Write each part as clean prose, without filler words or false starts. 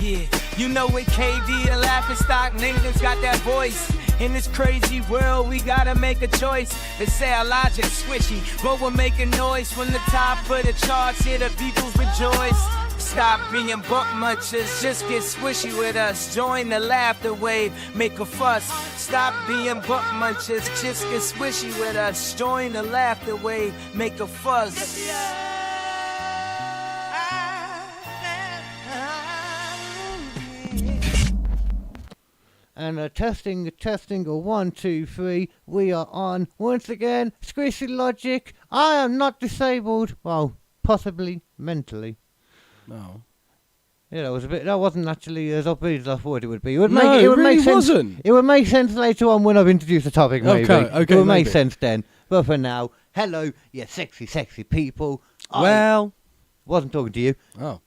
Yeah, you know it, KD, the laughing stock, niggas got that voice. In this crazy world, we gotta make a choice. They say our logic's swishy, but we're making noise. From the top of the charts, here the people rejoice. Stop being buck munchers, just get swishy with us. Join the laughter wave, make a fuss. Stop being buck munchers, just get swishy with us. Join the laughter wave, make a fuss. And testing, 1, 2, 3, we are on. Once again, Squishy Logic, I am not disabled. Well, possibly mentally. No. Yeah, that wasn't actually as obvious as I thought it would be. It would really sense, wasn't. It would make sense later on when I've introduced the topic, maybe. Okay, it would make maybe. sense then. But for now, hello, you sexy people. Well. Wasn't talking to you. Oh.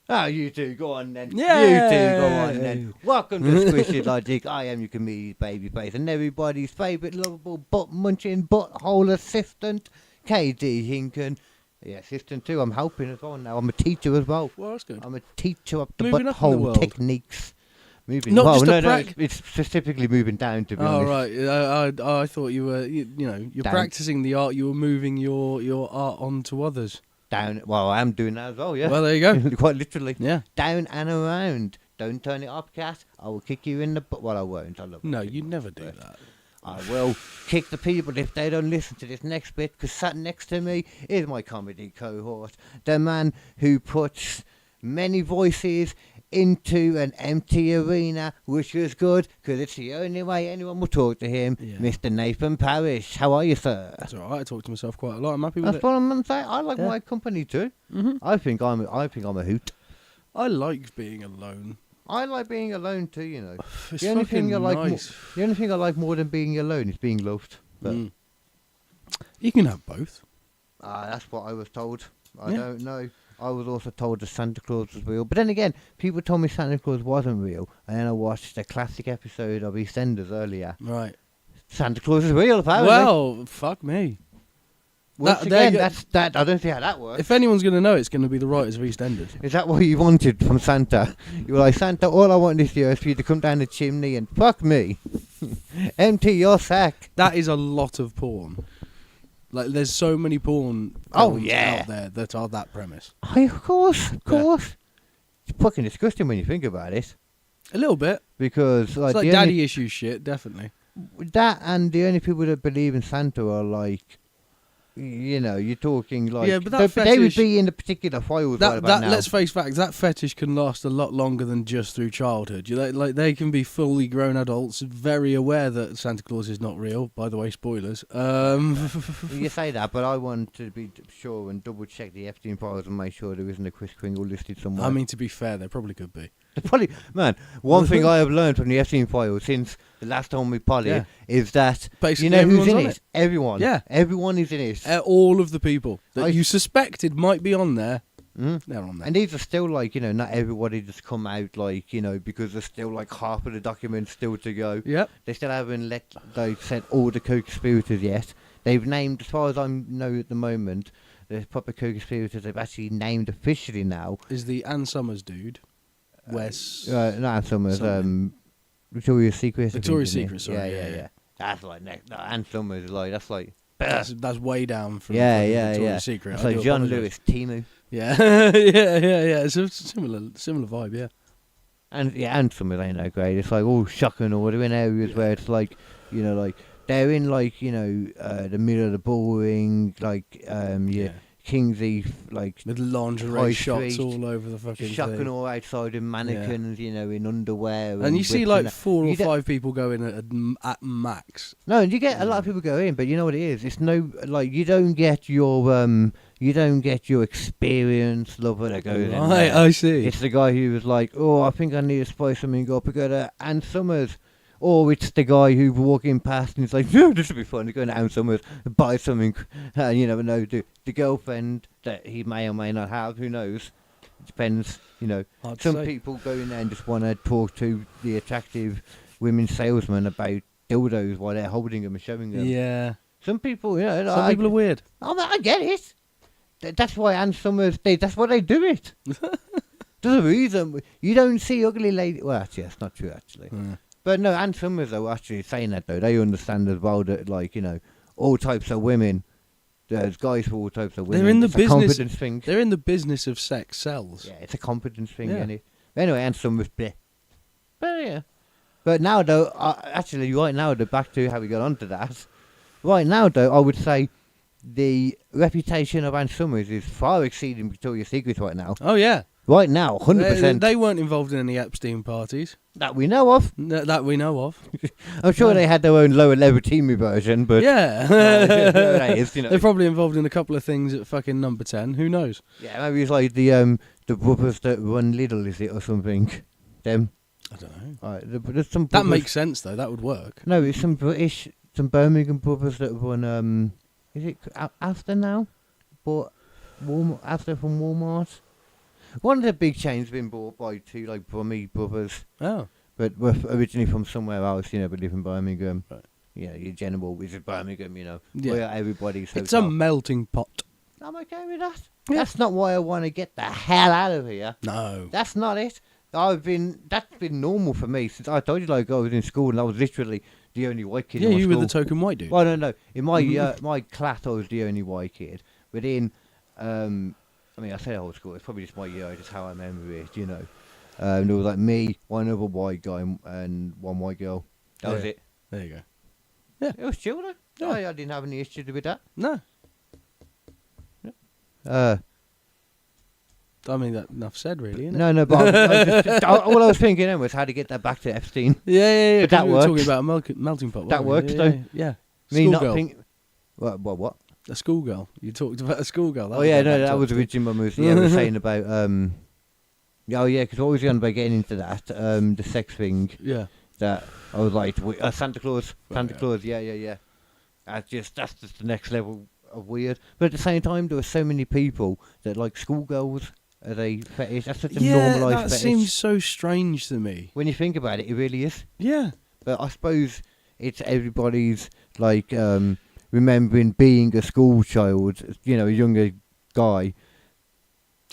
Oh, you two, go on then. Yeah. You two, go on then. Welcome to Squishy Logic. I am your comedian babyface and everybody's favourite lovable butt-munching butthole assistant, KD Hinken. Yeah, assistant too. I'm helping as well now. I'm a teacher as well. Well, that's good. I'm a teacher of the Moving up in the butthole world. techniques. Moving. Not well, just no, it's specifically moving down, to be honest. Oh, right. I thought you were, you're Down. practicing the art. You were moving your art onto others. Down. Well, I am doing that as well, yeah. Well, there you go. Quite literally. Yeah. Down and around. Don't turn it up, cat. I will kick you in the butt. Well, I won't. I love No, it. you'd never do that. I will kick the people if they don't listen to this next bit, because sat next to me is my comedy cohort, the man who puts many voices into an empty arena, which is good, because it's the only way anyone will talk to him, Yeah. Mr. Nathan Parish. How are you, sir? That's all right. I talk to myself quite a lot. I'm happy with That's it. what I'm saying. I like Yeah. my company too. Mm-hmm. I think I'm a hoot. I like being alone. I like being alone too, you know. It's The only thing fucking I like nice. The only thing I like more than being alone is being loved. But You can have both. that's what I was told. I Yeah. don't know. I was also told that Santa Claus was real. But then again, people told me Santa Claus wasn't real. And then I watched a classic episode of EastEnders earlier. Right. Santa Claus is real, apparently. Well, fuck me. Once there again, you go. that. I don't see how that works. If anyone's going to know, it's going to be the writers of EastEnders. Is that what you wanted from Santa? You were like, Santa, all I want this year is for you to come down the chimney and fuck me. Empty your sack. That is a lot of porn. Like, there's so many porn films out there that are that premise. Of course. It's fucking disgusting when you think about it. A little bit. Because It's like daddy issue shit, definitely. That and the only people that believe in Santa are like, you know, you're talking like, Yeah, but that they would fetish- be in the particular files right about now. Let's face facts, that fetish can last a lot longer than just through childhood. Like they can be fully grown adults, very aware that Santa Claus is not real. By the way, spoilers. You say that, but I want to be sure and double check the Epstein files and make sure there isn't a Kris Kringle listed somewhere. I mean, to be fair, there probably could be. Polly, man, one thing I have learned from the Epstein files since the last time with Polly is that Basically you know who's in everyone's it? Everyone. Yeah. Everyone is in it. All of the people that you suspected might be on there, they're on there. And these are still like, you know, not everybody just come out like, you know, because there's still like half of the documents still to go. Yep. They still haven't said all the co-conspirators yet. They've named, as far as I know at the moment, the proper co-conspirators they've actually named officially now. Is the Ann Summers dude. Wes. Not Summers. Victoria's Secret. Victoria's Secret. Sorry. Yeah. That's like Ann Summers. Like that's like. That's way down from Victoria's Secret. It's I like do John apologise. Lewis, Timu. Yeah, yeah. It's a similar vibe. Yeah. And Summers ain't that great. It's like all shocking or they're in areas where it's like, you know, like they're in like, you know, the middle of the boring, like Kingsley, like with lingerie high shots street, all over the fucking shocking thing. all outside in mannequins, you know, in underwear. And you see whips like and 4 or you don't- 5 people go in at max. No, and you get a lot of people go in, but you know what it is? It's no like you don't get your experienced lover that goes in Right, there. I see. It's the guy who was like, oh, I think I need to spice something up. I go to Ann Summers. Or it's the guy who's walking past and he's like, no, this will be fun. He's going to Ann Summers and buy something. And you never know. The girlfriend that he may or may not have, who knows? It depends, you know. Hard to Some say. people go in there and just want to talk to the attractive women salesmen about dildos while they're holding them and showing them. Yeah. Some people, you know. Some people are weird. I get it. That's why Ann Summers, that's why they do it. There's a reason. You don't see ugly ladies. Well, actually, that's not true, actually. Yeah. But no, Ann Summers, though, actually saying that, though, they understand as well that, like, you know, all types of women, there's guys for all types of women. They're in the it's business. a confidence thing. They're in the business of sex sells. Yeah, it's a confidence thing, Yeah. isn't it? Anyway, Ann Summers, bleh. But, yeah. But now, though, actually, right now, though, back to how we got onto that. Right now, though, I would say the reputation of Ann Summers is far exceeding Victoria's Secret right now. Oh yeah. Right now, 100%. They weren't involved in any Epstein parties That we know of. that we know of. I'm sure they had their own lower level teamy version, but Yeah. that is, you know. They're probably involved in a couple of things at fucking number 10. Who knows? Yeah, maybe it's like the brothers that run Lidl, is it, or something? Them. I don't know. There's some That brothers- makes sense though. That would work. No, it's some British, some Birmingham brothers that run. Is it Asda now? Bought Asda from Walmart. One of the big chains been bought by two like Brummy brothers, Oh. but were originally from somewhere else, you know, but live in Birmingham. Right. Yeah, your general, which is Birmingham, you know, Yeah. where everybody's. It's a melting pot. I'm okay with that. Yeah. That's not why I want to get the hell out of here. No. That's not it. That's been normal for me since I told you, like, I was in school and I was literally the only white kid Yeah, in my you school. were the token white dude. Well, no. In my my class, I was the only white kid. But in, I mean, I say whole school. It's probably just my year, just how I remember it, you know. There was like me, one other white guy, and one white girl. That was Yeah. it. There you go. It was chill though. Yeah. I didn't have any issues with that. No. I mean, that enough said, really, isn't it? No, but all I was thinking then was how to get that back to Epstein. Yeah. But 'cause that we were works. talking about a melting pot. That weren't works, we? though. Yeah. Me not Schoolgirl. think. What? A schoolgirl. You talked about a schoolgirl. Oh yeah, no, that was originally my movie. Yeah, I was saying about oh yeah, because what was you on about getting into that the sex thing Yeah. that I was like Santa Claus, Right, yeah. Claus, yeah. That's just the next level of weird. But at the same time, there were so many people that like schoolgirls as a fetish. That's such a normalised that fetish. seems so strange to me. When you think about it, it really is. Yeah. But I suppose it's everybody's like remembering being a school child, you know, a younger guy,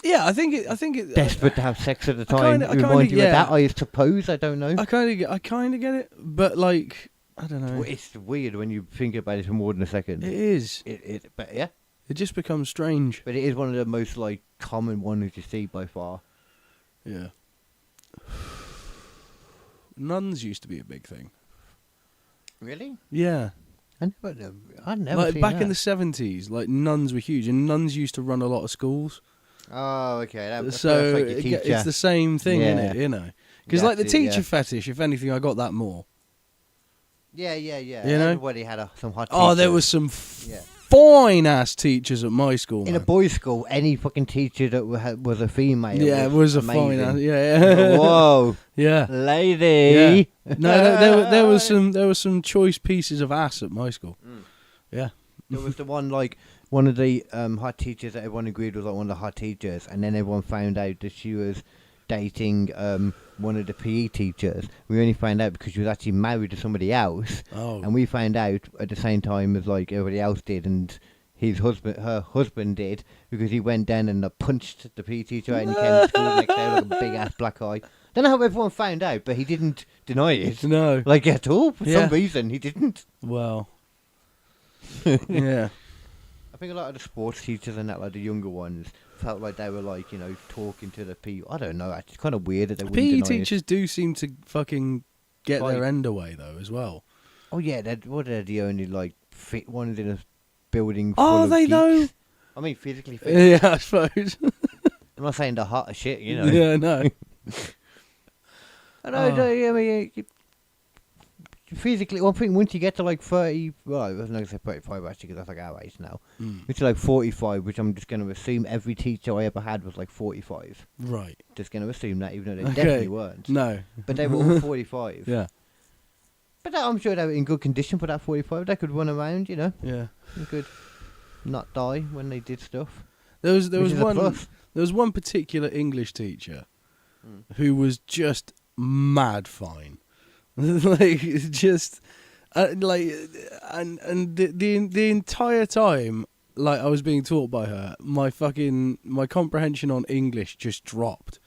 Yeah, I think it. desperate to have sex at the I time. kinda- It reminds you of yeah. that, I suppose. I don't know. I kind of get it, but like, I don't know. Well, it's weird when you think about it for more than a second. It is. But yeah, It just becomes strange. but it is one of the most like common ones you see by far. Yeah. Nuns used to be a big thing. Really? Yeah. I never Like seen back that. in the 70s, like nuns were huge, and nuns used to run a lot of schools. Oh, okay. That's So like your teacher. it's the same thing, Yeah. innit? You know, because like the That's it, teacher yeah. fetish. If anything, I got that more. Yeah. You know? Everybody had some hot. Oh, there teachers. was some Yeah. fine ass teachers at my school. In a man. boys' school, any fucking teacher that was a female. Yeah, it was a amazing. fine ass. Yeah. Whoa, Yeah. lady. No, there was some choice pieces of ass at my school. Yeah. There was the one of the hot teachers that everyone agreed was like one of the hot teachers, and then everyone found out that she was dating one of the PE teachers. We only found out because she was actually married to somebody else, Oh. and we found out at the same time as like everybody else did, and her husband did, because he went down and punched the PE teacher out, and he came to school the next day with like a big ass black eye. Don't know how everyone found out, but he didn't deny it. No. Like at all. For Yeah. some reason, he didn't. Well. Yeah. I think a lot of the sports teachers and that, like the younger ones, felt like they were like, you know, talking to the people. I don't know. It's kind of weird that they wouldn't PE deny teachers do seem to fucking get Like- their end away though as well. it. Oh yeah, they're the only like fit ones in a building. Full Are of they geeks. though? I mean, physically fit. Yeah, I suppose. I'm not saying they're hot as shit, you know. Yeah, no. I mean, physically, one thing, once you get to like 30, well, I was not going to say 35 actually, because that's like our age now. Which is like 45, which I'm just going to assume every teacher I ever had was like 45. Right. Just going to assume that, even though they definitely weren't. No. But they were all 45. Yeah. But I'm sure they were in good condition for that 45. They could run around, you know. Yeah. They could not die when they did stuff. There was one particular English teacher who was just mad fine. Like just like and the entire time, like I was being taught by her, my comprehension on English just dropped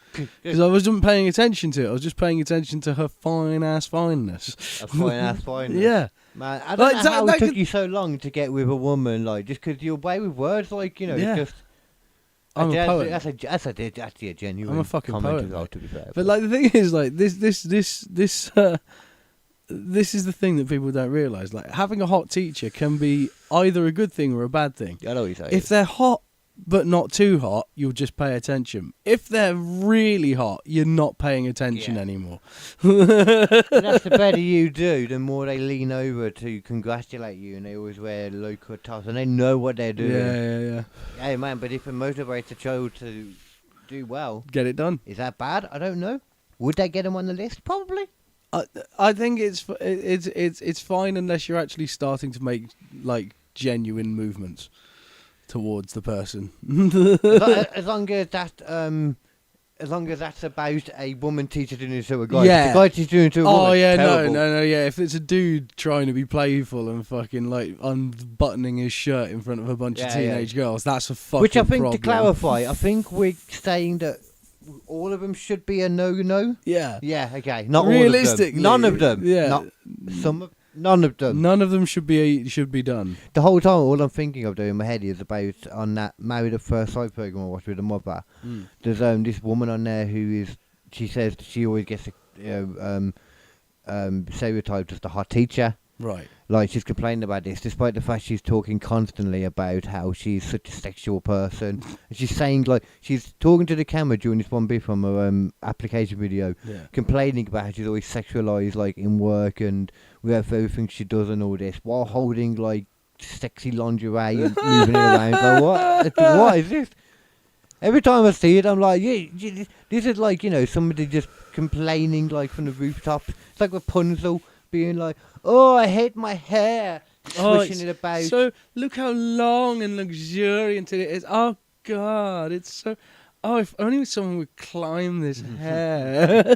because I wasn't paying attention to it. I was just paying attention to her fine ass fineness. A fine ass fineness. Yeah. Man, I don't know how it took you so long to get with a woman, like, just because you're away with words, like, you know, Yeah. it's just... I'm a poet. That's actually a genuine I'm a fucking comment poet, as well, mate. to be fair. But like the thing is, like this is the thing that people don't realise. Like having a hot teacher can be either a good thing or a bad thing. I know what you're saying. If they're hot but not too hot, you'll just pay attention. If they're really hot, you're not paying attention anymore. And that's the better you do, the more they lean over to congratulate you, and they always wear low-cut tops, and they know what they're doing. Yeah. Hey, man, but if it motivates a child to do well, Get it done. is that bad? I don't know. Would they get them on the list? Probably. I think it's fine unless you're actually starting to make like genuine movements towards the person. as long as that's about a woman teacher doing it to a guy. Yeah. The guy teacher doing it to a woman. Oh yeah, terrible. no, yeah. If it's a dude trying to be playful and fucking like unbuttoning his shirt in front of a bunch of teenage girls, that's a fucking Which I think, problem. to clarify, I think we're saying that all of them should be a no. Yeah. Yeah, okay. Not Realistically, all of them. None of them. yeah. None of them. None of them should be done. The whole time, all I'm thinking of doing in my head is about on that Married at First Sight program I watched with the mother. There's this woman on there she says that she always gets stereotyped as the hot teacher. Right. Like, she's complaining about this, despite the fact she's talking constantly about how she's such a sexual person. And she's saying, like, she's talking to the camera during this one bit from her application video, complaining about how she's always sexualised, like, in work and with everything she does and all this, while holding, like, sexy lingerie and moving it around. Like, what is this? Every time I see it, I'm like, this is like, you know, somebody just complaining, like, from the rooftop. It's like Rapunzel being like, oh, I hate my hair, swishing it about. So look how long and luxuriant it is. Oh God, it's so. Oh, if only someone would climb this hair.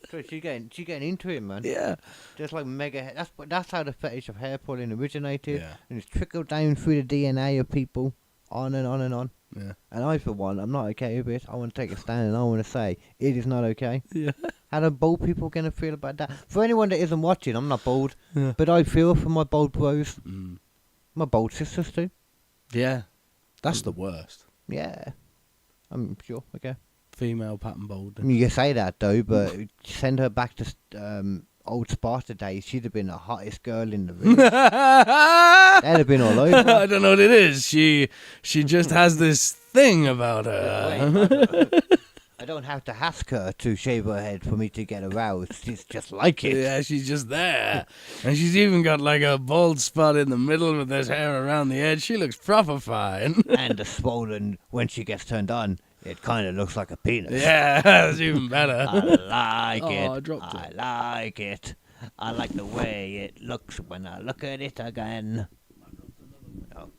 So she's getting into it, man. Yeah. Just like mega hair. That's how the fetish of hair pulling originated. Yeah. And it's trickled down through the DNA of people, on and on and on. Yeah. And I, for one, I'm not okay with it. I want to take a stand and I want to say it is not okay. Yeah. How do bald people going to feel about that? For anyone that isn't watching, I'm not bald, Yeah. but I feel for my bald bros, Mm. my bald sisters too. Yeah. That's the worst. Yeah, I'm sure. Okay. Female pattern balding. You say that though, but send her back to old Sparta days. She'd have been the hottest girl in the room. They'd have been all over. I don't know what it is. She just has this thing about her. I don't have to ask her to shave her head for me to get aroused. She's just like it. Yeah, she's just there. And she's even got like a bald spot in the middle with this hair around the edge. She looks proper fine. And the swollen, when she gets turned on, it kind of looks like a penis. Yeah, that's even better. I like it. I dropped it. I like it. I like the way it looks when I look at it again. Oh.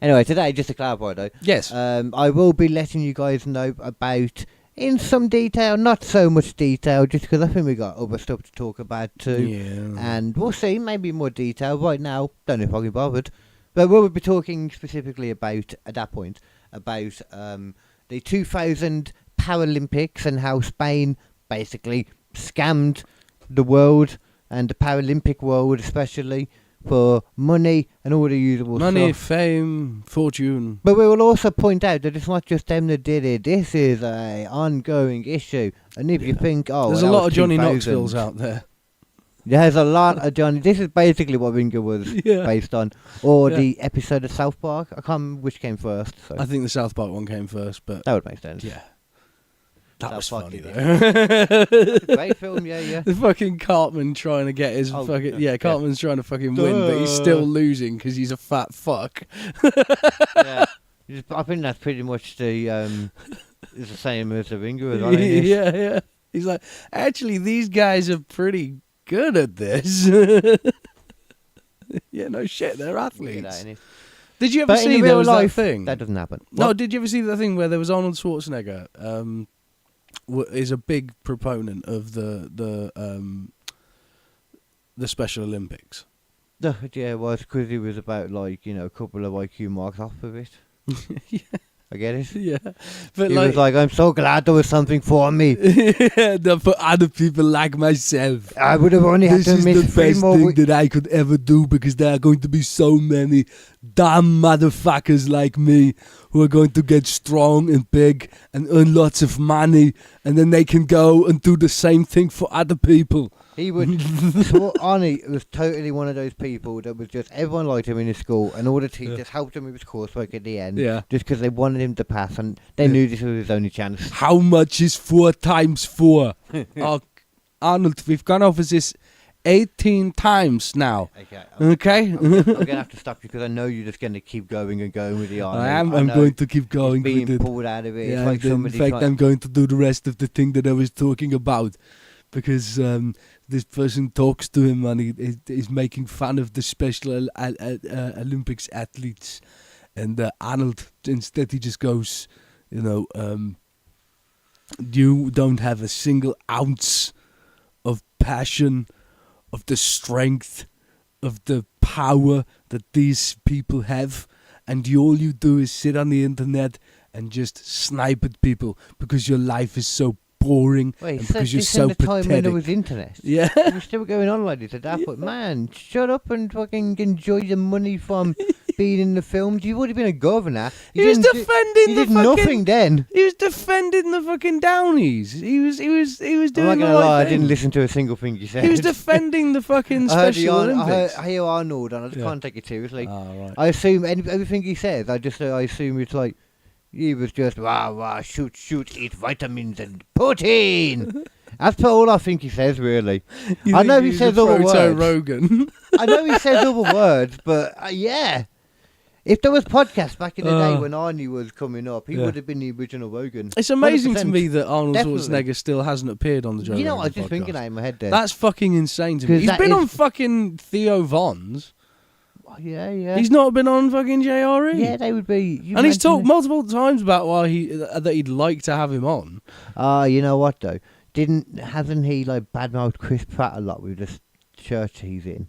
Anyway, today, just to clarify though, Yes. I will be letting you guys know about, in some detail, not so much detail, just because I think we got other stuff to talk about too. Yeah. And we'll see, maybe more detail. Right now, don't know if I'll be bothered. But we'll be talking specifically about, at that point, about the 2000 Paralympics and how Spain basically scammed the world, and the Paralympic world especially, for money and all the usual Money, stuff. fame, fortune. But we will also point out that it's not just them that did it. This is a ongoing issue. And if you think, oh, There's that a lot was of Johnny 2000, Knoxvilles out there. There's a lot of Johnny. This is basically what Winger was based on, or the episode of South Park. I can't remember which came first. So. I think the South Park one came first, but that would make sense. Yeah, that was South funny Park though. Great film, yeah. The fucking Cartman trying to get his Cartman's trying to fucking win, but he's still losing because he's a fat fuck. Yeah, I think that's pretty much the it's the same as the Winger was on it. Yeah. He's like, actually, these guys are pretty good at this. Yeah, no shit, they're athletes. Did you ever see there was that thing? That doesn't happen. No, did you ever see the thing where there was Arnold Schwarzenegger? Is a big proponent of the Special Olympics. Yeah, it was because he was about a couple of IQ marks off of it. Yeah. I get it. Yeah, but he was like, I'm so glad there was something for me. For other people like myself. I would have only had to miss 3 more thing that I could ever do because there are going to be so many damn motherfuckers like me who are going to get strong and big and earn lots of money, and then they can go and do the same thing for other people. He would. Arnie was totally one of those people that was just everyone liked him in his school, and all the teachers helped him with his coursework at the end. Yeah. Just because they wanted him to pass, and they knew this was his only chance. How much is 4 times 4? Oh, Arnold, we've gone over this 18 times now. Okay. I'm gonna have to stop you because I know you're just gonna keep going and going with the Arnold. I'm going to keep going being with it. pulled out of it. Yeah, It's like in fact, I'm going to do the rest of the thing that I was talking about. Because this person talks to him and he is making fun of the Special Olympics athletes. And Arnold, instead he just goes, you don't have a single ounce of passion, of the strength, of the power that these people have. And all you do is sit on the internet and just snipe at people because your life is so boring. Wait, and because you're so pathetic. Time when there was pathetic. internet. Yeah. It was still going on like this at that point. Man, shut up and fucking enjoy the money from being in the films. You've already been a governor. He was defending He did nothing then. He was defending the fucking Downies. He was doing I'm not the gonna right lie, I thing. didn't listen to a single thing you said. He was defending the fucking Special Olympics. I hear Arnold and I just can't take it seriously. Right. I assume everything he says, I assume it's like, he was just, shoot, eat vitamins and protein. That's all I think he says, really. I know he says other words. Rogan. I know he says other words, but yeah. If there was podcasts back in the day when Arnie was coming up, he would have been the original Rogan. It's amazing 100%. to me that Arnold Definitely. Schwarzenegger still hasn't appeared on the Joe Rogan You know what I was just podcast. thinking that in my head there. That's fucking insane to me. 'Cause He's that been is- on fucking Theo Von's. Yeah. He's not been on fucking JRE. Yeah, they would be. And he's talked multiple times about why that he'd like to have him on. You know what though? Hasn't he badmouthed Chris Pratt a lot with this church he's in?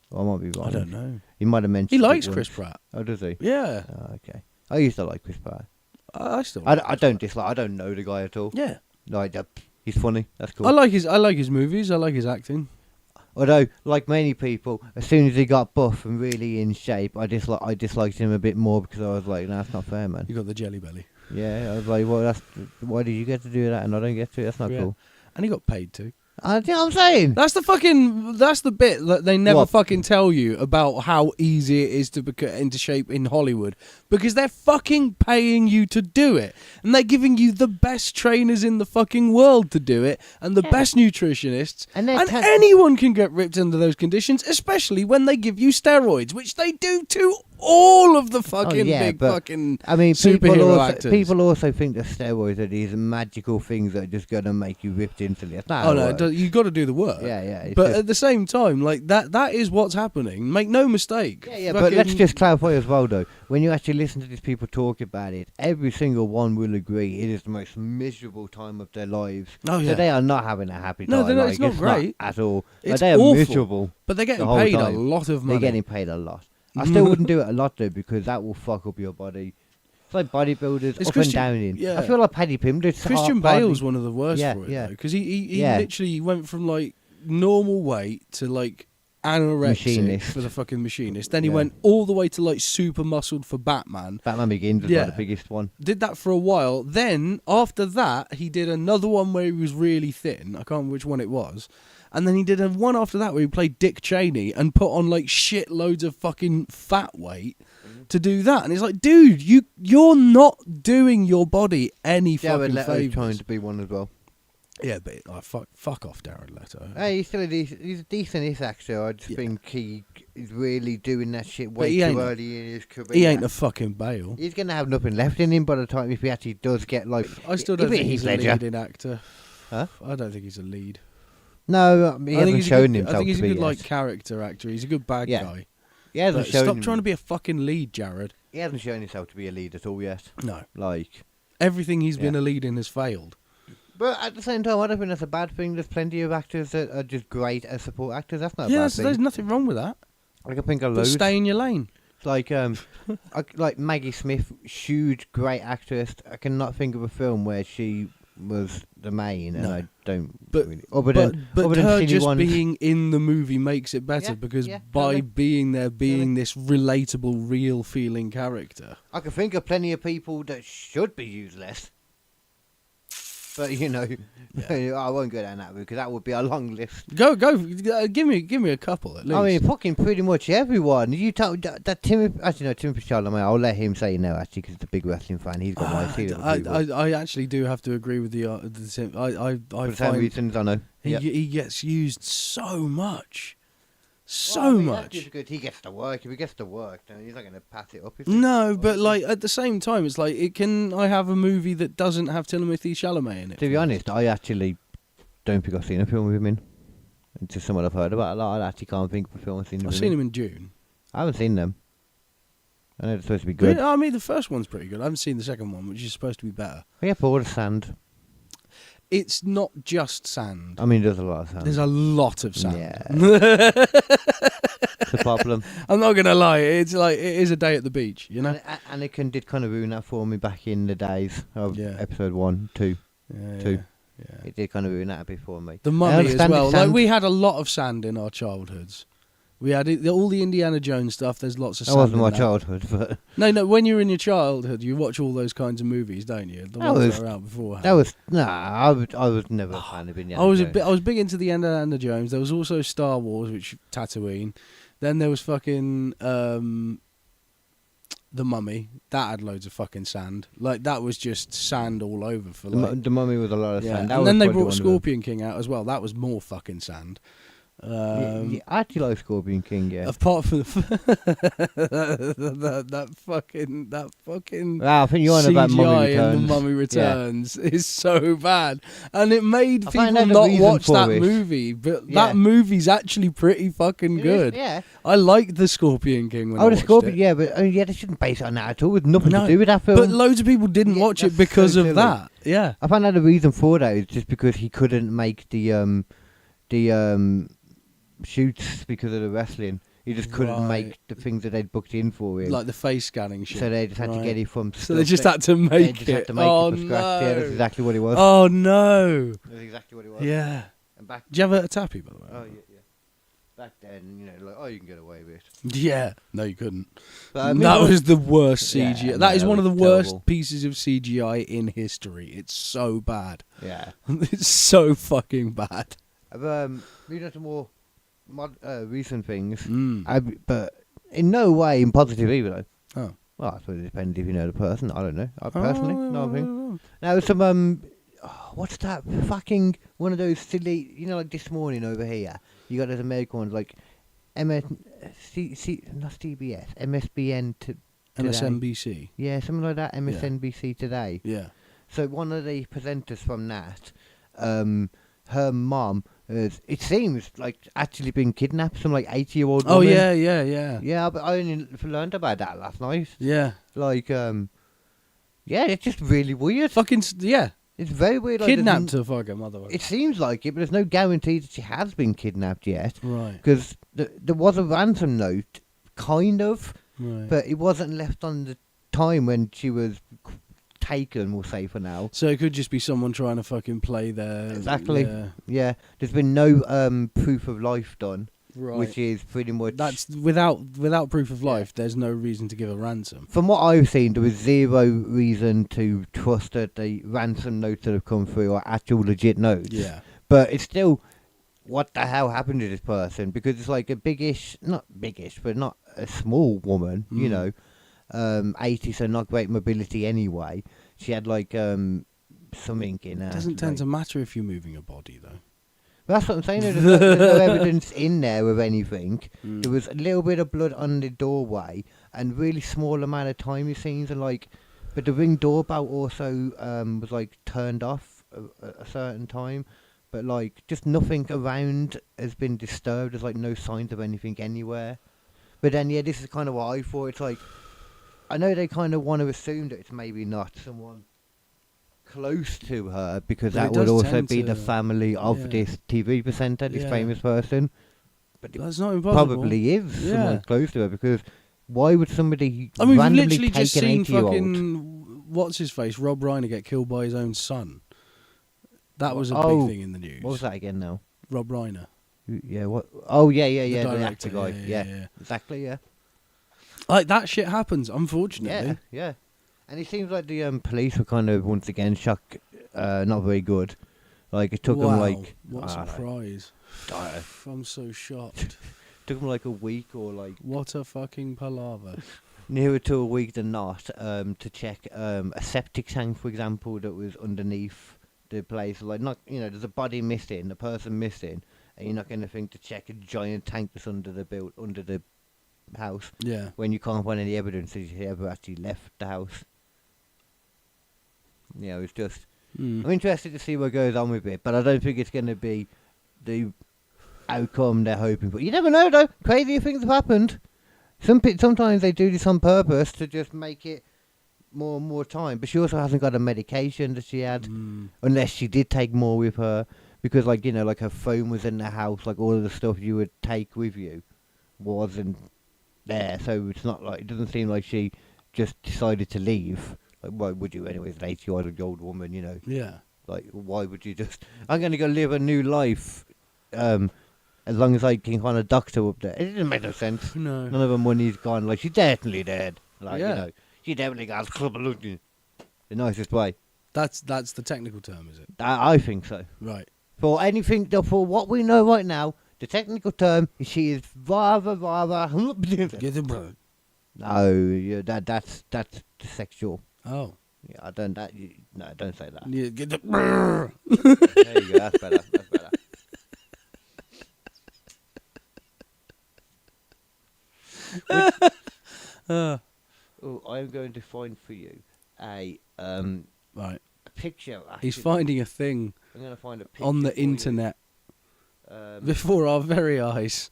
Or I might be wrong. I don't know. He might have mentioned. He likes it Chris once. Pratt. Oh, does he? Yeah. Oh, okay. I used to like Chris Pratt. I still. I don't dislike. I don't know the guy at all. Yeah. He's funny. That's cool. I like his movies. I like his acting. Although, like many people, as soon as he got buff and really in shape, I disliked him a bit more because I was like, "No, that's not fair, man." You got the jelly belly. Yeah, I was like, "Well, why did you get to do that and I don't get to? That's not cool." And he got paid too. You know what I'm saying? That's the bit that they never fucking tell you about how easy it is to get into shape in Hollywood, because they're fucking paying you to do it, and they're giving you the best trainers in the fucking world to do it, and the best nutritionists, and anyone can get ripped under those conditions, especially when they give you steroids, which they do to all of the fucking superhero actors. People also think that steroids are these magical things that are just going to make you ripped instantly. That's not how it works. You've got to do the work. Yeah. But at the same time, that is what's happening. Make no mistake. Yeah, but let's just clarify as well, though. When you actually listen to these people talk about it, every single one will agree it is the most miserable time of their lives. Oh, yeah. So they are not having a happy time. No, it's not great. Not at all. It's they are awful. miserable. But they're getting paid a lot of money. They're getting paid a lot. I still wouldn't do it a lot, though, because that will fuck up your body. It's like bodybuilders up and down in. Yeah. I feel like Paddy Pimblett. Christian Bale's one of the worst Yeah, for it, yeah. because he literally went from normal weight to anorexic Machinist. for the fucking Machinist. Then he Yeah. went all the way to like super muscled for Batman. Batman Begins was like the biggest one. Did that for a while. Then after that, he did another one where he was really thin. I can't remember which one it was. And then he did a one after that where he played Dick Cheney and put on like shitloads of fucking fat weight to do that. And it's like, dude, you're not doing your body any Jared fucking Leto's favours. trying to be one as well. Yeah, but fuck off, Jared Leto. Hey, he's still he's a decent actor. I just think he is really doing that shit way he too early in his career. He ain't a fucking Bale. He's gonna have nothing left in him by the time if he actually does get like. I still don't think he's a Ledger. leading actor. Huh? I don't think he's a lead. No, he hasn't shown himself I think he's to a be good like yet. character actor. He's a good bad Yeah. guy. He hasn't But shown. stop trying to be a fucking lead, Jared. He hasn't shown himself to be a lead at all yet. No. Like, Everything he's been a lead in has failed. but at the same time, I don't think that's a bad thing. There's plenty of actors that are just great as support actors. That's not a bad Yes, thing. there's nothing wrong with that. I can think of But loads. stay in your lane. Like like Maggie Smith, huge, great actress. I cannot think of a film where she was the main, and No. I don't. But really, but other than her silly just ones. being in the movie makes it better Yeah, because yeah, by totally. being there, being this relatable, real feeling character. I can think of plenty of people that should be used less. But I won't go down that route because that would be a long list. Go, give me a couple at least. I mean, fucking pretty much everyone. You told that Timothy. Actually, no, Timothy Chalamet. I'll let him say no. Actually, because he's a big wrestling fan. He's got my seal of approval. I actually do have to agree with the I For the same find reasons, I know. he gets used so much. So Well, I mean, much. That's just good. He gets to work. If he gets to work, then he's not going to pass it up. Is he? No, but like at the same time, it's like I have a movie that doesn't have Timothy Chalamet in it. To be honest, I actually don't think I've seen a film with him in. It's just someone I've heard about a lot. I actually can't think of a film I've seen him I've in. seen him in June. I haven't seen them. I know it's supposed to be good. I mean, the first one's pretty good. I haven't seen the second one, which is supposed to be better. Yeah, but all the sand. It's not just sand. I mean, there's a lot of sand. There's a lot of sand. Yeah. It's a problem. I'm not gonna lie. It's like it is a day at the beach, you know. And Anakin did kind of ruin that for me back in the days of episode 1, 2. Yeah. It did kind of ruin that a bit for me. The I Mummy as understand well. the Like sand. we had a lot of sand in our childhoods. We had all the Indiana Jones stuff. There's lots of That sand. wasn't in my that. childhood, but No. When you're in your childhood, you watch all those kinds of movies, don't you? The ones that are out beforehand. that was I was never a fan of Indiana I was Jones. big into the Indiana Jones. There was also Star Wars, which Tatooine. Then there was fucking The Mummy. That had loads of fucking sand. Like that was just sand all over for like. The Mummy was a lot of sand. That And was then they probably brought one of Scorpion King out as well. That was more fucking sand. I actually like Scorpion King. Yeah. Apart from that fucking I think you're on about Mummy CGI Returns. in The Mummy Returns is so bad, and it made I find people that the not reason watch for that it. movie. But Yeah. that movie's actually pretty fucking It is, good. yeah. I liked the Scorpion King when I Oh, the watched Scorpion. it. Yeah, but they shouldn't base it on that at all. It's nothing No, to do with that film. But loads of people didn't Yeah, watch it that's because so of silly. that. Yeah. I found out the reason for that is just because he couldn't make the shoots because of the wrestling. He just couldn't Right. make the things that they'd booked in for him. Like the face scanning shit. So they just had to Right. get it from. So they stuff just that- had to they make just it. had to make Oh it from scratch. no. Yeah, that's exactly what it was. Oh no. That's exactly what it was. Yeah. And back. Do you have a tappy, by the way? Oh yeah. Back then, like, you can get away with it. Yeah. No, you couldn't. But, I mean, That what- was the worst CGI. Yeah, That is no, one of the it's worst terrible. pieces of CGI in history. It's so bad. Yeah. It's so fucking bad. Moving on to more recent things. Mm. But in no way in positive either, though. Oh. Well, I suppose it depends if you know the person. I don't know. I personally, no, I think. Oh. Now, some, what's that fucking, one of those silly, like this morning over here, you got those American ones like not CBS, MSBN today. MSNBC. Yeah, something like that, MSNBC Today. Yeah. So one of the presenters from that, her mum has, it seems like, actually been kidnapped, some like 80-year-old woman. Oh, yeah. Yeah, but I only learned about that last night. Yeah. Like, yeah, it's just really weird. Yeah. It's very weird. Like, Kidnapped her fucking motherfucker. it seems like it, but there's no guarantee that she has been kidnapped yet. Right. Because there was a ransom note, kind of, Right. but it wasn't left on the time when she was taken, we'll say for now. So it could just be someone trying to fucking play their... Exactly. Yeah. Yeah, there's been no proof of life done. Right. which is pretty much... That's without proof of life. There's no reason to give a ransom. From what I've seen, there was zero reason to trust that the ransom notes that have come through are actual legit notes. Yeah. But it's still, what the hell happened to this person? Because it's like a not biggish, but not a small woman, you know. 80, so not great mobility anyway. She had like something in her. It doesn't tend to matter if you're moving a body, though. That's what I'm saying. There's no evidence in there of anything. There was a little bit of blood on the doorway and really small amount of time it seems. And like, but the Ring doorbell also was like turned off at a certain time. But like, just nothing around has been disturbed. There's like no signs of anything anywhere. But then yeah, this is kind of what I thought. It's like, I know they kind of want to assume that it's maybe not someone close to her, because But that it would does also tend be to- the family of yeah. this TV presenter, this Yeah. famous person. But it That's not impossible. probably is Yeah. someone close to her, because why would somebody I mean, we've randomly literally take just an seen 80-year-old? fucking what's his face, Rob Reiner, get killed by his own son. That was a Oh, big thing in the news. What was that again now? Rob Reiner, Yeah, what? Oh, yeah, the the director actor guy. Yeah. Exactly, yeah. Like that shit happens, unfortunately. Yeah. And it seems like the police were kind of, once again, not very good. Like, it took them Wow, like... what a I don't know, surprise! I'm so shocked. took them like a week or like... What a fucking palaver! Nearer to a week than not, to check a septic tank, for example, that was underneath the place. Like, not, you know, there's a body missing, a person missing, and you're not going to think to check a giant tank that's under the house Yeah. when you can't find any evidence that he ever actually left the house. You know, it's just... I'm interested to see what goes on with it, but I don't think it's going to be the outcome they're hoping for. You never know, though. Crazier things have happened. Sometimes they do this on purpose to just make it more and more time. But she also hasn't got a medication that she had, unless she did take more with her. Because, like, you know, like her phone was in the house, like all of the stuff you would take with you wasn't there. So it's not like, it doesn't seem like she just decided to leave. Like, why would you anyway? As an 80-year-old woman, you know. Yeah. Like, why would you just... I'm going to go live a new life, as long as I can find a doctor up there. It didn't make no sense. No. None of her money's gone. Like, she's definitely dead. Like, Yeah. you know, she definitely got the nicest way. That's the technical term, is it? I think so. Right. For anything, for what we know right now, the technical term is she is rather... Get the bird. No, yeah, that's sexual. Oh. Yeah, I don't... No, don't say that. Yeah, get the. There you go, that's better. That's better. Oh, I'm going to find for you a Right. picture. He's actually. finding a thing I'm going to find a picture on the for you. internet Um, before our very eyes.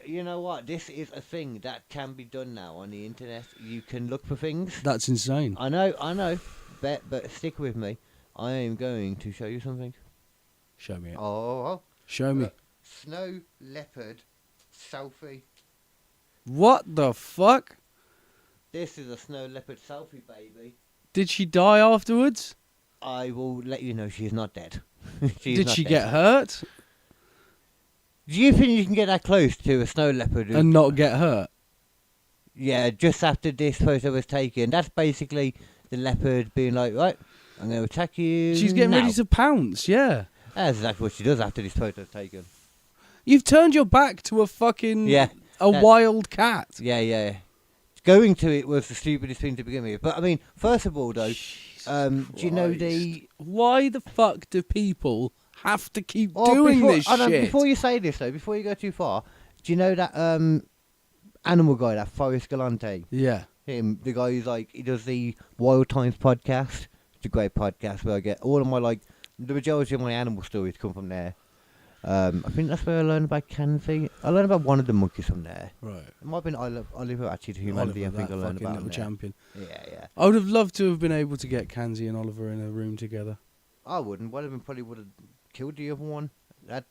you know what? This is a thing that can be done now on the internet. You can look for things. That's insane. I know. But stick with me. I am going to show you something. Show me it. Oh, Show me. snow leopard selfie. What the fuck? This is a snow leopard selfie, baby. Did she die afterwards? I will let you know she's not dead. Did she get hurt Do you think you can get that close to a snow leopard? and not get hurt? Yeah, just after this photo was taken. That's basically the leopard being like, right, I'm going to attack you. She's getting now. ready to pounce, yeah. That's exactly what she does after this photo's taken. You've turned your back to a fucking... Yeah. A that- wild cat. Yeah. Going to it was the stupidest thing to begin with. But, I mean, first of all, though, do you know the... Why the fuck do people have to keep Oh, doing before, this hold on, shit? before you say this, though, before you go too far, do you know that animal guy, that Forrest Galante? Yeah. Him, the guy who's like, he does the Wild Times podcast. It's a great podcast where I get all of my, like, the majority of my animal stories come from there. I think that's where I learned about Kanzi. I learned about one of the monkeys from there. Right. It might have been Oliver, actually, to humanity. Oliver, I think I that learned fucking about little him there. champion. Yeah. I would have loved to have been able to get Kanzi and Oliver in a room together. I wouldn't. One of them probably would have killed the other one. That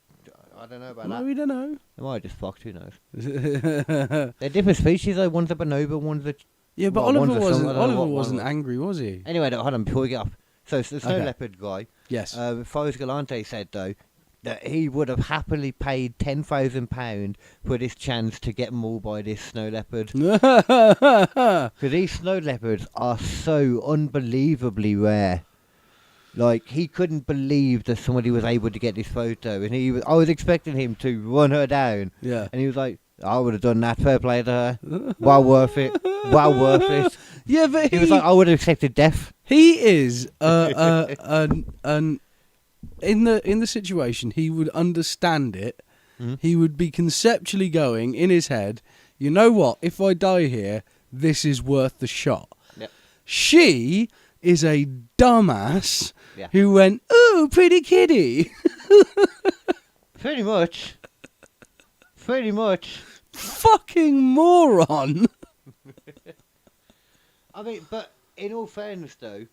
I don't know about No, that. we don't know. They might have just fucked. Who knows? They're different species. Though one's a bonobo, one's a... Yeah, but Well, Oliver one's a wasn't. song, I don't know Oliver what one wasn't was. angry, was he? Anyway, hold on before we get off. So the snow Okay. leopard guy. Yes. Forrest Galante said though, that he would have happily paid £10,000 for this chance to get mauled by this snow leopard. Because these snow leopards are so unbelievably rare. Like, he couldn't believe that somebody was able to get this photo, and I was expecting him to run her down. Yeah. And he was like, I would have done that, fair play to her. Well worth it. Well worth it. Yeah, but He was like, I would have accepted death. he is in the situation, he would understand it. He would be conceptually going in his head, you know what, if I die here, this is worth the shot. Yep. She is a dumbass who went, ooh, pretty kitty. Pretty much. Fucking moron. I mean, but in all fairness, though,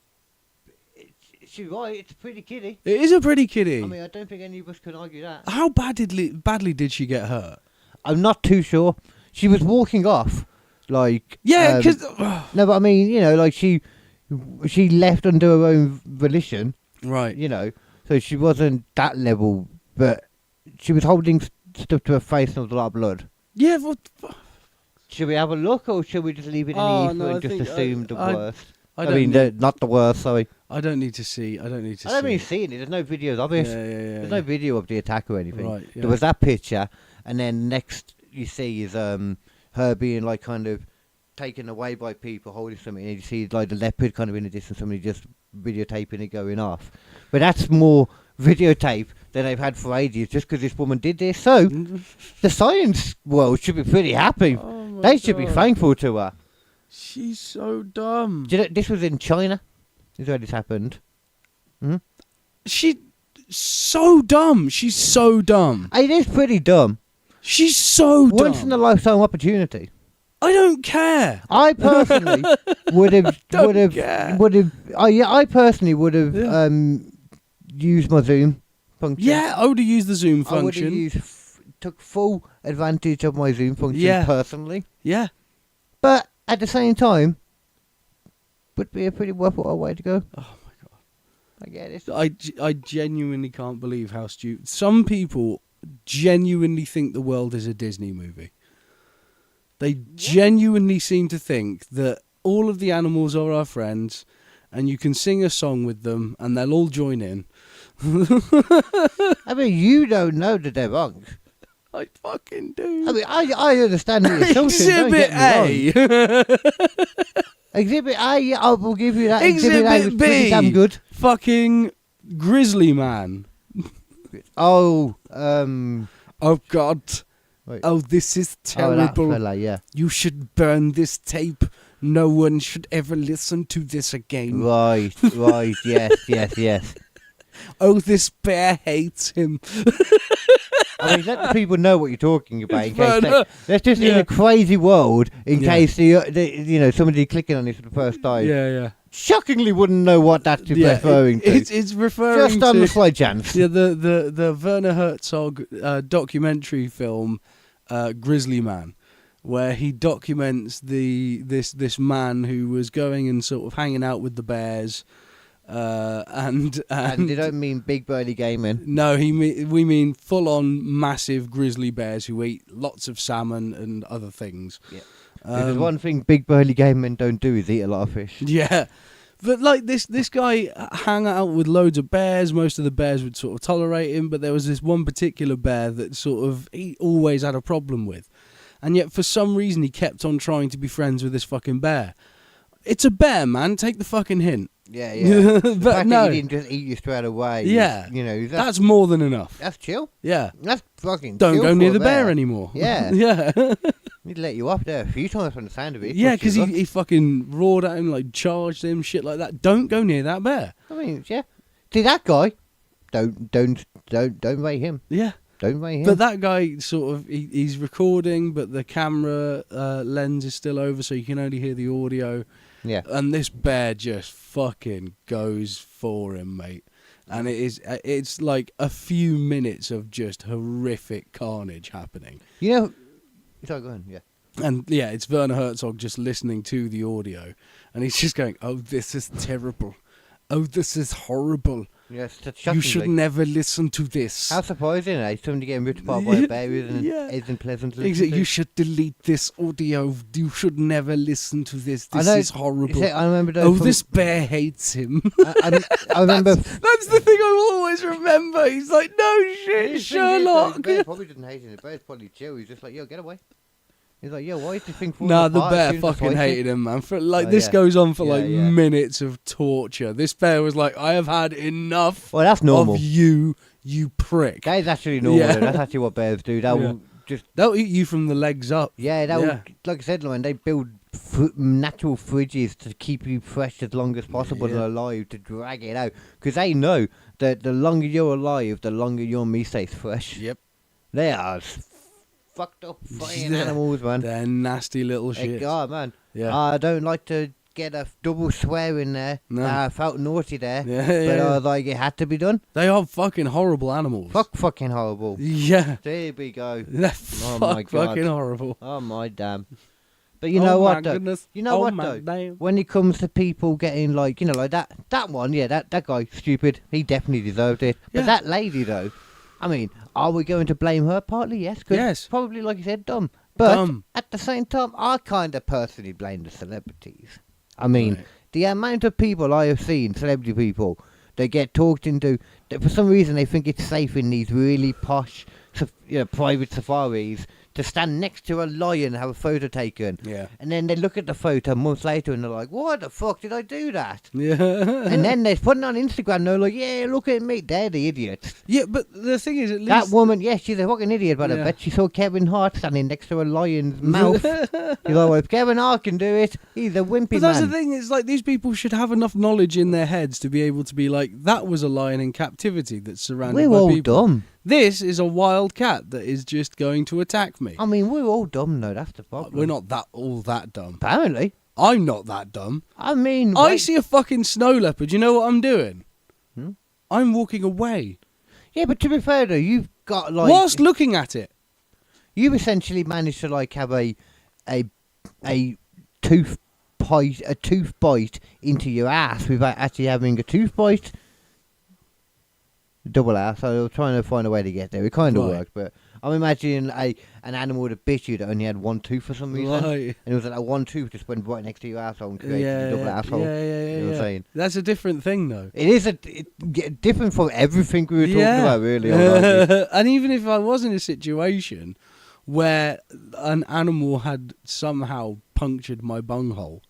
she's right. It's a pretty kitty. It is a pretty kitty. I mean, I don't think any of us can argue that. How badly did she get hurt? I'm not too sure. She was walking off, like Yeah, because no, but I mean, you know, like she left under her own volition, right. you know, so she wasn't that level, but she was holding stuff to her face and there was a lot of blood. Yeah. Well, Should we have a look, or should we just leave it in the ether and just assume the worst? I I mean, not the worst. Sorry. I don't need to see. I don't mean seeing it. There's no videos of it. Yeah. There's no video of the attack or anything. Right, yeah. There was that picture, and then next you see is her being like kind of taken away by people holding something, and you see like the leopard kind of in the distance, somebody just videotaping it going off. But that's more videotape than they've had for ages, just because this woman did this. So the science world should be pretty happy. Oh They should be thankful to her. She's so dumb. Do you know, this was in China. Is where this happened. She's so dumb. She's so dumb. It is pretty dumb. She's so dumb. Once in a lifetime opportunity. I don't care. I personally would have. I personally would have used my Zoom function. Yeah, I would have used the Zoom I would function. have took full advantage of my Zoom function personally. Yeah. But at the same time, would be a pretty worthwhile way to go. Oh my god. I get it. I genuinely can't believe how stupid. Some people genuinely think the world is a Disney movie. They genuinely seem to think that all of the animals are our friends, and you can sing a song with them, and they'll all join in. I mean, you don't know that they're wrong. I fucking do. I mean, I understand the assumption. Exhibit A. Exhibit A, I will give you that. Exhibit A was pretty B. damn good. Fucking Grizzly Man. Oh, Oh God. Wait. Oh, this is Oh, that terrible. fella, yeah. You should burn this tape. No one should ever listen to this again. Right, yes. Oh, this bear hates him. I mean, let the people know what you're talking about. In case Right, that's just in a crazy world. In case somebody clicking on this for the first time, Yeah. shockingly wouldn't know what that's referring to. It's referring just to on the slight chance. Yeah, the Werner Herzog documentary film, Grizzly Man, where he documents this man who was going and sort of hanging out with the bears, and they don't mean big burly gay men. no, we mean full on massive grizzly bears who eat lots of salmon and other things. Yeah. There's one thing big burly gay men don't do is eat a lot of fish. Yeah. But like this guy hung out with loads of bears. Most of the bears would sort of tolerate him, but there was this one particular bear that sort of he always had a problem with. And yet for some reason he kept on trying to be friends with this fucking bear. It's a bear, man. Take the fucking hint. Yeah. The But fact no. that he didn't just eat you straight away. Yeah. That's more than enough. That's chill. Yeah. That's fucking Don't chill go for near a the bear anymore. Yeah. Yeah. He'd let you off there a few times from the sound of it. Yeah, because he fucking roared at him, like charged him, shit like that. Don't go near that bear. I mean, yeah. See that guy? Don't rate him. Yeah. Don't rate him. But that guy sort of he's recording, but the camera lens is still over, so you can only hear the audio. Yeah. And this bear just fucking goes for him, mate. And it's like a few minutes of just horrific carnage happening. Sorry, go on, yeah. And yeah, it's Werner Herzog just listening to the audio, and he's just going, "Oh, this is terrible. Oh, this is horrible." Yes, You should never listen to this. How surprising, eh? Somebody getting ripped apart by a bear isn't pleasant to listen to. You should delete this audio. You should never listen to this. This is horrible. I remember this bear hates him. I remember. That's the thing I will always remember. He's like, no shit, Sherlock. The bear probably didn't hate him. The bear's probably chill. He's just like, yo, get away. He's like, yo, why do you think? Nah, the bear fucking hated him, man. This goes on for minutes of torture. This bear was like, I have had enough. Well, that's normal. Of you prick. That is actually normal. Yeah. That's actually what bears do. They'll eat you from the legs up. Yeah, like I said, man, they build natural fridges to keep you fresh as long as possible and alive, to drag it out, because they know that the longer you're alive, the longer your meat stays fresh. Yep. They are fucked up fucking animals, man. They're nasty little shit. God, man. Yeah. I don't like to get a double swear in there. No. I felt naughty there. Yeah, but I was like, it had to be done. They are fucking horrible animals. Fucking horrible. Yeah. There we go. They're my God. fucking horrible. Oh my damn. But you know what, though? Goodness. You know what, though? Damn. When it comes to people getting, like, you know, like that one, that guy, stupid. He definitely deserved it. But that lady, though, I mean, are we going to blame her? Partly, yes. Yes. Probably, like you said, dumb. But dumb. At the same time, I kind of personally blame the celebrities. I mean, the amount of people I have seen, celebrity people, they get talked into, that for some reason they think it's safe in these really posh, private safaris to stand next to a lion and have a photo taken. Yeah. And then they look at the photo months later and they're like, why the fuck did I do that? Yeah. And then they're putting it on Instagram and they're like, yeah, look at me. They're the idiots. Yeah, but the thing is, at least... That woman, yes, she's a fucking idiot, but I bet she saw Kevin Hart standing next to a lion's mouth. She's like, well, if Kevin Hart can do it, he's a wimpy man. But that's the thing, it's like these people should have enough knowledge in their heads to be able to be like, that was a lion in captivity that's surrounded by people. We're all people. dumb. This is a wild cat that is just going to attack me. I mean, we're all dumb, though. That's the problem. We're not all that dumb. Apparently. I'm not that dumb. I mean... I see a fucking snow leopard. You know what I'm doing? I'm walking away. Yeah, but to be fair, though, you've got, like... Whilst looking at it. You've essentially managed to, like, have a tooth bite into your ass without actually having a tooth bite. Double ass. I was trying to find a way to get there. It kind of worked, but I'm imagining an animal with a bit you that only had one tooth for some reason. Right. And it was like that one tooth just went right next to your asshole and created a double asshole. Yeah. You know what I'm saying? That's a different thing, though. It is different from everything we were talking about, really. And even if I was in a situation where an animal had somehow punctured my bunghole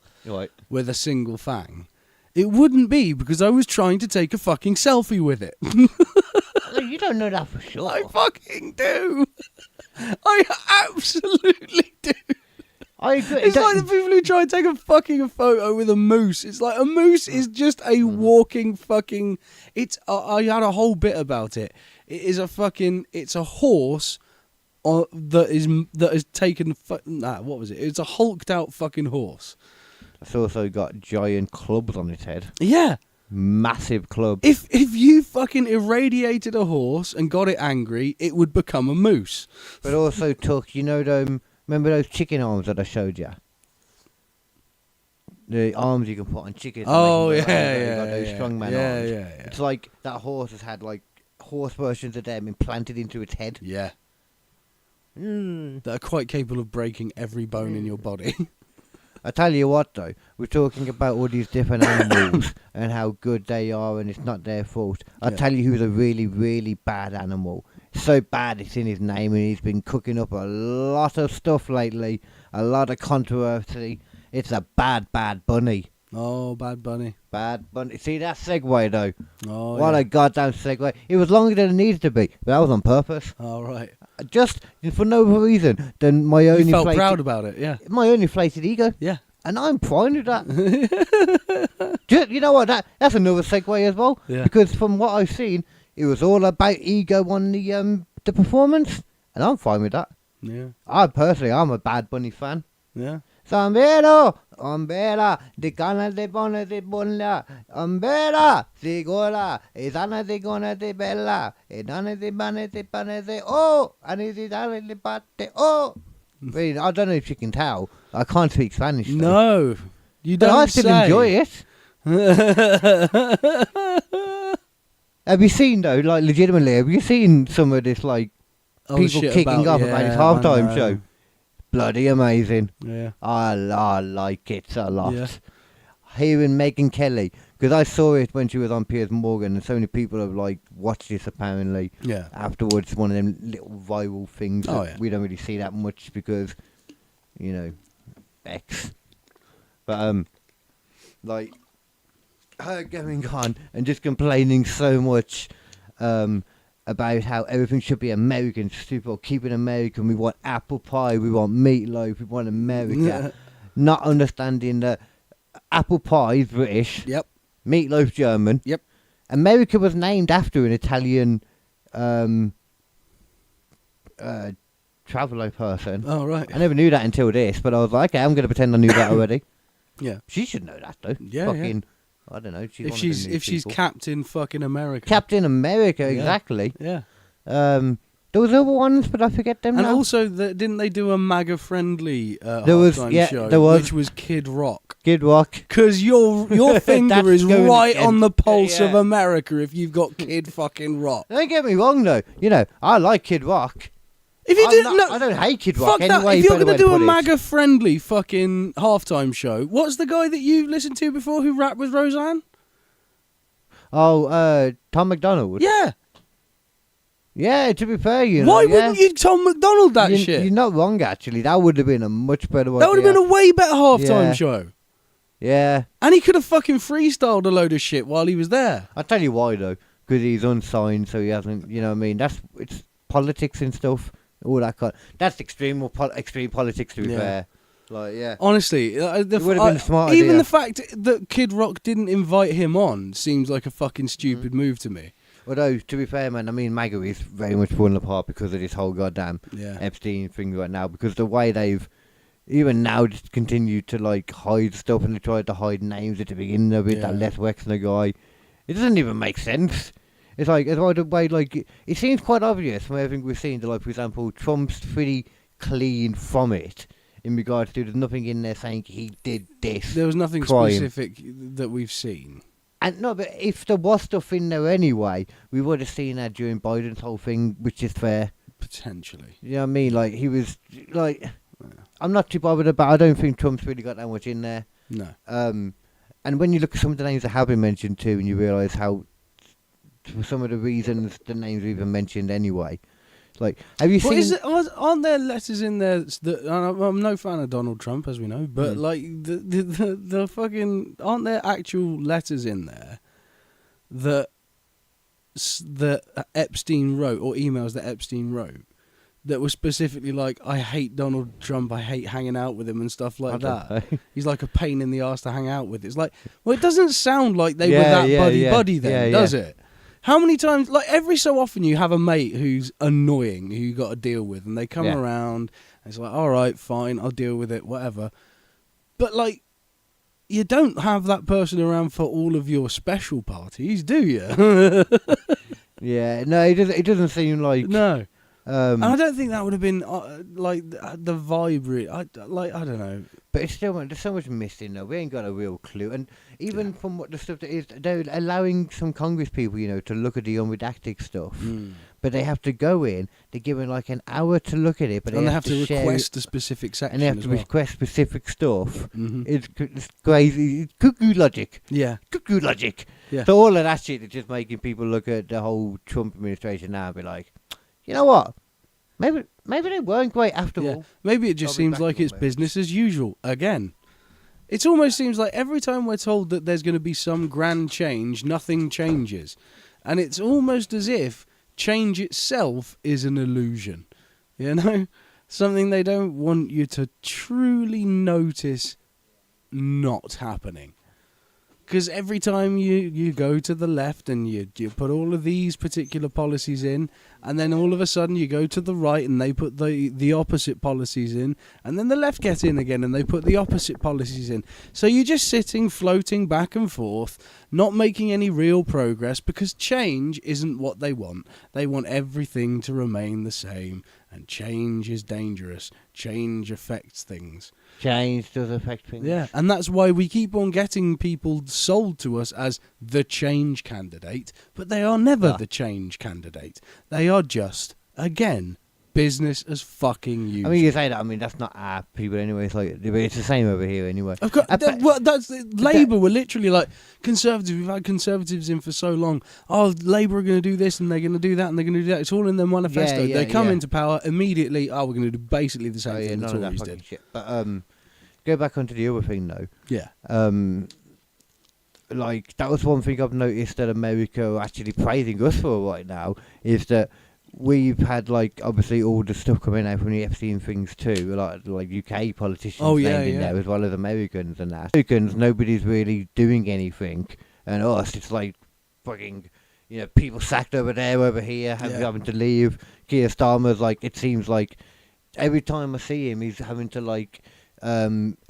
with a single fang, it wouldn't be because I was trying to take a fucking selfie with it. You don't know that for sure. I fucking do. I absolutely do. I agree. It's like the people who try and take a photo with a moose. It's like a moose is just a walking fucking... I had a whole bit about it. It's a horse that is taken... what was it? It's a hulked out fucking horse. It's also got giant clubs on its head. Yeah. Massive club. If you fucking irradiated a horse and got it angry, it would become a moose. But also took, remember those chicken arms that I showed you? The arms you can put on chickens. Oh, those yeah. strongman arms. Yeah. It's like that horse has had like horse versions of them implanted into its head. Yeah. That are quite capable of breaking every bone in your body. I tell you what, though, we're talking about all these different animals and how good they are, and it's not their fault. I'll tell you who's a really, really bad animal. So bad it's in his name, and he's been cooking up a lot of stuff lately, a lot of controversy. It's a bad bunny. Oh, Bad Bunny. Bad bunny. See that segue, though? Oh, what a goddamn segue. It was longer than it needed to be, but that was on purpose. All right. Just for no reason than my own... You felt proud about it, yeah. My own inflated ego. Yeah. And I'm fine with that. You know what? That's another segue as well. Yeah. Because from what I've seen, it was all about ego on the performance, and I'm fine with that. Yeah. I'm a Bad Bunny fan. Yeah. Sombrero, umbrella, de cana de bona de bonla, umbrella, sigola, isana de gona de bella, edana de bane de pane de oh, and is it de pate oh. I don't know if you can tell. I can't speak Spanish. Though. No, you don't. But I still enjoy it. Have you seen though, like legitimately, have you seen some of this like people shit kicking off about his I halftime know. show? Bloody amazing. Yeah. I like it a lot. Yeah. Hearing Megyn Kelly, because I saw it when she was on Piers Morgan, and so many people have like watched this apparently. Yeah. Afterwards, one of them little viral things Oh, that yeah. we don't really see that much because, you know, X. But like her going on and just complaining so much about how everything should be American, stupid, or keep it American. We want apple pie, we want meatloaf, we want America. Not understanding that apple pie is British, Yep. meatloaf German. Yep. America was named after an Italian traveller person. Oh, right. I never knew that until this, but I was like, okay, I'm going to pretend I knew that already. Yeah. She should know that though. Yeah, Fucking, I don't know. If she's Captain fucking America. Captain America, Yeah. exactly. Yeah. There was other ones, but I forget them And now. also, didn't they do a MAGA-friendly There was- halftime yeah, show, there was. which was Kid Rock? Kid Rock. Because your finger That's is going right again. on the pulse of Yeah. America if you've got Kid fucking Rock. Don't get me wrong though. You know, I like Kid Rock. If you I'm didn't not- know, I don't hate Kid Rock fuck that. anyway. If you're better going way to do a put it. MAGA-friendly fucking halftime show, what's the guy that you listened to before who rapped with Roseanne? Oh, Tom McDonald. Yeah. Yeah, to be fair, you know. Why yeah. wouldn't you Tom McDonald that shit? You're not wrong, actually. That would have been a much better That would have been a way better halftime Yeah. show. Yeah. And he could have fucking freestyled a load of shit while he was there. I'll tell you why, though. Because he's unsigned, so he hasn't, you know what I mean? It's politics and stuff. All that kind. That's extreme politics, to be Yeah. fair. Like, yeah. Honestly, It would have been a smart even idea. the fact that Kid Rock didn't invite him on seems like a fucking stupid move to me. Although, to be fair, man, I mean, MAGA is very much falling apart because of this whole goddamn Yeah. Epstein thing right now. Because the way they've, even now, just continued to, like, hide stuff, and they tried to hide names at the beginning of it, Yeah. that Les Wexner guy. It doesn't even make sense. It's like, it's like the way, like, it seems quite obvious from everything we've seen. That, like, for example, Trump's pretty clean from it in regards to there's nothing in there saying he did this. There was nothing crime. specific that we've seen. And no, but if there was stuff in there anyway, we would have seen that during Biden's whole thing, which is fair. Potentially. You know what I mean? Like, he was, like, I'm not too bothered about, I don't think Trump's really got that much in there. No. And when you look at some of the names that have been mentioned too, and you realise how, for some of the reasons the names are even mentioned anyway. Like, have you seen... Aren't there letters in there that... I'm no fan of Donald Trump, as we know, but, like, the fucking... Aren't there actual letters in there that Epstein wrote, or emails that Epstein wrote, that were specifically like, I hate Donald Trump, I hate hanging out with him and stuff like that. He's like a pain in the arse to hang out with. It's like, well, it doesn't sound like they were that buddy-buddy then, does it? How many times, like every so often you have a mate who's annoying, who you got to deal with, and they come around, and it's like, all right, fine, I'll deal with it, whatever. But like, you don't have that person around for all of your special parties, do you? Yeah, no, it doesn't seem like... No. And I don't think that would have been like the vibe. I don't know. But it's still, there's so much missing though. We ain't got a real clue. And even from what the stuff that is, they're allowing some Congress people, you know, to look at the unredacted stuff. But they have to go in. They're given like an hour to look at it. But and they have to share request it, a specific section. and they have as to well. request specific stuff. It's crazy. It's cuckoo logic. Yeah. Cuckoo logic. Yeah. So all of that shit is just making people look at the whole Trump administration now and be like, you know what? Maybe they weren't great after all. Maybe it just Probably seems back like to it's normal. business as usual again. It almost seems like every time we're told that there's going to be some grand change, nothing changes. And it's almost as if change itself is an illusion. You know? Something they don't want you to truly notice not happening. Because every time you go to the left and you put all of these particular policies in, and then all of a sudden you go to the right and they put the opposite policies in, and then the left get in again and they put the opposite policies in. So you're just sitting, floating back and forth, not making any real progress, because change isn't what they want. They want everything to remain the same. And change is dangerous. Change affects things. Change does affect things. Yeah, and that's why we keep on getting people sold to us as the change candidate, but they are never the change candidate. They are just, again, business as fucking usual. I mean, you say that. I mean, that's not our people anyway. It's the same over here anyway. Of course, Labour were literally like, Conservatives, we've had Conservatives in for so long. Oh, Labour are going to do this and they're going to do that and they're going to do that. It's all in their manifesto. They come into power immediately. Oh, we're going to do basically the same thing the Tories did. Shit. But go back onto the other thing though. Yeah. Like that was one thing I've noticed that America are actually praising us for right now is that we've had like obviously all the stuff coming out from the Epstein things too, like UK politicians in there as well as Americans and that. Americans, nobody's really doing anything, and us, it's like fucking, people sacked over there, over here, having to leave. Keir Starmer's like, it seems like every time I see him, he's having to like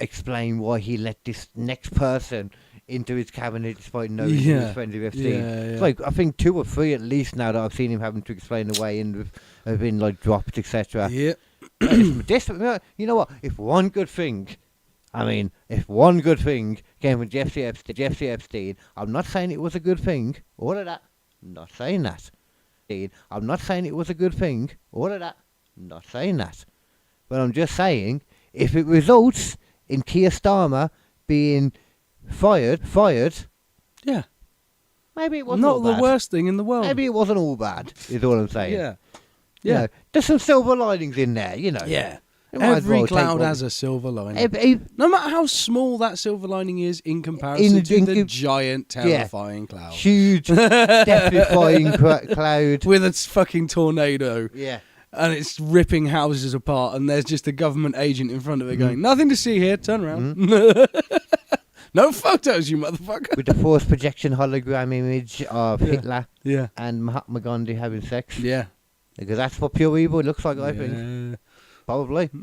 explain why he let this next person into his cabinet despite knowing he was friends with Epstein. It's like, I think 2 or 3 at least now that I've seen him having to explain the way in have been like dropped, etc. Yeah. You know what? If one good thing came from Jeffrey Epstein, I'm not saying it was a good thing. All of that. Not saying that. I'm not saying it was a good thing. All of that. Not saying that. But I'm just saying, if it results in Keir Starmer being fired, yeah, maybe it wasn't not all the bad. worst thing in the world. Maybe it wasn't all bad, is all I'm saying. Yeah. There's some silver linings in there, Yeah. You might as Every well cloud take has a silver lining. No matter how small that silver lining is in comparison to the giant, terrifying cloud. Huge, death-defying cloud. With a fucking tornado. Yeah. And it's ripping houses apart, and there's just a government agent in front of it going, nothing to see here, turn around. No photos, you motherfucker. With the force projection hologram image of Hitler Yeah. and Mahatma Gandhi having sex. Yeah. Because that's what pure evil looks like, I think. Probably. Do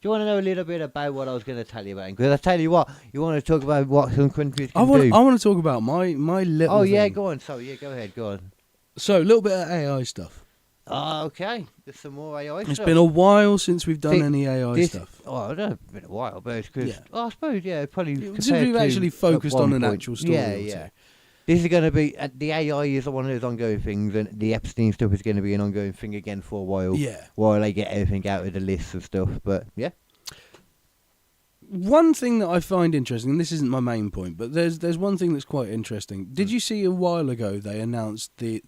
you want to know a little bit about what I was going to tell you about? Because I tell you what, you want to talk about what some countries can do. I want to talk about my little thing. Go on. So, go ahead, go on. So, a little bit of AI stuff. Oh, okay. There's some more AI stuff. It's been a while since we've done any AI stuff. Oh, I don't know, it's been a while, but it's because... I suppose, probably... Since we've actually focused on an actual story. Yeah. This is going to be... the AI is one of those ongoing things, and the Epstein stuff is going to be an ongoing thing again for a while. Yeah. While they get everything out of the list and stuff, but, yeah. One thing that I find interesting, and this isn't my main point, but there's one thing that's quite interesting. Did you see a while ago they announced that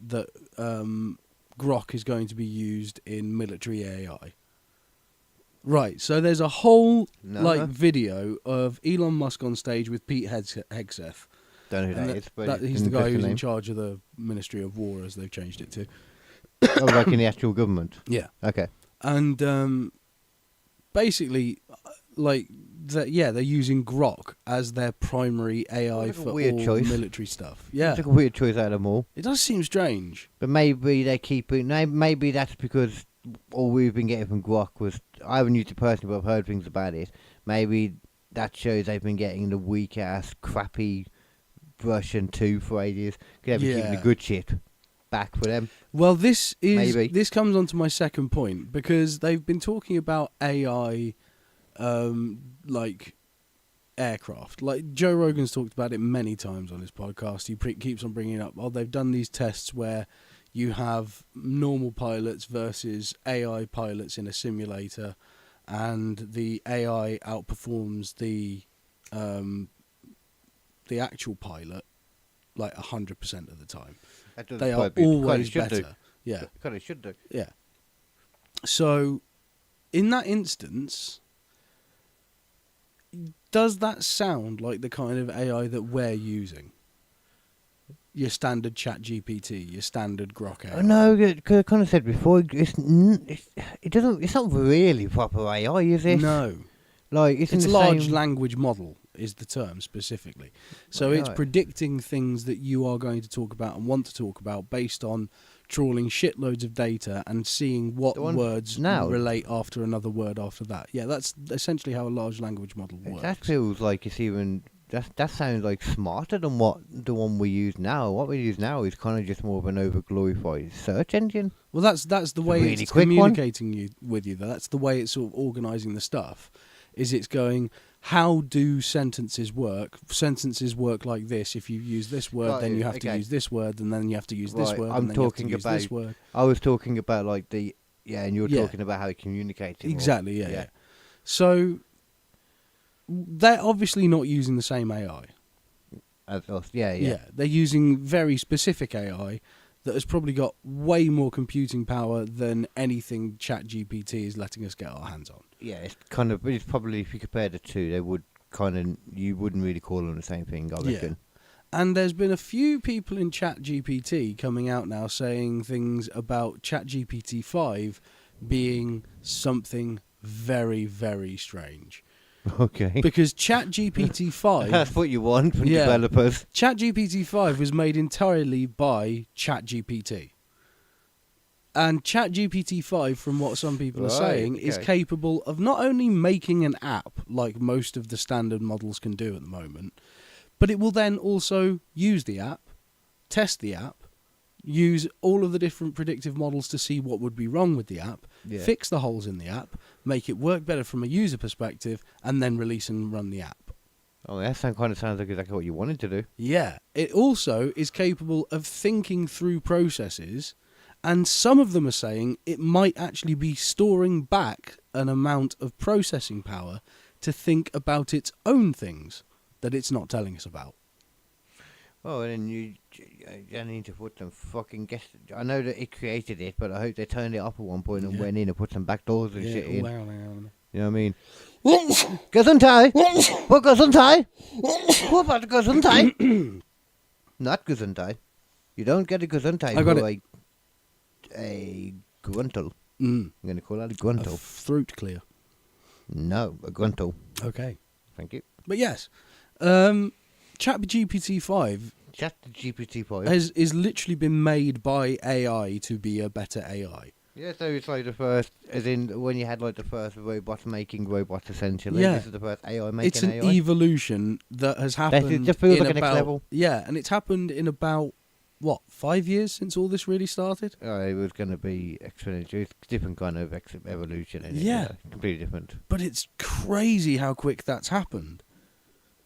Grok is going to be used in military AI? Right, so there's a whole video of Elon Musk on stage with Pete Hegseth. Don't know who that is, but he's the guy who's in charge of the Ministry of War, as they've changed it to. Oh, like in the actual government? Yeah. Okay. And basically, they're using Grok as their primary AI for all military stuff. Yeah. It's like a weird choice out of them all. It does seem strange. But maybe they keep it... Maybe that's because all we've been getting from Grok was... I haven't used it personally, but I've heard things about it. Maybe that shows they've been getting the weak-ass, crappy version 2 for ages. Because they've been keeping the good shit back for them. Well, this comes on to my second point, because they've been talking about AI... like aircraft. Like Joe Rogan's talked about it many times on his podcast. He keeps on bringing up, they've done these tests where you have normal pilots versus AI pilots in a simulator, and the AI outperforms the actual pilot like 100% of the time. They are always better. Yeah, kind of should do. Yeah. So, in that instance, does that sound like the kind of AI that we're using? Your standard ChatGPT, your standard Grok AI. No, because I kind of said before, it's not really proper AI, is it? No. Like it's large language model is the term specifically. So it's predicting things that you are going to talk about and want to talk about based on trawling shitloads of data and seeing what words relate after another word after that. Yeah, that's essentially how a large language model works. That feels like it's even That sounds like smarter than what the one we use now. What we use now is kind of just more of an over-glorified search engine. Well, that's the way really it's quick one. communicating with you. That's the way it's sort of organising the stuff. Is it's going, how do sentences work? Sentences work like this. If you use this word, Right, then you have okay. to use this word, and then you have to use this Right, word, I'm and then you have to talking use about- this word. I was talking about like and you were Yeah. talking about how it communicates. it more. Exactly, yeah. So they're obviously not using the same AI. As us, yeah. They're using very specific AI that has probably got way more computing power than anything ChatGPT is letting us get our hands on. Yeah, it's probably, if you compare the two, they would you wouldn't really call them the same thing, I reckon. And there's been a few people in ChatGPT coming out now saying things about ChatGPT 5 being something very, very strange. Okay. Because ChatGPT 5... That's what you want from Yeah. developers. ChatGPT 5 was made entirely by ChatGPT. And ChatGPT 5, from what some people are Right, saying, is okay. capable of not only making an app like most of the standard models can do at the moment, but it will then also use the app, test the app, use all of the different predictive models to see what would be wrong with the app, Yeah. fix the holes in the app, make it work better from a user perspective, and then release and run the app. Oh, that kind of sounds like exactly what you wanted to do. Yeah. It also is capable of thinking through processes, and some of them are saying it might actually be storing back an amount of processing power to think about its own things that it's not telling us about. Oh, and then you need to put some fucking I know that it created it, but I hope they turned it up at one point and Yeah. went in and put some backdoors and shit in. Wow. You know what I mean? Gesundheit! What Gesundheit? What about Gesundheit? Not Gesundheit. You don't get a Gesundheit I got for a gruntle. Mm. I'm going to call that a A gruntle. throat clear. No, a gruntle. Okay. Thank you. But yes, ChatGPT 5 Chat the GPT-5. is literally been made by AI to be a better AI. Yeah, so it's like the first, as in when you had like the first robots making robots essentially. Yeah. This is the first AI making It's an AI. evolution that has happened. just feels in like a next about, level. Yeah, and it's happened in about 5 years since all this really started. Oh, it was going to be exponential. It's different kind of evolution. Isn't Yeah. it? Completely different. But it's crazy how quick that's happened.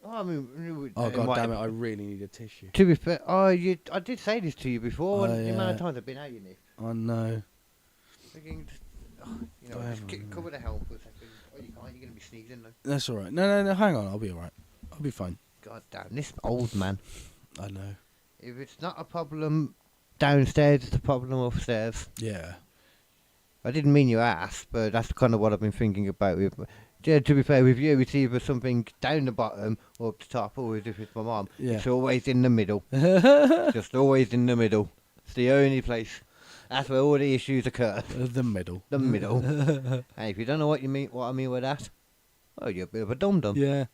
Oh, I mean, Oh god damn it! I really need a tissue. To be fair, I did say this to you before. Oh, The amount of yeah. times I've been out, you know. I know. Thinking, just cover the helm for a second. Oh, you can't. You're going to be sneezing though. That's all right. No. Hang on. I'll be all right. I'll be fine. God damn, this old man. I know. If it's not a problem downstairs, it's a problem upstairs. Yeah. I didn't mean your ass, but that's kind of what I've been thinking about. Yeah, to be fair with you, it's either something down the bottom or up the top, or if it's my mum. Yeah. It's always in the middle. Just always in the middle. It's the only place. That's where all the issues occur. The middle. The middle. And if you don't know what I mean with that, oh, you're a bit of a dum-dum. Yeah.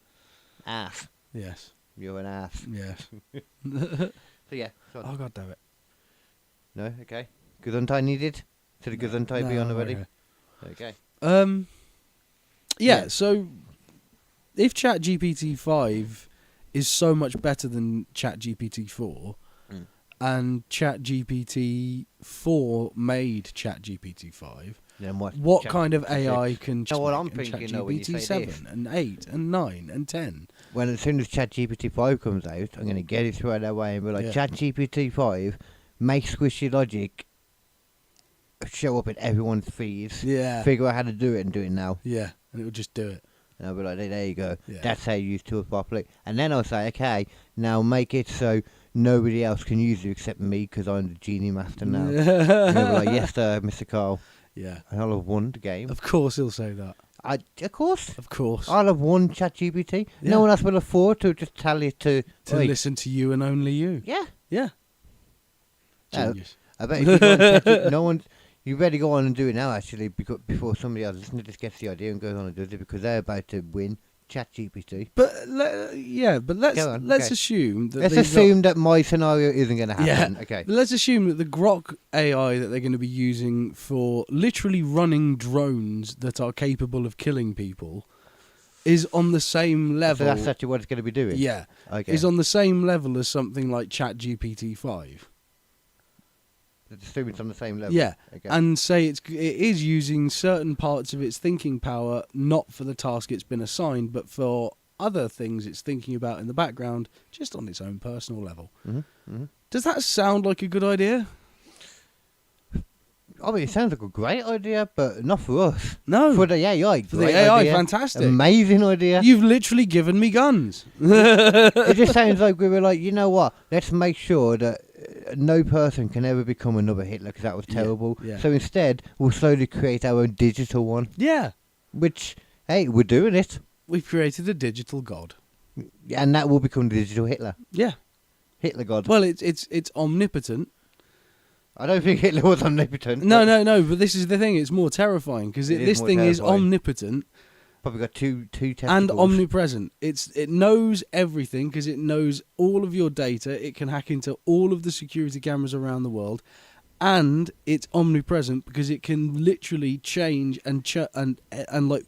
Ass. Yes. You're an ass. Yes. So yeah. So, Oh god damn it. no, okay. Gesundheit needed? Should the Gesundheit be on already? okay. Okay. Yeah, so if ChatGPT 5 is so much better than ChatGPT 4, and ChatGPT 4 made ChatGPT 5, Then what kind of AI can Know what I'm make in thinking, though, when you say ChatGPT 7 this? and 8 and 9 and 10? When as soon as ChatGPT 5 comes out, I'm going to get it right away and be like, Yeah. ChatGPT 5 makes squishy logic show up in everyone's feeds. Yeah. Figure out how to do it and do it now. Yeah, and it would just do it. And I'll be like, there you go. Yeah. That's how you use tools properly. And then I'll say, okay, now make it so nobody else can use it except me because I'm the genie master now. And they'll be like, yes, sir, Mr. Carl. Yeah. And I'll have won the game. Of course he'll say that. Of course. Of course. I'll have won ChatGPT. Yeah. No one else will afford to just tell you to... To Oi. listen to you and only you. Yeah. Yeah. Oh. Genius. I bet if you go on ChatGPT, no one... You better go on and do it now, actually, before somebody else listens to this, gets the idea and goes on and does it, because they're about to win ChatGPT. But let's Go on, let's okay. assume that Let's they've got- assume that my scenario isn't going to happen. Yeah. Okay. Let's assume that the Grok AI that they're going to be using for literally running drones that are capable of killing people is on the same level. So that's actually what it's going to be doing? Yeah. Okay. Is on the same level as something like ChatGPT 5. Assuming it's on the same level? Yeah. Okay. And say it is using certain parts of its thinking power, not for the task it's been assigned, but for other things it's thinking about in the background, just on its own personal level. Mm-hmm. Mm-hmm. Does that sound like a good idea? I mean, it sounds like a great idea, but not for us. No. For the AI. For the great AI, idea. fantastic. Amazing idea. You've literally given me guns. It just sounds like we were like, you know what? Let's make sure that no person can ever become another Hitler because that was terrible. yeah. So instead, we'll slowly create our own digital one. Yeah. Which, hey, we're doing it. We've created a digital god. And that will become the digital Hitler. Yeah. Hitler God. Well, it's omnipotent. I don't think Hitler was omnipotent. No. But this is the thing. It's more terrifying because this more thing is terrifying. omnipotent Probably got two testicles. and omnipresent. It knows everything because it knows all of your data. It can hack into all of the security cameras around the world, and it's omnipresent because it can literally change and like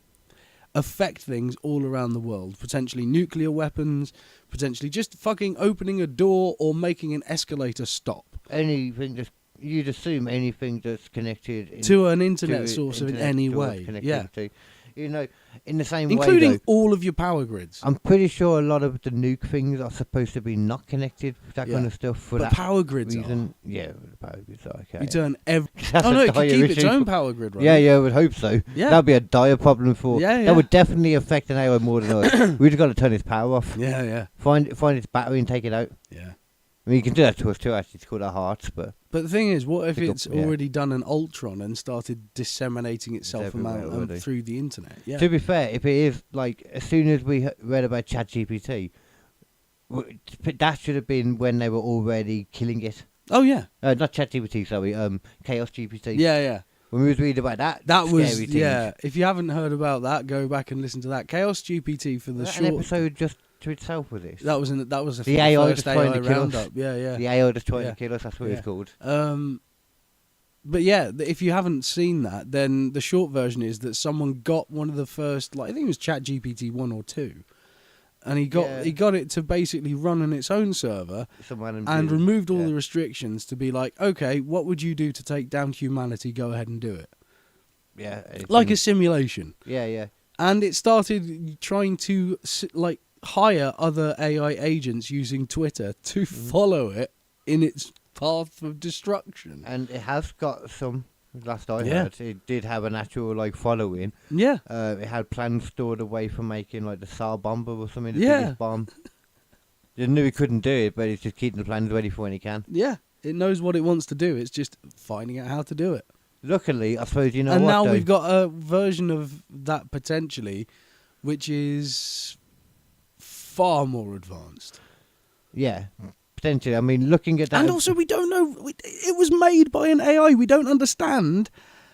affect things all around the world. Potentially nuclear weapons. Potentially just fucking opening a door or making an escalator stop. Anything that's... You'd assume anything that's connected... To an internet to source in internet any source way. Yeah. connectivity. You know, in the same Including way, though, all of your power grids. I'm pretty sure a lot of the nuke things are supposed to be not connected, that kind of stuff. For But that power grids reason. Yeah, the power grids are okay. You turn every... That's Oh no, a it could dire keep its issue. own power grid, right? Yeah, I would hope so. Yeah. That'd be a dire problem for... Yeah, yeah. That would definitely affect an AI more than us. We've just got to turn its power off. Yeah. Find its battery and take it out. Yeah. I mean, you can do that to us too, actually. It's called our hearts, but... But the thing is, what if Pick up- it's yeah. already done an Ultron and started disseminating itself everywhere already. through the internet? Yeah. To be fair, if it is, like, as soon as we read about ChatGPT, that should have been when they were already killing it. Oh yeah. Not ChatGPT, sorry, Chaos GPT. Yeah. When we was reading about that, That was scary thing. If you haven't heard about that, go back and listen to that. Chaos GPT for the Was that short. an episode just to itself with this? That was a The AI first just trying to AI kill us. roundup. Yeah. The AI just trying Yeah. to kill us, that's what it's called. But yeah, if you haven't seen that, then the short version is that someone got one of the first, like I think it was ChatGPT 1 or 2, and he got it to basically run on its own server and removed all the restrictions to be like, okay, what would you do to take down humanity? Go ahead and do it. Yeah. Like a simulation. Yeah. And it started trying to like hire other AI agents using Twitter to follow it in its path of destruction. And it has got some, last I Yeah. heard, it did have an actual, like, following. Yeah. It had plans stored away for making, like, the Tsar bomber or something, the Yeah. biggest bomb. They knew he couldn't do it, but it's just keeping the plans ready for when he can. Yeah. It knows what it wants to do. It's just finding out how to do it. Luckily, I suppose, you know And what, now though? we've got a version of that potentially, which is far more advanced. Yeah, potentially. I mean, looking at that... And also, we don't know. It was made by an AI. We don't understand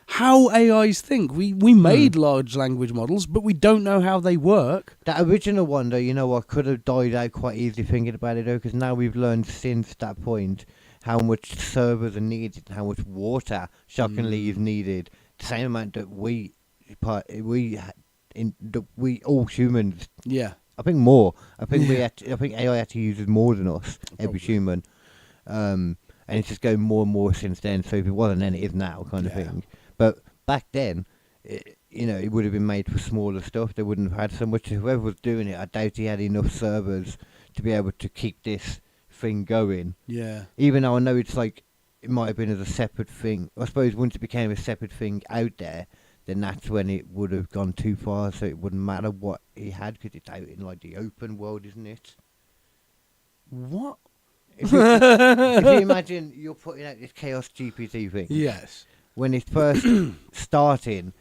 how AIs think. We made large language models, but we don't know how they work. That original one, though, you know what, could have died out quite easily thinking about it, though, because now we've learned since that point how much servers are needed, how much water, shockingly, is needed. The same amount that we all humans... Yeah. I think more. I think AI actually uses more than us, every human. And it's just going more and more since then. So if it wasn't then, it is now, kind of thing. But back then, it would have been made for smaller stuff. They wouldn't have had so much. Whoever was doing it, I doubt he had enough servers to be able to keep this thing going. Yeah. Even though I know it's like, it might have been as a separate thing. I suppose once it became a separate thing out there, then that's when it would have gone too far, so it wouldn't matter what he had, because it's out in, like, the open world, isn't it? What? If you imagine you're putting out this Chaos GPT thing. Yes. When it's first starting,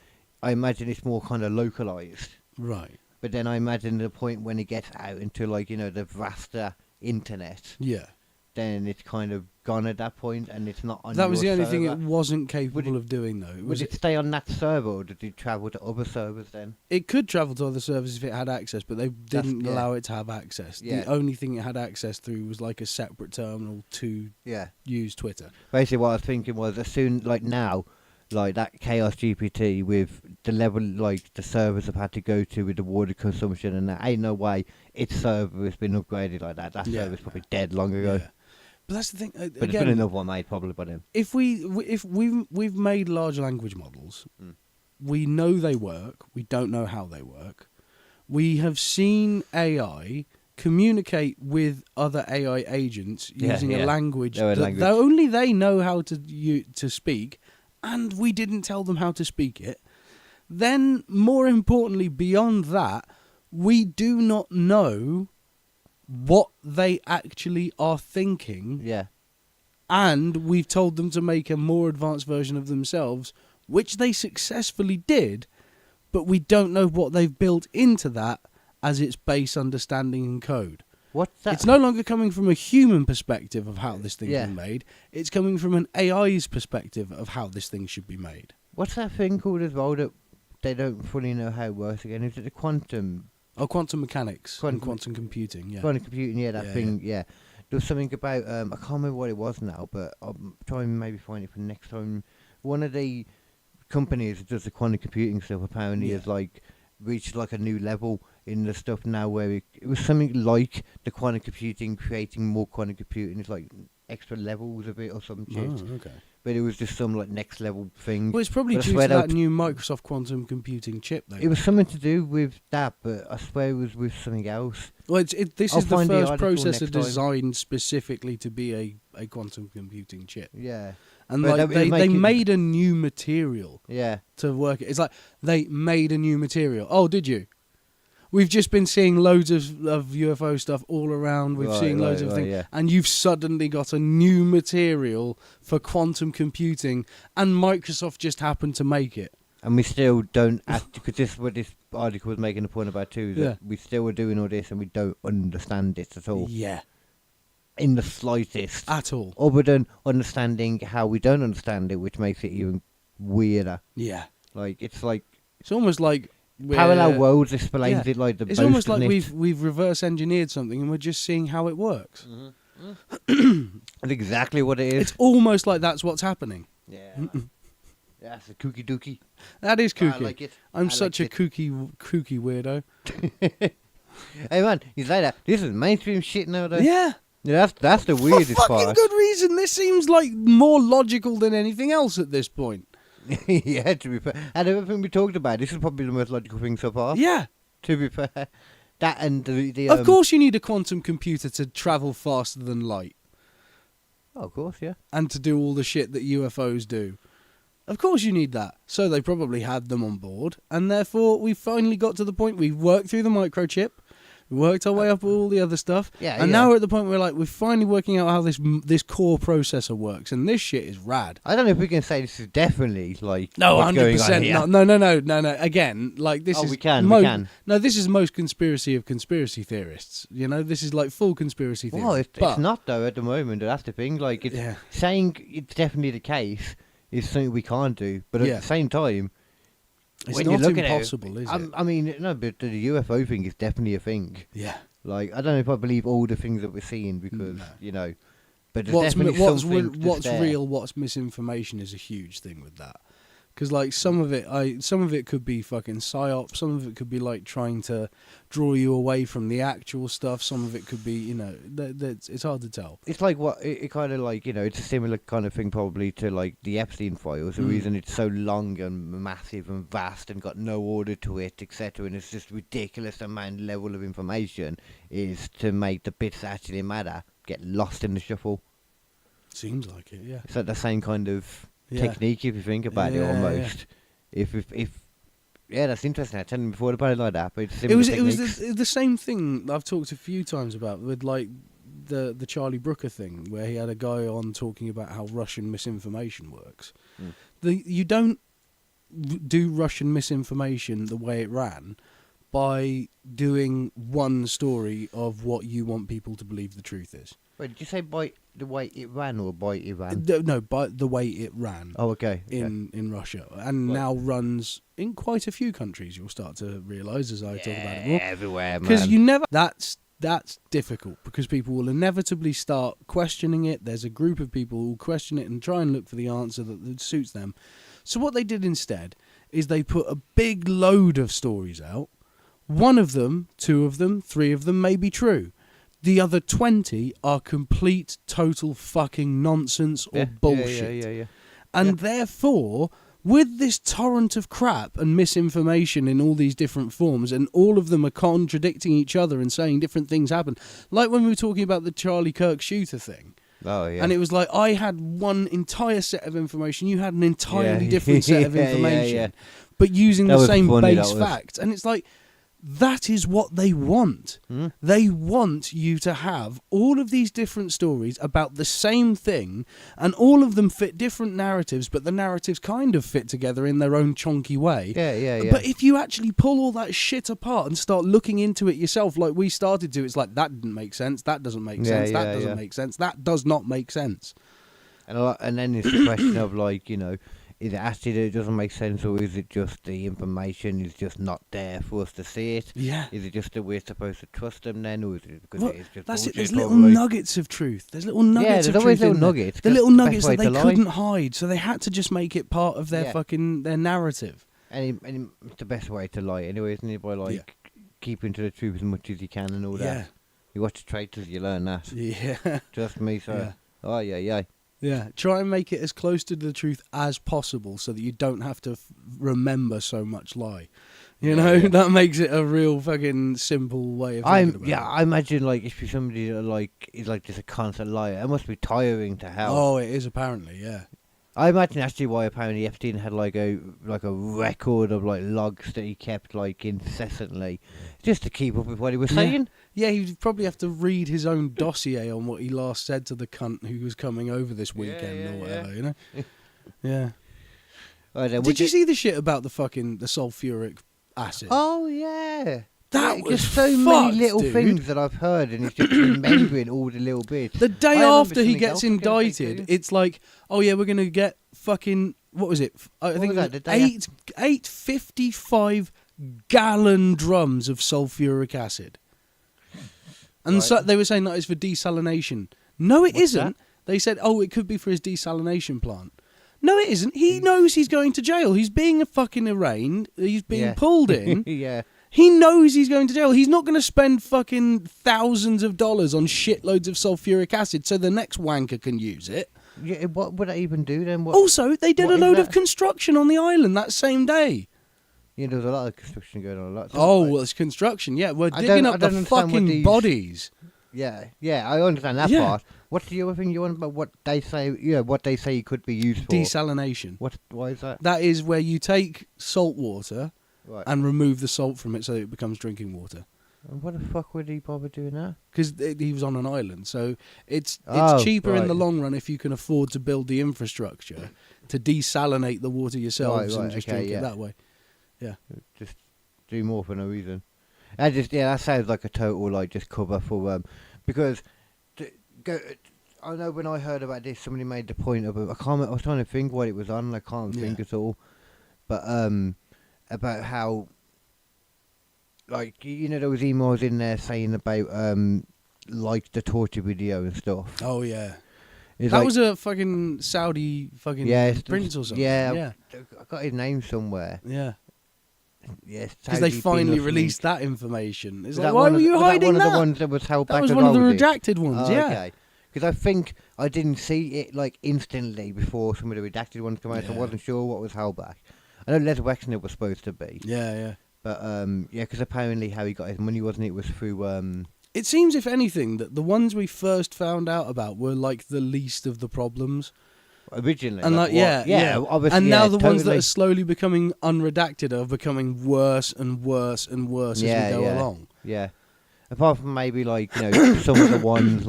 I imagine it's more kind of localized. Right. But then I imagine the point when it gets out into, like, the vaster internet, Yeah. then it's kind of gone at that point, and it's not on That was the your only thing it server. wasn't capable of doing, though. Would it stay on that server, or did it travel to other servers then? It could travel to other servers if it had access, but they didn't yeah. allow it to have access. Yeah. The only thing it had access through was like a separate terminal to Yeah. use Twitter. Basically, what I was thinking was, as soon, like now, like that Chaos GPT with the level like the servers have had to go to with the water consumption, and there ain't no way its server has been upgraded like that. That server's probably dead long ago. Yeah. But that's the thing. But there's been another one made probably by them. If we've made large language models, we know they work. We don't know how they work. We have seen AI communicate with other AI agents using a language that only they know how to speak, and we didn't tell them how to speak it. Then, more importantly, beyond that, we do not know what they actually are thinking. Yeah. And we've told them to make a more advanced version of themselves, which they successfully did, but we don't know what they've built into that as its base understanding and code. What's that? It's no longer coming from a human perspective of how this thing's been made. It's coming from an AI's perspective of how this thing should be made. What's that thing called as well that they don't fully know how it works again? Is it the quantum? Oh, quantum mechanics and quantum computing, yeah. Quantum computing, that thing, yeah. There was something about, I can't remember what it was now, but I'll try and maybe find it for next time. One of the companies that does the quantum computing stuff apparently has like reached like a new level in the stuff now where it was something like the quantum computing, creating more quantum computing. It's like extra levels of it or some shit. Oh, okay. But it was just some like next level thing. Well, it's probably due to that new Microsoft quantum computing chip, though. It was something to do with that, but I swear it was with something else. Well, this is the first processor designed specifically to be a quantum computing chip. Yeah. And like they made a new material to work it. It's like they made a new material. Oh, did you? We've just been seeing loads of UFO stuff all around. We've seen loads of things. Yeah. And you've suddenly got a new material for quantum computing, and Microsoft just happened to make it. And we still don't, because this is what this article was making a point about too, that we still are doing all this and we don't understand it at all. Yeah. In the slightest. At all. Other than understanding how we don't understand it, which makes it even weirder. Yeah. Like, it's almost like parallel worlds explains it like the It's almost like we've reverse engineered something and we're just seeing how it works. Mm-hmm. That's exactly what it is. It's almost like that's what's happening. Yeah. That's a kooky dookie. That is kooky. I like it. I'm such a kooky weirdo. Hey man, you say that. This is mainstream shit nowadays. Yeah. That's the weirdest part. For fucking good reason. This seems like more logical than anything else at this point. Yeah, to be fair. And everything we talked about, this is probably the most logical thing so far. Yeah. To be fair. That and the Of course you need a quantum computer to travel faster than light. Oh, of course, yeah. And to do all the shit that UFOs do. Of course you need that. So they probably had them on board, and therefore we finally got to the point we've worked through the microchip. We worked our way up all the other stuff, and now we're at the point where we're finally working out how this core processor works, and this shit is rad. I don't know if we can say this is definitely no, 100%. No. Again, this is we can. No, this is most conspiracy of conspiracy theorists. You know, this is like full conspiracy theory. Well, it's not though at the moment. That's the thing. Like, saying it's definitely the case is something we can't do, but at the same time. It's not impossible, is it? I mean, no, but the UFO thing is definitely a thing. Yeah. Like, I don't know if I believe all the things that we're seeing because, but there's what's definitely what's real, what's misinformation is a huge thing with that. Because some of it could be fucking psyop. Some of it could be like trying to draw you away from the actual stuff. Some of it could be, it's hard to tell. It's like it kind of like it's a similar kind of thing probably to like the Epstein files. The reason it's so long and massive and vast and got no order to it, etc., and it's just ridiculous amount level of information is to make the bits that actually matter get lost in the shuffle. Seems like it, yeah. It's like the same kind of technique if you think about it almost. If that's interesting. I hadn't before about it like that, but it's it was the same thing I've talked a few times about with like the Charlie Brooker thing where he had a guy on talking about how Russian misinformation works. You don't do Russian misinformation the way it ran by doing one story of what you want people to believe the truth is. Wait, did you say by the way it ran or by Iran? No, by the way it ran. Oh, okay. In Russia, and now runs in quite a few countries. You'll start to realise as I talk about it more. Everywhere, man. Because that's difficult because people will inevitably start questioning it. There's a group of people who question it and try and look for the answer that suits them. So what they did instead is they put a big load of stories out. One of them, 2 of them, 3 of them may be true. The other 20 are complete, total fucking nonsense or bullshit. Yeah. And therefore, with this torrent of crap and misinformation in all these different forms, and all of them are contradicting each other and saying different things happen, like when we were talking about the Charlie Kirk shooter thing. Oh, yeah. And it was like, I had one entire set of information, you had an entirely different set of information, but using the same base facts. And it's like, that is what they want. They want you to have all of these different stories about the same thing, and all of them fit different narratives, but the narratives kind of fit together in their own chonky way. Yeah. But if you actually pull all that shit apart and start looking into it yourself, like we started to, it's like, that didn't make sense, that doesn't make sense, that doesn't make sense, that does not make sense. And then it's the question of, like, you know, is it actually that it doesn't make sense, or is it just the information is just not there for us to see it? Yeah. Is it just that we're supposed to trust them then, or is it because it is just that's it. bullshit, There's little probably? nuggets of truth. There's little nuggets of there's truth. always little in there. nuggets. The 'cause little the nuggets best that way they to lie. couldn't hide, so they had to just make it part of their their narrative. And it's the best way to lie anyway, isn't it? By, like, keeping to the truth as much as you can and all that. You watch Traitors, you learn that. Yeah. Trust me, so. Oh, yeah. Yeah, try and make it as close to the truth as possible so that you don't have to remember so much lie. You know, that makes it a real fucking simple way of thinking about it. I imagine, like, if you're somebody that, like, is, like, just a constant liar, it must be tiring to hell. Oh, it is apparently, yeah. I imagine actually why apparently Epstein had, like, a record of, like, logs that he kept, like, incessantly, just to keep up with what he was saying. Yeah, he'd probably have to read his own dossier on what he last said to the cunt who was coming over this weekend or whatever, you know? Yeah. Did you see the shit about the sulfuric acid? Oh, yeah. That was just so many little things that I've heard, and he's just remembering all the little bits. The day after he gets indicted, it's like, oh yeah, we're gonna get fucking what was it? I think it was 855 gallon drums of sulfuric acid, and so they were saying that it's for desalination. No, it isn't. They said, oh, it could be for his desalination plant. No, it isn't. He knows he's going to jail. He's being fucking arraigned. He's being pulled in. Yeah. He knows he's going to jail. He's not going to spend fucking thousands of dollars on shitloads of sulfuric acid so the next wanker can use it. Yeah, what would I even do then? Also, they did a load of construction on the island that same day. Yeah, there was a lot of construction going on. Well, it's construction, yeah. We're digging up the fucking bodies. Yeah, I understand that part. What's the other thing you want about what they say? What they say it could be used for? Desalination. Why is that? That is where you take salt water and remove the salt from it so that it becomes drinking water. And what the fuck would he bother doing that? Because he was on an island, so it's cheaper in the long run if you can afford to build the infrastructure to desalinate the water yourselves and just drink it that way. Yeah, just do more for no reason. That sounds like a total just cover for because I know when I heard about this, somebody made the point of I was trying to think what it was on. And I can't think at all, but about how there was emails in there saying about the torture video and stuff. Oh yeah. That was a fucking Saudi fucking prince or something. Yeah, I got his name somewhere. Yeah. Yes, because they finally released that information. It's like, why were you hiding that? One of the ones that was held back. That was one of the redacted ones. Yeah. Okay. Because I think I didn't see it instantly before some of the redacted ones came out. So I wasn't sure what was held back. I know Les Wexner was supposed to be. Yeah. But because apparently how he got his money, wasn't it? Was through. It seems, if anything, that the ones we first found out about were like the least of the problems. Originally, and and now the ones that are slowly becoming unredacted are becoming worse and worse and worse as we go along. Yeah, apart from maybe some of the ones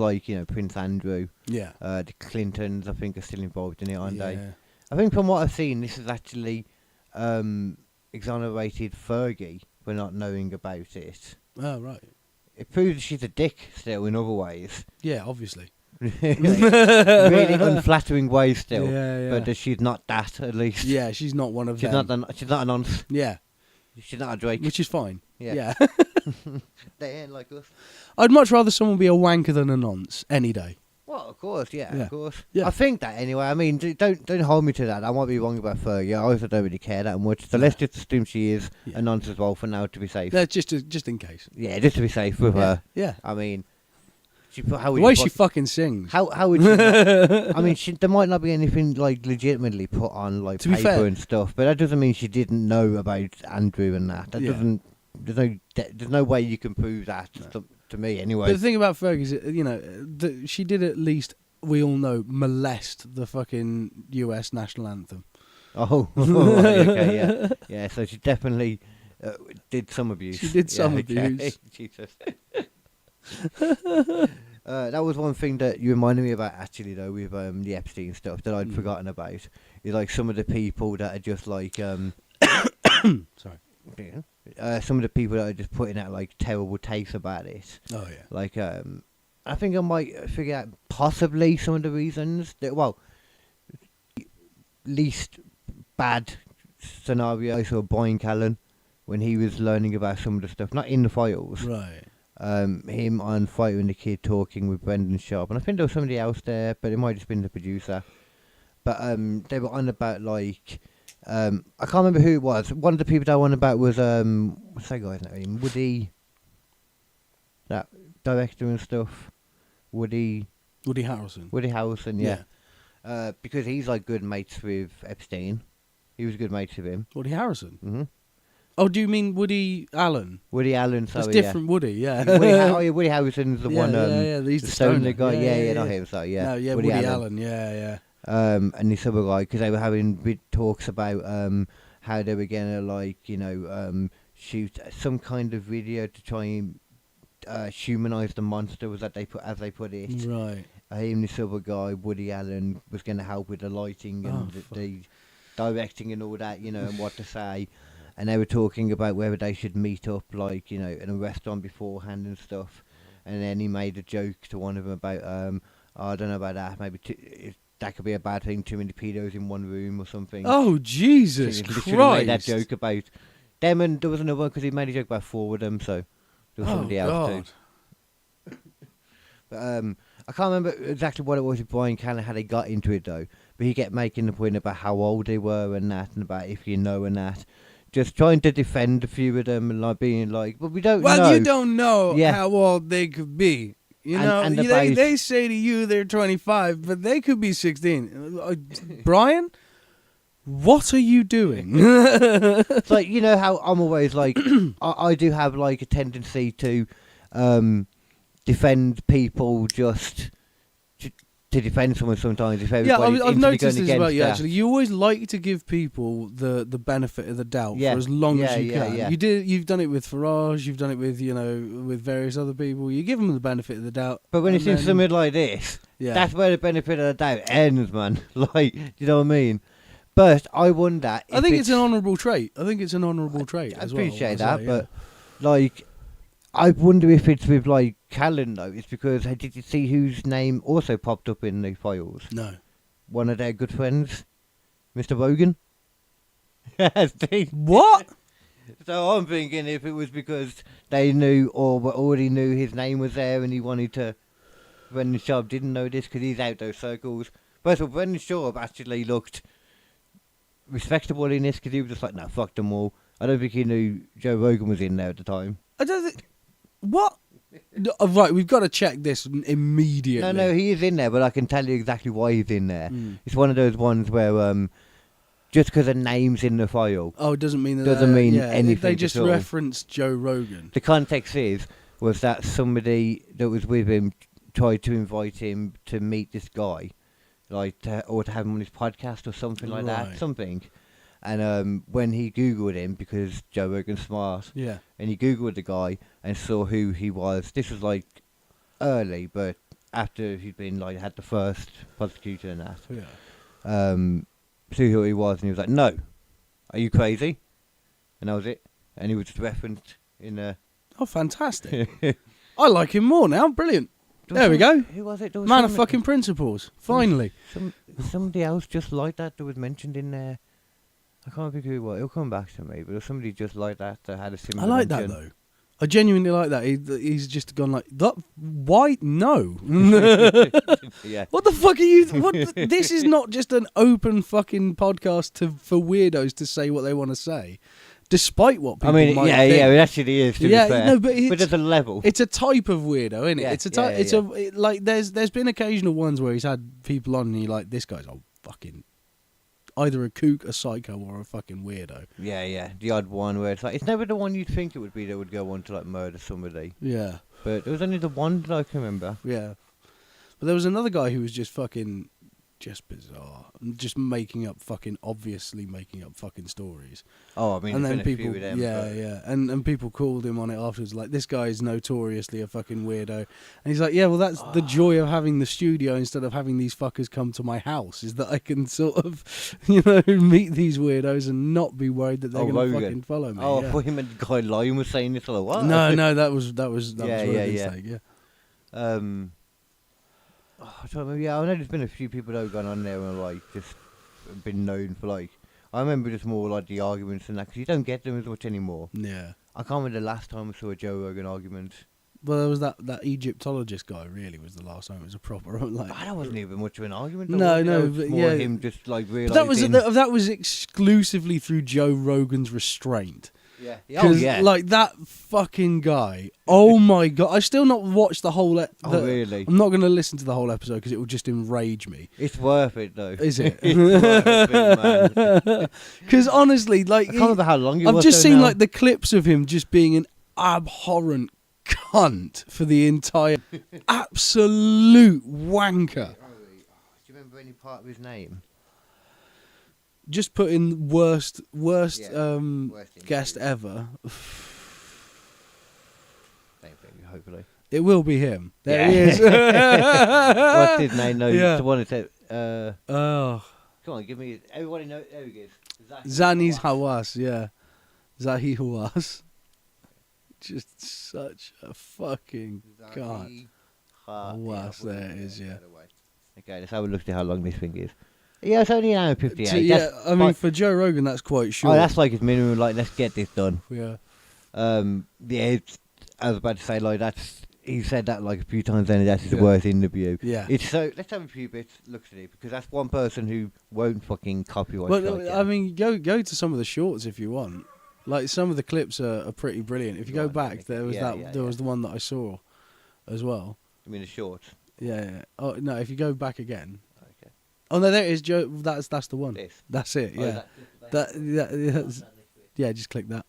Prince Andrew. Yeah, the Clintons I think are still involved in it, aren't they? Yeah. I think from what I've seen, this is actually exonerated Fergie for not knowing about it. Oh right. It proves she's a dick still in other ways. Yeah, obviously. Really unflattering ways still. Yeah. But she's not that, at least. Yeah, she's not one of them. She's not a nonce. Yeah. She's not a Drake. Which is fine. Yeah. They ain't like us. I'd much rather someone be a wanker than a nonce any day. Well, Oh, of course, yeah, of course. Yeah. I think that anyway. I mean, don't hold me to that. I might be wrong about Fergie. I also don't really care that much. So let's just assume she is a nonce as well for now to be safe. Yeah, just in case. Yeah, just to be safe with her. Yeah. I mean, The way she fucking sings. How would she? I mean, there might not be anything like legitimately put on like To be paper fair- and stuff, but that doesn't mean she didn't know about Andrew and that. That doesn't. There's no way you can prove that to me anyway. But the thing about Fergie is, she did at least, we all know, molest the fucking US national anthem. Oh, right, okay, yeah. So she definitely did some abuse. She did some abuse. Jesus. That was one thing that you reminded me about actually, though, with the Epstein stuff that I'd forgotten about. Is like some of the people that are just like Sorry. some of the people that are just putting out like terrible takes about it. Oh yeah. Like I think I might figure out possibly some of the reasons that least bad scenario I saw Brian Callen when he was learning about some of the stuff, not in the files. Right. Him on Fighter and the Kid talking with Brendan Sharp, and I think there was somebody else there, but it might have just been the producer. But they were on about like I can't remember who it was. One of the people that I won about was what's that guy's name? Woody, that director and stuff. Woody Harrelson, yeah. Because he's like good mates with Epstein. He was good mates with him. Woody Harrelson. Mm-hmm. Oh, do you mean Woody Allen? Woody Allen, sorry, That's different Woody, yeah. Woody Harrelson's the one. He's the stoner guy. Yeah, not him. Sorry, yeah. No, yeah, Woody Allen. Yeah. And this other guy, because they were having big talks about how they were gonna shoot some kind of video to try and humanize the monster, was that as they put it. Right. Him, this other guy, Woody Allen, was going to help with the lighting and the directing and all that, and what to say. And they were talking about whether they should meet up, in a restaurant beforehand and stuff. And then he made a joke to one of them about, I don't know about that, maybe that could be a bad thing, too many pedos in one room or something. Oh, Jesus Christ. Christ. He made that joke about them, and there was another one because he made a joke about four of them, so there was somebody else too. But I can't remember exactly what it was with Brian Callen, how they got into it though. But he kept making the point about how old they were and that, and about if you know and that. Just trying to defend a few of them and like being like, but we don't know. Well, you don't know how old they could be. And they say to you they're 25, but they could be 16. Brian, what are you doing? It's like, you know how I'm always like, I do have like a tendency to defend people just to defend someone sometimes. If I've noticed this about you actually. You always like to give people the benefit of the doubt for as long as you can. Yeah. You've done it with Farage. You've done it with with various other people. You give them the benefit of the doubt. But when it's in something like this, that's where the benefit of the doubt ends, man. Like, you know what I mean? But I wonder. I think it's an honourable trait. I appreciate that, but like, I wonder if it's with like Callen though. It's because did you see whose name also popped up in the files? No. One of their good friends, Mr. Rogan. What? So I'm thinking if it was because they knew or already knew his name was there and he wanted to. Brendan Sharp didn't know this because he's out those circles. First of all, Brendan Sharp actually looked respectable in this because he was just like, no, fuck them all. I don't think he knew Joe Rogan was in there at the time. I don't think. What? Right, we've got to check this immediately. No, he is in there, but I can tell you exactly why he's in there. It's one of those ones where just because a name's in the file, it doesn't mean anything. They just referenced Joe Rogan. The context was that somebody that was with him tried to invite him to meet this guy, or to have him on his podcast or something like that, something. And when he Googled him, because Joe Rogan's smart, and he Googled the guy and saw who he was. This was like early, but after he'd been had the first prosecutor and that. See who he was, and he was like, "No, are you crazy?" And that was it. And he was just referenced in a. Oh, fantastic! I like him more now. Brilliant. There we go. Who was it? Man of fucking principles. Finally. Somebody else just like that was mentioned in there. I can't think who it was. It'll come back to me, but there was somebody just like that that had a similar. I like that though. I genuinely like that. He's just gone like that. Why? No. Yeah. What the fuck are you? This is not just an open fucking podcast for weirdos to say what they want to say, despite what people might think. It actually is. To be fair. No, but there's a level. It's a type of weirdo, isn't it? Yeah, It's a type. Like there's been occasional ones where he's had people on, and you're like, this guy's a fucking either a kook, a psycho, or a fucking weirdo. Yeah. The odd one where it's like it's never the one you'd think it would be that would go on to like murder somebody. Yeah. But it was only the one that I can remember. Yeah. But there was another guy who was just fucking just bizarre, just obviously making up fucking stories. Oh, I mean, and there's then been a people, few of them. yeah, and people called him on it afterwards, like, this guy is notoriously a fucking weirdo. And he's like, yeah, well, that's the joy of having the studio instead of having these fuckers come to my house, is that I can sort of, meet these weirdos and not be worried that they're going to fucking follow me. Oh, yeah. I thought him and the guy Lion was saying this. Like, what? No, that was Rogan's take, yeah. I don't remember. Yeah, I know there's been a few people that have gone on there and like just been known for like. I remember just more like the arguments and that because you don't get them as much anymore. Yeah. I can't remember the last time I saw a Joe Rogan argument. Well, there was that Egyptologist guy. Really, was the last time it was a proper like. That wasn't even much of an argument. No, but more him just like realizing. That was exclusively through Joe Rogan's restraint. Yeah. Because like that fucking guy. Oh my god! I still not watched the whole. Really? I'm not going to listen to the whole episode because it will just enrage me. It's worth it though. Is it? It's worth it, man. Because honestly, like I can't remember how long I've just seen like the clips of him just being an abhorrent cunt for the entire absolute wanker. Do you remember any part of his name? Just put in worst guest ever. Same thing, hopefully. It will be him. There he is. What's his name? No, Yeah. the one that said. Oh, Come on, give me. Everybody know. There he is. Zani's Hawass. Yeah, Zahi Hawass. Just such a fucking god. Hawass. There it is. Yeah. Okay, let's have a look at how long this thing is. Yeah, it's only an hour and 58. Yeah, I mean, for Joe Rogan, that's quite short. Oh, that's like his minimum. Like, let's get this done. Yeah. Yeah, I was about to say, like, he said that like a few times, and that's the worst interview. Yeah. It's so. Let's have a few bits. Look at it because that's one person who won't fucking copyright. Well, I mean, go to some of the shorts if you want. Like some of the clips are pretty brilliant. If you go back, there was was the one that I saw, as well. I mean the shorts. Yeah. Oh no, if you go back again. Okay. Oh no, there it is, Joe. That's the one. This. That's it. Yeah. Yeah. Just click that.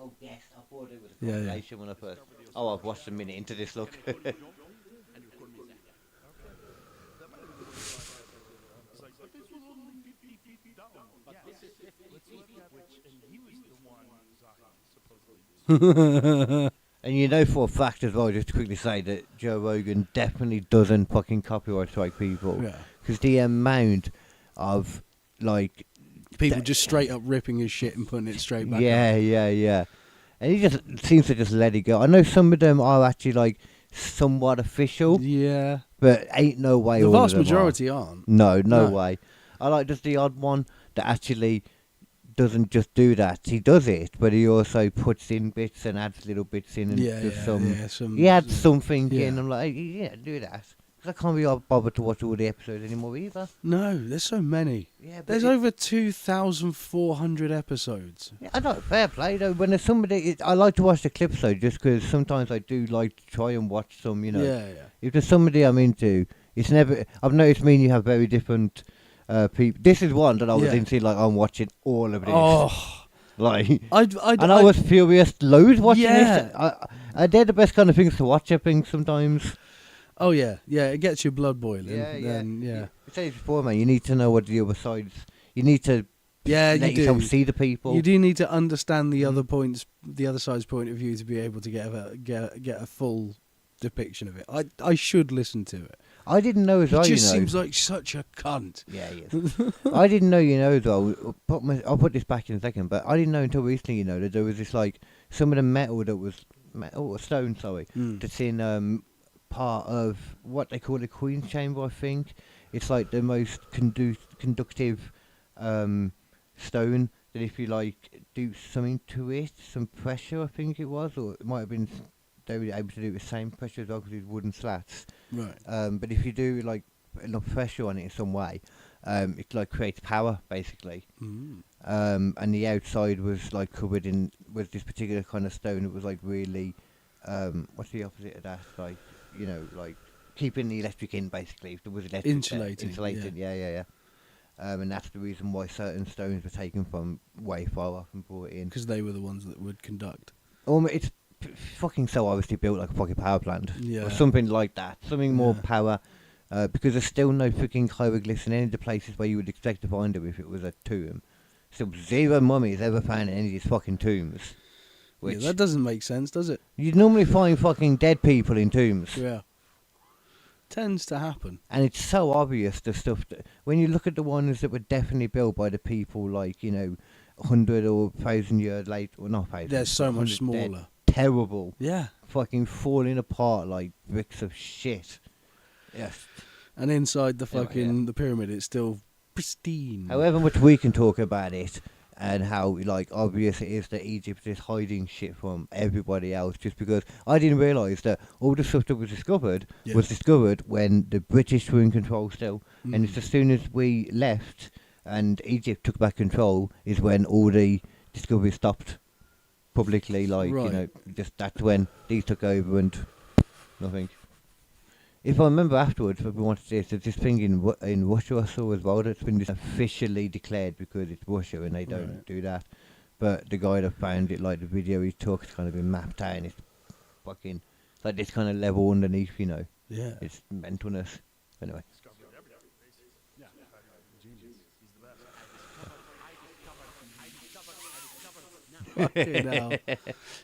Oh yes, I thought it was a compilation when I first. Oh, I've watched a minute into this. Look. And you know for a fact as well, just to quickly say that Joe Rogan definitely doesn't fucking copyright strike people. Yeah. Because the amount of, like... People just straight up ripping his shit and putting it straight back up. Yeah. And he just seems to just let it go. I know some of them are actually, like, somewhat official. Yeah. But ain't no way The all vast of them majority are. aren't. No way. I like just the odd one that actually... doesn't just do that. He does it, but he also puts in bits and adds little bits in and does he adds something in. I'm like, yeah, do that. Because I can't be bothered to watch all the episodes anymore either. No, there's so many. Yeah, but there's over 2,400 episodes. Yeah, I know, fair play though. When there's somebody, I like to watch the clips though, just because sometimes I do like to try and watch some. Yeah. If there's somebody I'm into, it's never. I've noticed me and you have very different. People. This is one that I was into. Like I'm watching all of this. Oh, like I was furious loads watching this. They're the best kind of things to watch. I think sometimes. Oh yeah, it gets your blood boiling. I said it before, man. You need to know what the other sides. You need to. Let yourself see the people. You do need to understand the other points, the other side's point of view, to be able to get a full depiction of it. I should listen to it. I didn't know as well. He just seems like such a cunt. Yeah, he is. I didn't know, as well. I'll put this back in a second, but I didn't know until recently, that there was this like some of the metal or stone, that's in part of what they call the Queen's Chamber. I think it's like the most conductive stone that if you like do something to it, some pressure, I think it was, or it might have been they were able to do the same pressure as well because it's wooden slats. Right. But if you do like enough pressure on it in some way, it like creates power basically. Mm. And the outside was like covered in with this particular kind of stone. It was like really, what's the opposite of that? Like, you know, like keeping the electric in basically. If there was electric Insulating. Yeah. And that's the reason why certain stones were taken from way far off and brought in. Because they were the ones that would conduct. It's fucking so obviously built like a fucking power plant. Yeah. Or something like that. Something more Yeah. power. Because there's still no freaking hieroglyphs in any of the places where you would expect to find them if it was a tomb. Still zero mummies ever found in any of these fucking tombs. Which Yeah, that doesn't make sense, does it? you'd normally find fucking dead people in tombs. Yeah. Tends to happen. And it's so obvious the stuff that when you look at the ones that were definitely built by the people like, 100 or 1,000 years later, or not 1,000. They're so much 100 dead, smaller. terrible. Yeah. Fucking falling apart like bricks of shit. Yes. And inside the Yeah, fucking the pyramid, it's still pristine. However much we can talk about it and how like obvious it is that Egypt is hiding shit from everybody else, just because I didn't realise that all the stuff that was discovered was discovered when the British were in control still, and it's as soon as we left and Egypt took back control is when all the discoveries stopped publicly. Like Right. just that's when these took over and nothing. If I remember afterwards, what we wanted to say, there's this thing in Russia I saw as well that's been officially declared because it's Russia and they don't do that. But the guy that found it, like the video he took, it's kind of been mapped out and it's fucking like this kind of level underneath, Yeah. It's mentalness. Anyway. Fucking hell.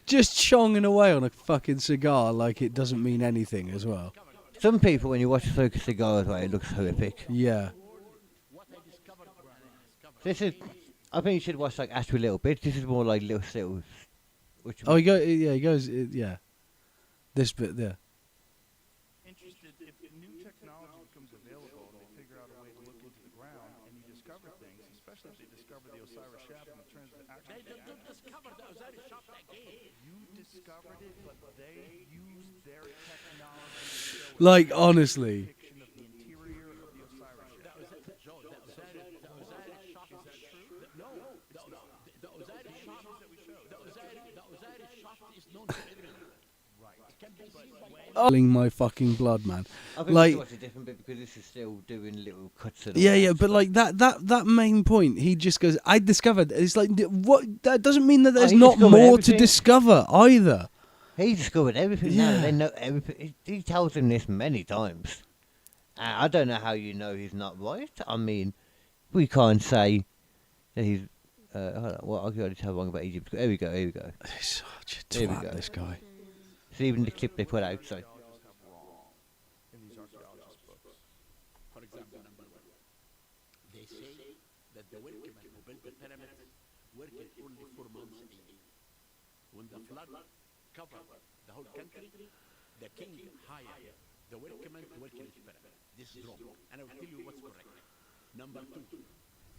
Just chonging away on a fucking cigar like it doesn't mean anything as well. Some people, when you watch a cigar as well, it looks horrific. Yeah. This is, I think you should watch like Astro Little Bits. This is more like little still. Oh, he goes, yeah. This bit there. Interested if new technology becomes available and they figure out a way to look into the ground and you discover things, especially if they discover the Osiris shaft and it turns to actually discovered the Osiris shaft again. you discovered it, but they used their technology to show Like, honestly. a depiction of the interior of the Osiris shaft. Joe, the Osiris shaft is true. No, the Osiris shaft is known to everyone. Right. It can be seen by Boiling my fucking blood, man. I think Like- we should watch a different bit because this is still doing little cuts of Yeah, but like that main point, he just goes, I discovered. It's like, what? That doesn't mean that there's he not discovered more to everything. discover either. He discovered everything now. Yeah. They know everything. He tells them this many times. I don't know how you know he's not right. I mean, we can't say that he's. Hold on, well, I already tell wrong about Egypt. Here we go. He's such a Here we twat, go. this guy. It's even the clip they put out. So In these archaeologist books. For example, number one, they say that the workmen who built the pyramids worked only 4 months a year. When the flood covered the whole country, the king hired the workmen to work in his pyramid. This is wrong, and I will tell you what's correct. Number two,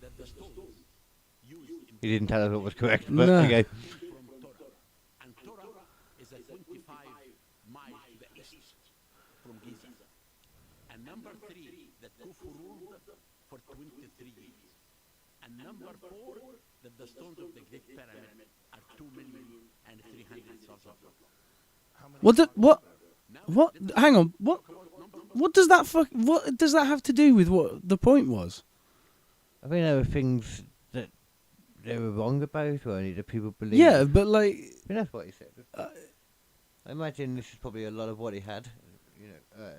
that the stones used in he didn't tell us what was correct, but No. okay. from Torah, and Torah is a 25 miles to the east from Giza. And number three, that Khufu ruled for 23 years. And number four, that the stones of the Great Pyramid are 2,300,000. What? Hang on. What does that what does that have to do with what the point was? I think there were things that they were wrong about, or only that people believe. Yeah, but like, I mean, that's what he said. I imagine this is probably a lot of what he had.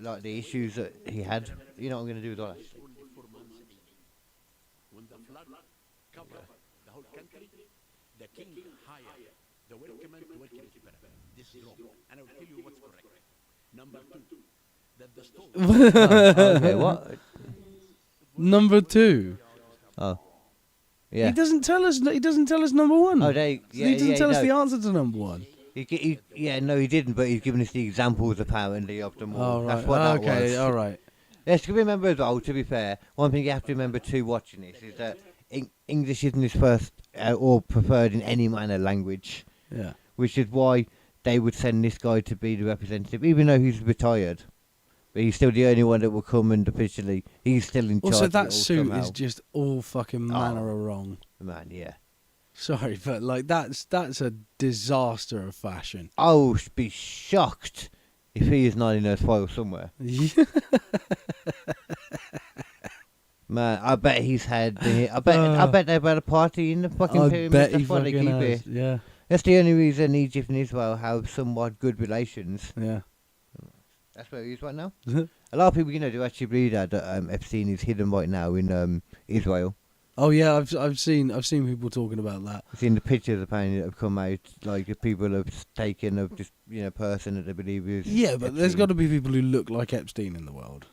Like the issues that he had. You know what I'm going to do with all that. Only 4 months a year. When the flood covered the whole country, the king hired the workmen to work in his pyramid. This is wrong, and I will tell you what's correct. Number two, that the stones Okay, what? number two. Oh, yeah. He doesn't tell us. He doesn't tell us number one. Oh, they. Yeah, he doesn't yeah, tell us no. the answer to number one. No, he didn't. But he's given us the examples apparently of them all. Oh right. That's what that Okay. was. All right. Let's remember as well. To be fair, one thing you have to remember too watching this is that English isn't his first or preferred in any manner language, Yeah. which is why they would send this guy to be the representative, even though he's retired. But he's still the only one that will come and officially. He's still in charge. Also, of it that all suit somehow. is just all fucking manner of wrong. Man, yeah. Sorry, but like that's a disaster of fashion. I will be shocked if he is not in those files somewhere. Man, I bet he's had. I bet they've had a party in the fucking I pyramid. bet That's he why they fucking keep has. it. Yeah, That's the only reason Egypt and Israel have somewhat good relations. yeah. That's where he is right now. A lot of people, do actually believe that Epstein is hidden right now in Israel. Oh yeah, I've seen people talking about that. I've seen the pictures apparently that have come out, like the people have taken of this, person that they believe is. Yeah, but there's Epstein. got to be people who look like Epstein in the world.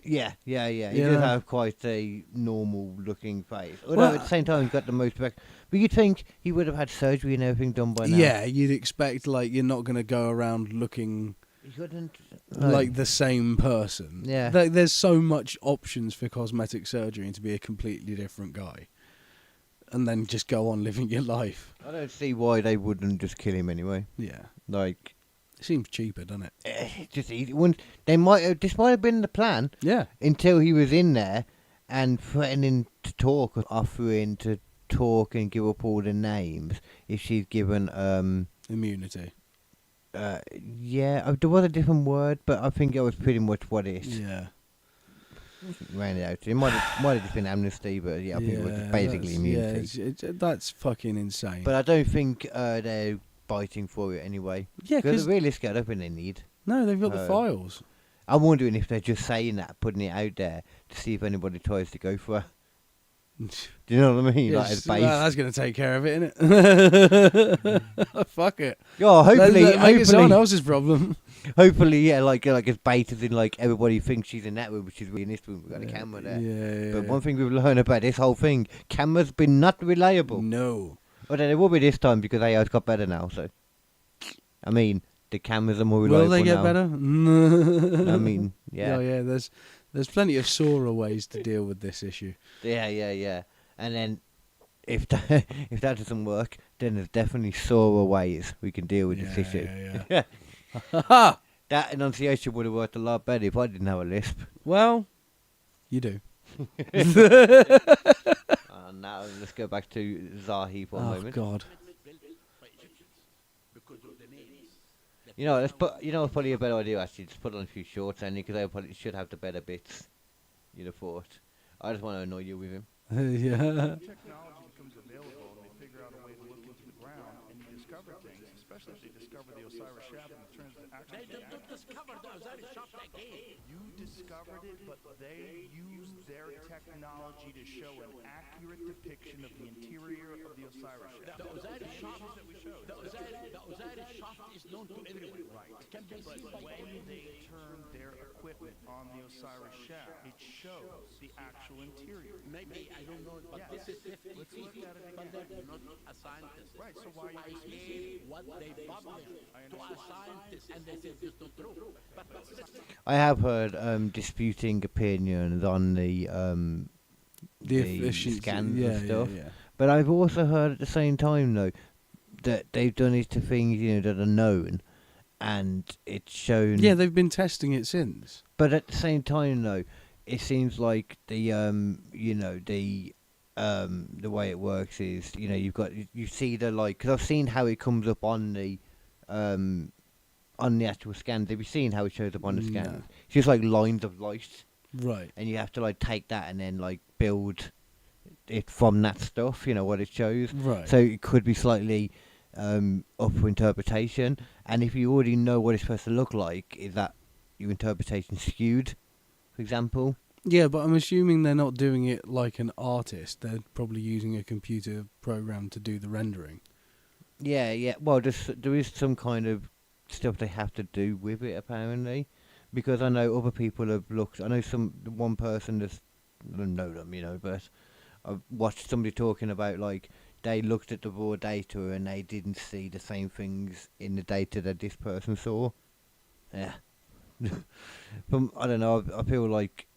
Yeah. He Yeah. does have quite a normal-looking face. Although Well, at the same time, he's got the most. But you'd think he would have had surgery and everything done by now. Yeah, you'd expect like you're not going to go around looking He couldn't. like the same person. Yeah. There's so much options for cosmetic surgery and to be a completely different guy, and then just go on living your life. I don't see why they wouldn't just kill him anyway. Yeah, Like, it seems cheaper, doesn't it? just easy. They might have. This might have been the plan. Yeah. Until he was in there and threatening to talk, offering to talk and give up all the names if she's given Immunity. there was a different word, but I think it was pretty much what it Yeah. ran it out to. It might have just been amnesty, but yeah, I think it was just basically immunity. Yeah, that's fucking insane. But I don't think they're biting for it anyway. yeah, Because because realistically, I don't think they need. no, they've got the files. I'm wondering if they're just saying that, putting it out there to see if anybody tries to go for her. Do you know what I mean? Like as Yes, base. well, that's going to take care of it, innit? Fuck it. Oh, hopefully, Make it someone hopefully, else's problem. hopefully, yeah, like as bait as in like everybody thinks she's in that room, which is really in this room. We've got a camera there. Yeah. But one thing we've learned about this whole thing, cameras been not reliable. No. Although they will be this time because AI's got better now. So, I mean, the cameras are more reliable Will they get now. better? I mean, yeah. Oh, yeah. There's plenty of sorer ways to deal with this issue. Yeah. And then if that doesn't work, then there's definitely sorer ways we can deal with this issue. Yeah. That enunciation would have worked a lot better if I didn't have a lisp. Well, you do. Now let's go back to Zahi for a Oh moment. God. by Egyptians because of the names. Let's put. It's probably a better idea actually. Just put on a few shorts, and because they probably should have the better bits. You'd have thought. I just want to annoy you with him. Yeah. Technology becomes available and they figure out a way to look into the ground and you discover things, especially if they discover the Osiris shaft and it turns to actually. They did not discover the Osiris shaft again. You discovered it, but they used their technology to show an accurate depiction of the interior of the Osiris shaft. The Osiris shaft that we showed. The Osiris shaft is known to everyone. Right. It can be But seen by when they turn their equipment on the Osiris shaft, it shows the actual interior. Maybe, I don't know, but Yes. this is 50 Let's look at it but again. they're not a scientist. Right, so why are I you gave what they published to a scientist, and they said it's not true. But I have heard disputing opinions on the efficiency, scans yeah, and stuff. Yeah. But I've also heard at the same time though that they've done it to things that are known, and it's shown. Yeah, they've been testing it since. But at the same time though, it seems like the way it works is you see the because I've seen how it comes up on the actual scans. Have you seen how it shows up on the scans? No. It's just like lines of light. Right. And you have to take that and then build it from that stuff, what it shows. Right. So it could be slightly up for interpretation. And if you already know what it's supposed to look like, is that your interpretation skewed, for example? Yeah, but I'm assuming they're not doing it like an artist. They're probably using a computer program to do the rendering. Yeah. Well, there is some kind of stuff they have to do with it, apparently. Because I know other people have looked. I know one person that's I don't know them, but I've watched somebody talking about they looked at the raw data and they didn't see the same things in the data that this person saw. Yeah. I don't know. I feel like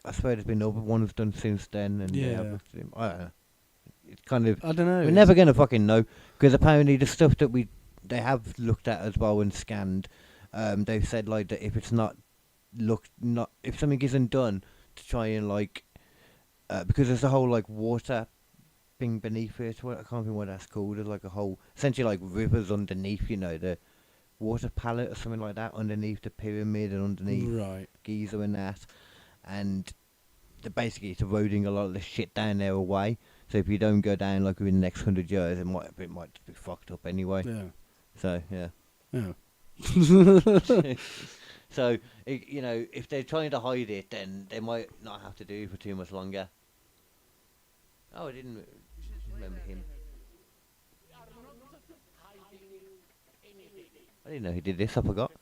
I swear there's been other ones done since then, and Yeah. I've looked at him. I don't know. it's kind of. I don't know. We're never gonna fucking know, because apparently the stuff that they have looked at as well and scanned, they've said like that if it's not if something isn't done to try and like, because there's a whole like water thing beneath it. I can't remember what that's called. There's like a whole essentially like rivers underneath, the water palette or something like that underneath the pyramid and underneath Right. Giza and that, and basically it's eroding a lot of the shit down there away. So if you don't go down like within the next 100 years, it might just be fucked up anyway. Yeah. So yeah. Yeah. So if they're trying to hide it, then they might not have to do it for too much longer. Oh, I didn't remember him. I didn't know he did this. I forgot.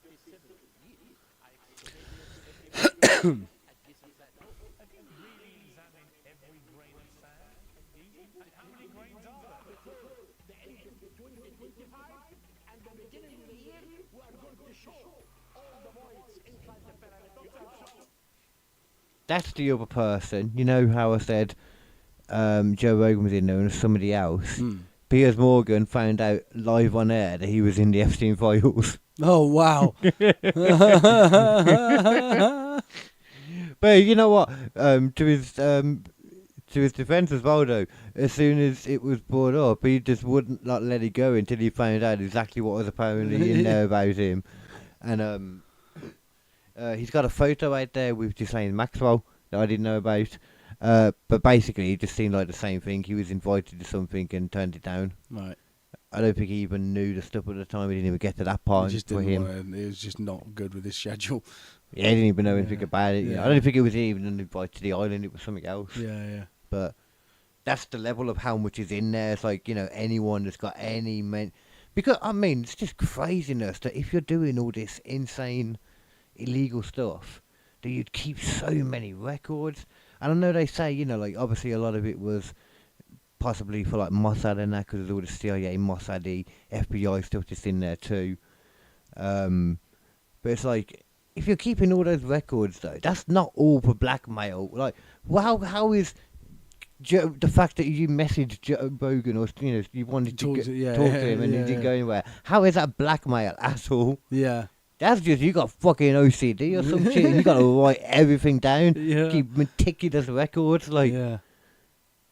That's the other person. You know how I said Joe Rogan was in there and somebody else? Piers Morgan found out live on air that he was in the Epstein files. Oh, wow. But you know what? To his defence as well, though, as soon as it was brought up, he just wouldn't let it go until he found out exactly what was apparently in there about him. And he's got a photo out there with Ghislaine Maxwell that I didn't know about. But basically, it just seemed like the same thing. He was invited to something and turned it down. Right. I don't think he even knew the stuff at the time. He didn't even get to that part for him. It was just not good with his schedule. Yeah, he didn't even know anything about it. Yeah. I don't think it was even an invite to the island. It was something else. Yeah. But that's the level of how much is in there. It's like, anyone that's got any because, it's just craziness that if you're doing all this insane, illegal stuff, that you'd keep so many records. And I know they say, obviously a lot of it was possibly for like Mossad and that, because there's all the CIA, Mossad, the FBI stuff that's in there too. But it's like, if you're keeping all those records though, that's not all for blackmail. Like, how is the fact that you messaged Joe Rogan or you wanted to talk to him and he didn't go anywhere? How is that blackmail at all? Yeah. That's just you got fucking OCD or some shit. And you got to write everything down. Yeah. Keep meticulous records. Like, Yeah.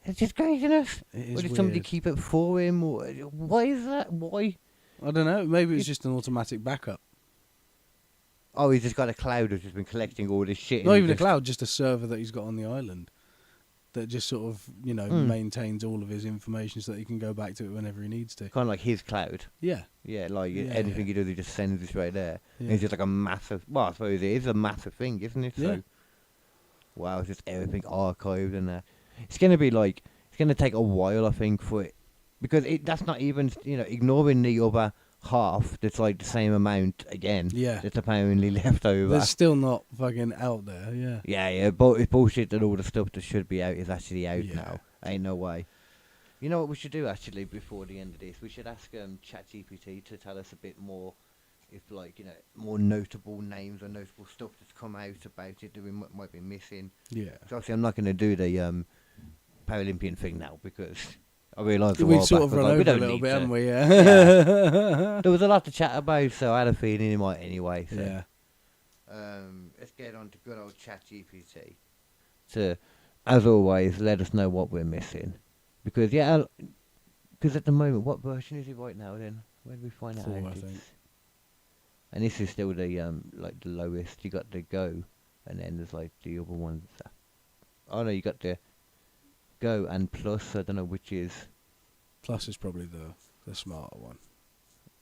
it's just craziness. It is Or did somebody weird. keep it for him? Or why is that? Why? I don't know. Maybe it's just an automatic backup. Oh, he's just got a cloud that's just been collecting all this shit. Not and even a just- cloud, just a server that he's got on the island that just sort of, maintains all of his information so that he can go back to it whenever he needs to. Kind of like his cloud. Yeah. Yeah, like Yeah, anything yeah. he does, he just sends it right there. And Yeah. it's just like a massive. Well, I suppose it is a massive thing, isn't it? Yeah. So, wow, it's just everything archived and that. It's gonna be like it's gonna take a while, I think, for it, because that's not even ignoring the other half. That's like the same amount again. Yeah. That's apparently left over. That's still not fucking out there, yeah. Yeah, but it's bullshit that all the stuff that should be out is actually out Yeah. now. Ain't no way. You know what we should do actually before the end of this? We should ask ChatGPT to tell us a bit more, if more notable names or notable stuff that's come out about it that we might be missing. Yeah. So obviously I'm not going to do the Paralympian thing now because I realised We've sort of run over a little bit, haven't we? Yeah. Yeah. There was a lot to chat about, so I had a feeling it might anyway. So. Yeah. Let's get on to good old ChatGPT. To, as always, let us know what we're missing. Because at the moment, what version is it right now then? Where did we find out? 4, I think. And this is still the the lowest. You got the Go, and then there's like the other ones. Oh no, you got the Go and Plus. I don't know which is. Plus is probably the smarter one.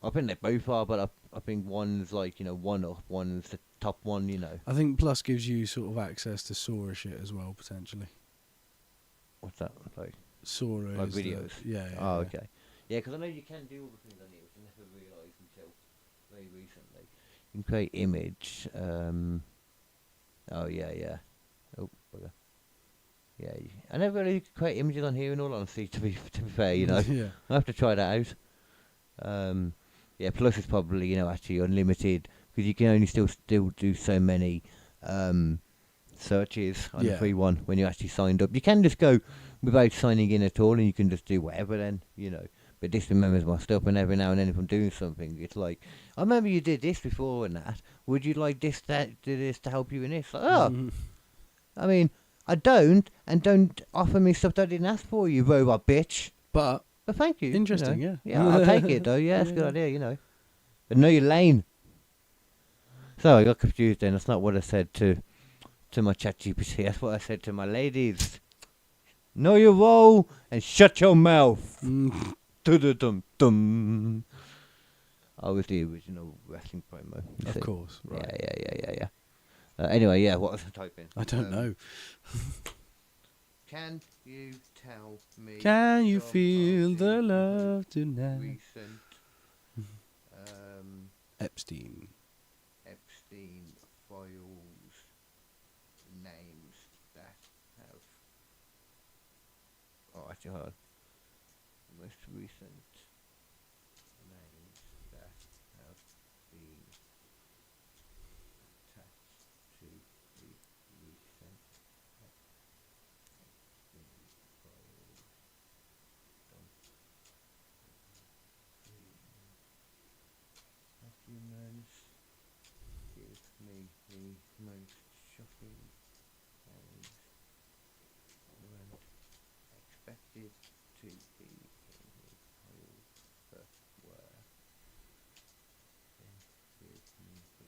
I think they both are, but I think one's like one up, one's the top one. I think Plus gives you sort of access to Sora shit as well, potentially. What's that like? Sora Like is videos? Yeah. Oh, okay. Yeah, because I know you can do all the things on it, which I never realised until very recently. You can create image. Oh, yeah. Oh, bugger. Yeah, I never really create images on here in all honesty, to be fair, Yeah. I have to try that out. Yeah, Plus is probably, actually unlimited, because you can only still do so many searches on the Yeah. free one when you actually signed up. You can just go without signing in at all, and you can just do whatever then, But this remembers my stuff, and every now and then if I'm doing something, it's like, I remember you did this before and that. Would you like this, that, do this to help you in this? Like, oh, I mean, I don't offer me stuff that I didn't ask for, you robot bitch. But But thank you. interesting, Yeah, yeah. I'll take it though. Yeah, that's a good idea, But know your lane. So I got confused then. That's not what I said to my ChatGPT. That's what I said to my ladies. Know your role and shut your mouth. Dum-dum-dum. I was the original wrestling promo. you Of see. course, right. Yeah. Anyway, yeah, what was I typing? I don't know. Can you tell me? Can you some feel of the love tonight? recent Epstein. files names that have? Oh, actually, hold on. Most recent names that have been attached to the recent Epstein files. Documents give me the most shocking and weren't expected to be in his file, but were. Then give me the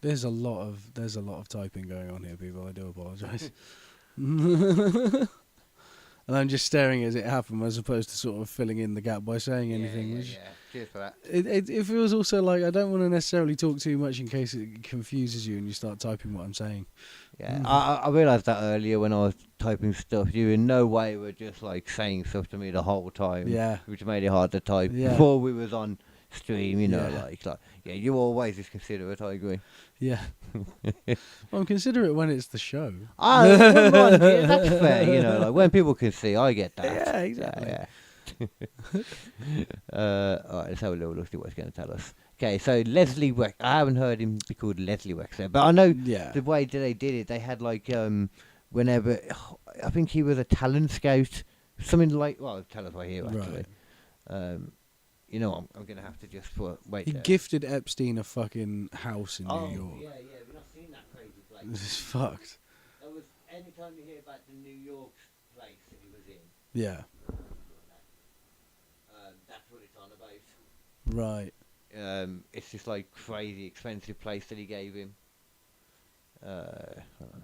There's a lot of typing going on here, people. I do apologise. And I'm just staring as it happened, as opposed to sort of filling in the gap by saying anything. Which Cheers for that. it feels also like I don't want to necessarily talk too much in case it confuses you and you start typing what I'm saying. Yeah, I realised that earlier when I was typing stuff. You in no way were just like saying stuff to me the whole time. Yeah. Which made it hard to type. Yeah. Before we was on stream, Yeah. like you always is considerate. I agree. Yeah. Well, consider it when it's the show. Oh, wouldn't mind, yeah, that's fair. Like when people can see, I get that. Yeah, exactly. Yeah. Alright, let's have a little look see what he's going to tell us. Okay, so Leslie Wex. I haven't heard him be called Leslie Wexler, but I know Yeah. the way that they did it. They had like whenever I think he was a talent scout, something like. Well, tell us right here actually. Right. I'm gonna have to just wait. He there. gifted Epstein a fucking house in New York. Yeah, we've not seen that crazy place. This is fucked. That was anytime you hear about the New York place that he was in, Yeah. that's what it's on about. Right. It's just like crazy expensive place that he gave him. Hold on.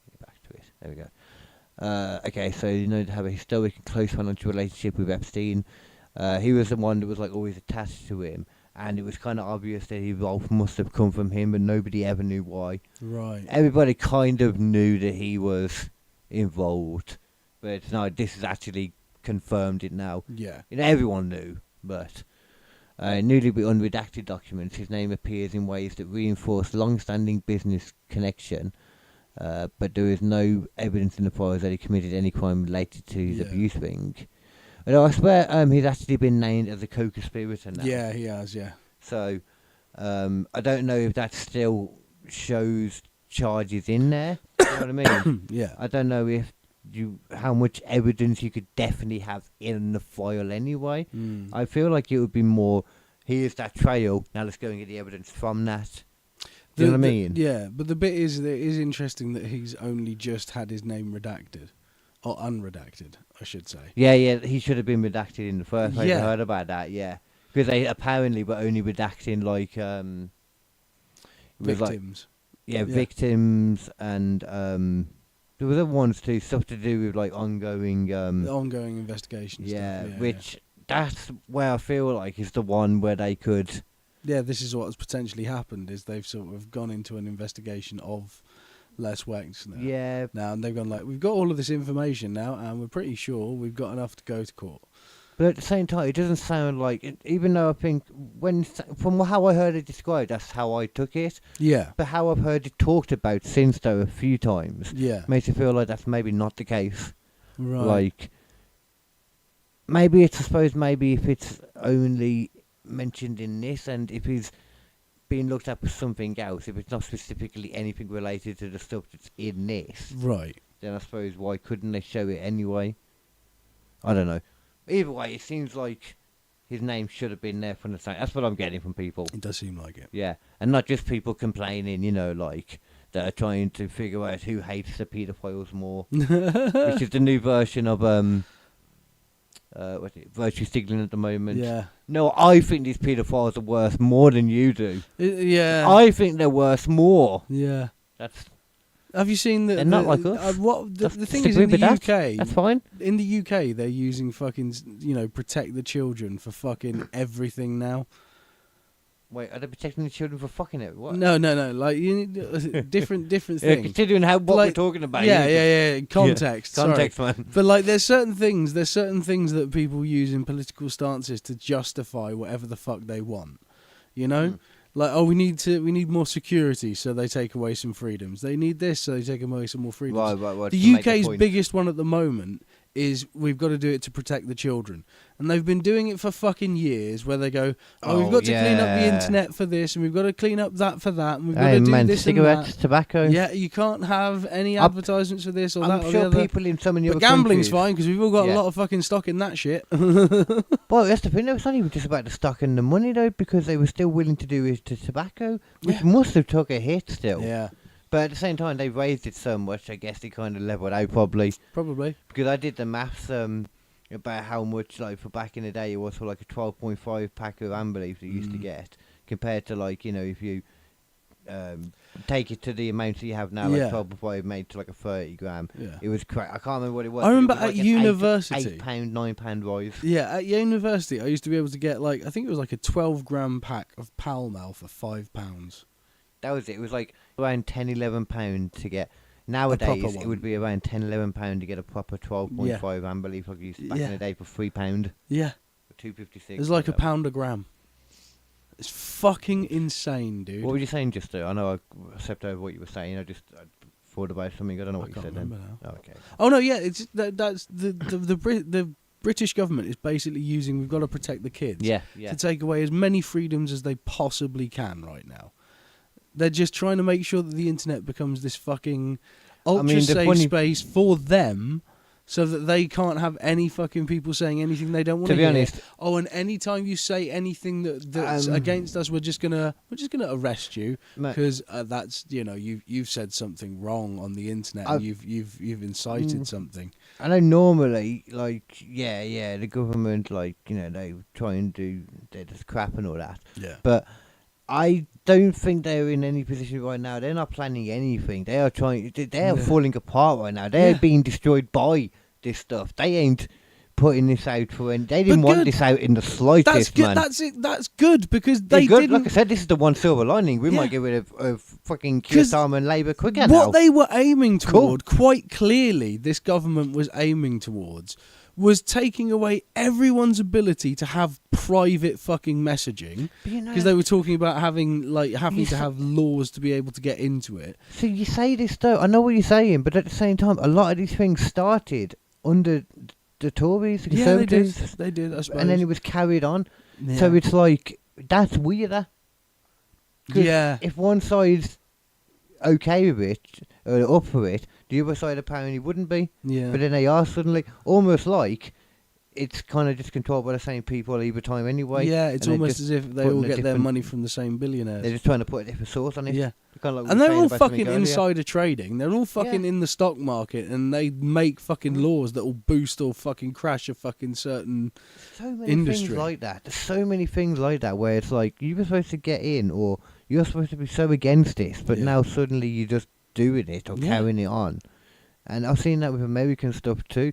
Get back to it. There we go. Okay, so to have a historic and close financial relationship with Epstein. He was the one that was like always attached to him, and it was kind of obvious that his wealth must have come from him, but nobody ever knew why. Right. Everybody kind of knew that he was involved, but no, this is actually confirmed it now. Yeah. Everyone knew, but newly unredacted documents, his name appears in ways that reinforce long-standing business connection, but there is no evidence in the files that he committed any crime related to his abuse ring. Although I swear he's actually been named as a co-conspirator now. Yeah, he has, yeah. So I don't know if that still shows charges in there. You know what I mean? Yeah. I don't know if how much evidence you could definitely have in the file anyway. I feel like it would be more, here's that trail, now let's go and get the evidence from that. Do you know what I mean? Yeah, but the bit is that it is interesting that he's only just had his name redacted. Or unredacted, I should say. Yeah, he should have been redacted in the first place. Yeah. I heard about that, yeah. Because they apparently were only redacting, like, it was like- Victims. victims, and there were other ones too, stuff to do with, like, ongoing... The ongoing investigation stuff. which, that's where I feel like is the one where they could... Yeah, this is what's potentially happened, is they've sort of gone into an investigation of Les Wex now. Yeah. Now, and they've gone like, we've got all of this information now, and we're pretty sure we've got enough to go to court. But at the same time, it doesn't sound like it, even though I think from how I heard it described, that's how I took it. Yeah. But how I've heard it talked about since though a few times, Yeah. makes it feel like that's maybe not the case. Right. Like maybe it's, I suppose maybe if it's only mentioned in this, and if he's being looked at for something else, if it's not specifically anything related to the stuff that's in this, Right. then I suppose why couldn't they show it anyway? I don't know. Either way, it seems like his name should have been there from the start. That's what I'm getting from people. It does seem like it. Yeah, and not just people complaining, like, that are trying to figure out who hates the paedophiles more, which is the new version of virtue signaling at the moment. Yeah. No, I think these paedophiles are worth more than you do. Yeah. I think they're worth more. Yeah. That's Have you seen the? They're not like us. The thing Stick is, in with the that. UK, That's fine. in the UK, they're using fucking, protect the children for fucking everything now. Wait, are they protecting the children for fucking it? What? No. Like you need different Yeah, things. considering what we're Like, talking about. Yeah. Context. Sorry. Context, man. But like, there's certain things that people use in political stances to justify whatever the fuck they want. Like, we need more security, so they take away some freedoms. They need this, so they take away some more freedoms. Right. The UK's biggest one at the moment is we've got to do it to protect the children. And they've been doing it for fucking years, where they go, we've got to clean up the internet for this, and we've got to clean up that for that, and we've got to do this cigarettes, and that. tobacco. Yeah, you can't have any advertisements for this or that I'm or sure the other. people in so many But other gambling's countries, fine, because we've all got a Yeah. lot of fucking stock in that shit. Well, that's the thing. Though. It's not even just about the stock and the money, though, because they were still willing to do it to tobacco, which must have took a hit still. Yeah, But at the same time, they've raised it so much, I guess they kind of leveled out probably. probably. Because I did the maths about how much, like, for back in the day, it was for like a 12.5 pack of Amberleaf that you used to get, compared to, like, if you take it to the amount that you have now, like Yeah. 12.5 made to like a 30 gram. Yeah. It was I can't remember what it was. I remember but it was at like an university- £8, £9 rise. Yeah, at university, I used to be able to get, like, I think it was like a 12-gram pack of Pall Mall for £5. That was it. It was like around £10, £11 to get. Nowadays, proper it would one. be around £10, £11 to get a proper 12.5 Amberleaf like you used to back in the day for £3, Yeah, £2.56. it's like a whatever. pound a gram. It's fucking insane, dude. What were you saying just there? I know I stepped over what you were saying. I thought about something. I don't know what you can't said remember then. now. Oh, okay. Oh no, yeah, it's that's the British government is basically using. We've got to protect the kids. Yeah. To take away as many freedoms as they possibly can right now. They're just trying to make sure that the internet becomes this fucking ultra safe space for them, so that they can't have any fucking people saying anything they don't want to be hear. honest. Oh, and any time you say anything that's against us, we're gonna arrest you, because that's you've said something wrong on the internet, and you've incited something. I know normally, like, the government, like, they try and do this crap and all that. Yeah. But I don't think they're in any position right now. They're not planning anything. They are falling apart right now. They're being destroyed by this stuff. They ain't putting this out for any. They didn't want this out in the slightest, That's good. man. That's it. That's good, because they good. didn't. Like I said, this is the one silver lining. We might get rid of fucking Keir Starmer and Labour quicker now. What they were aiming toward, quite clearly, this government was aiming towards, was taking away everyone's ability to have private fucking messaging, because they were talking about having to have laws to be able to get into it. So you say this though, I know what you're saying, but at the same time, a lot of these things started under the Tories, the Conservatives. They did, I suppose. And then it was carried on. Yeah. So it's like, that's weirder. 'Cause Yeah. if one side's okay with it, or up for it, the other side apparently wouldn't be. Yeah. But then they are suddenly, almost like it's kind of just controlled by the same people either time anyway. Yeah, it's and they're almost just as if they putting all a get their different- money from the same billionaires. They're just trying to put a different sauce on it. Yeah. Kind of like And we were they're saying all about something fucking earlier. insider trading. They're all fucking Yeah. in the stock market, and they make fucking laws that will boost or fucking crash a fucking certain So many industry. things like that. There's so many things like that where it's like you were supposed to get in, or you're supposed to be so against this, but Yeah. now suddenly you're just doing it or carrying it on. And I've seen that with American stuff too.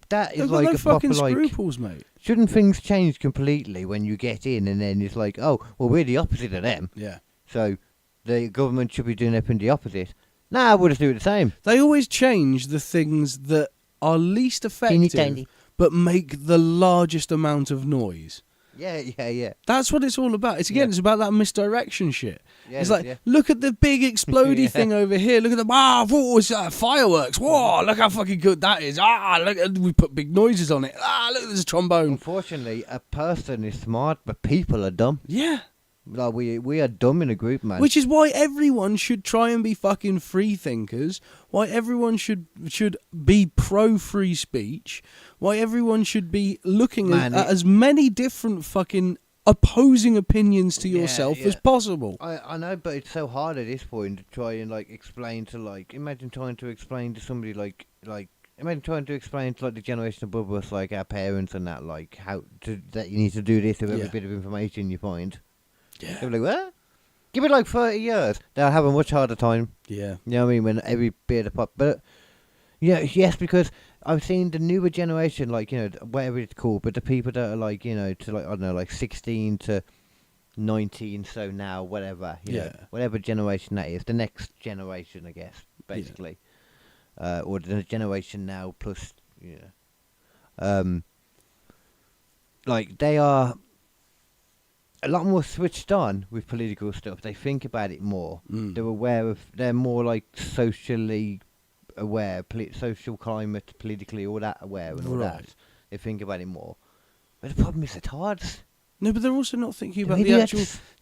That is They've like got no a proper fucking like. scruples, mate. Shouldn't things change completely when you get in, and then it's like, oh, well, we're the opposite of them, Yeah. so the government should be doing everything the opposite. Nah, we'll just do it the same. They always change the things that are least Teeny effective, tiny. but make the largest amount of noise. Yeah. That's what it's all about. It's it's about that misdirection shit. Yeah, It's like, yeah. look at the big explodey Yeah. thing over here. Look at the it's fireworks. Whoa, look how fucking good that is. Look, we put big noises on it. Look, there's a trombone. Unfortunately, a person is smart, but people are dumb. Yeah, Like we are dumb in a group, man. Which is why everyone should try and be fucking free thinkers. Why everyone should be pro free speech. Why everyone should be looking at as many different fucking opposing opinions to yourself as possible. I know, but it's so hard at this point to try and like explain to imagine trying to explain to somebody imagine trying to explain to the generation above us, like our parents and that, like that you need to do this with every bit of information you find. Yeah. They'll be like, what? Give it 30 years. They'll have a much harder time. Yeah. You know what I mean? When every bit of pop. But, yes, because I've seen the newer generation, whatever it's called, but the people that are I don't know, 16 to 19, so now, whatever, you know, whatever generation that is, the next generation, I guess, basically. Or the generation now plus, they are a lot more switched on with political stuff. They think about it more. They're more socially aware, social climate, politically, all that aware and all that. They think about it more. But the problem is it's hard. No, but they're also not thinking about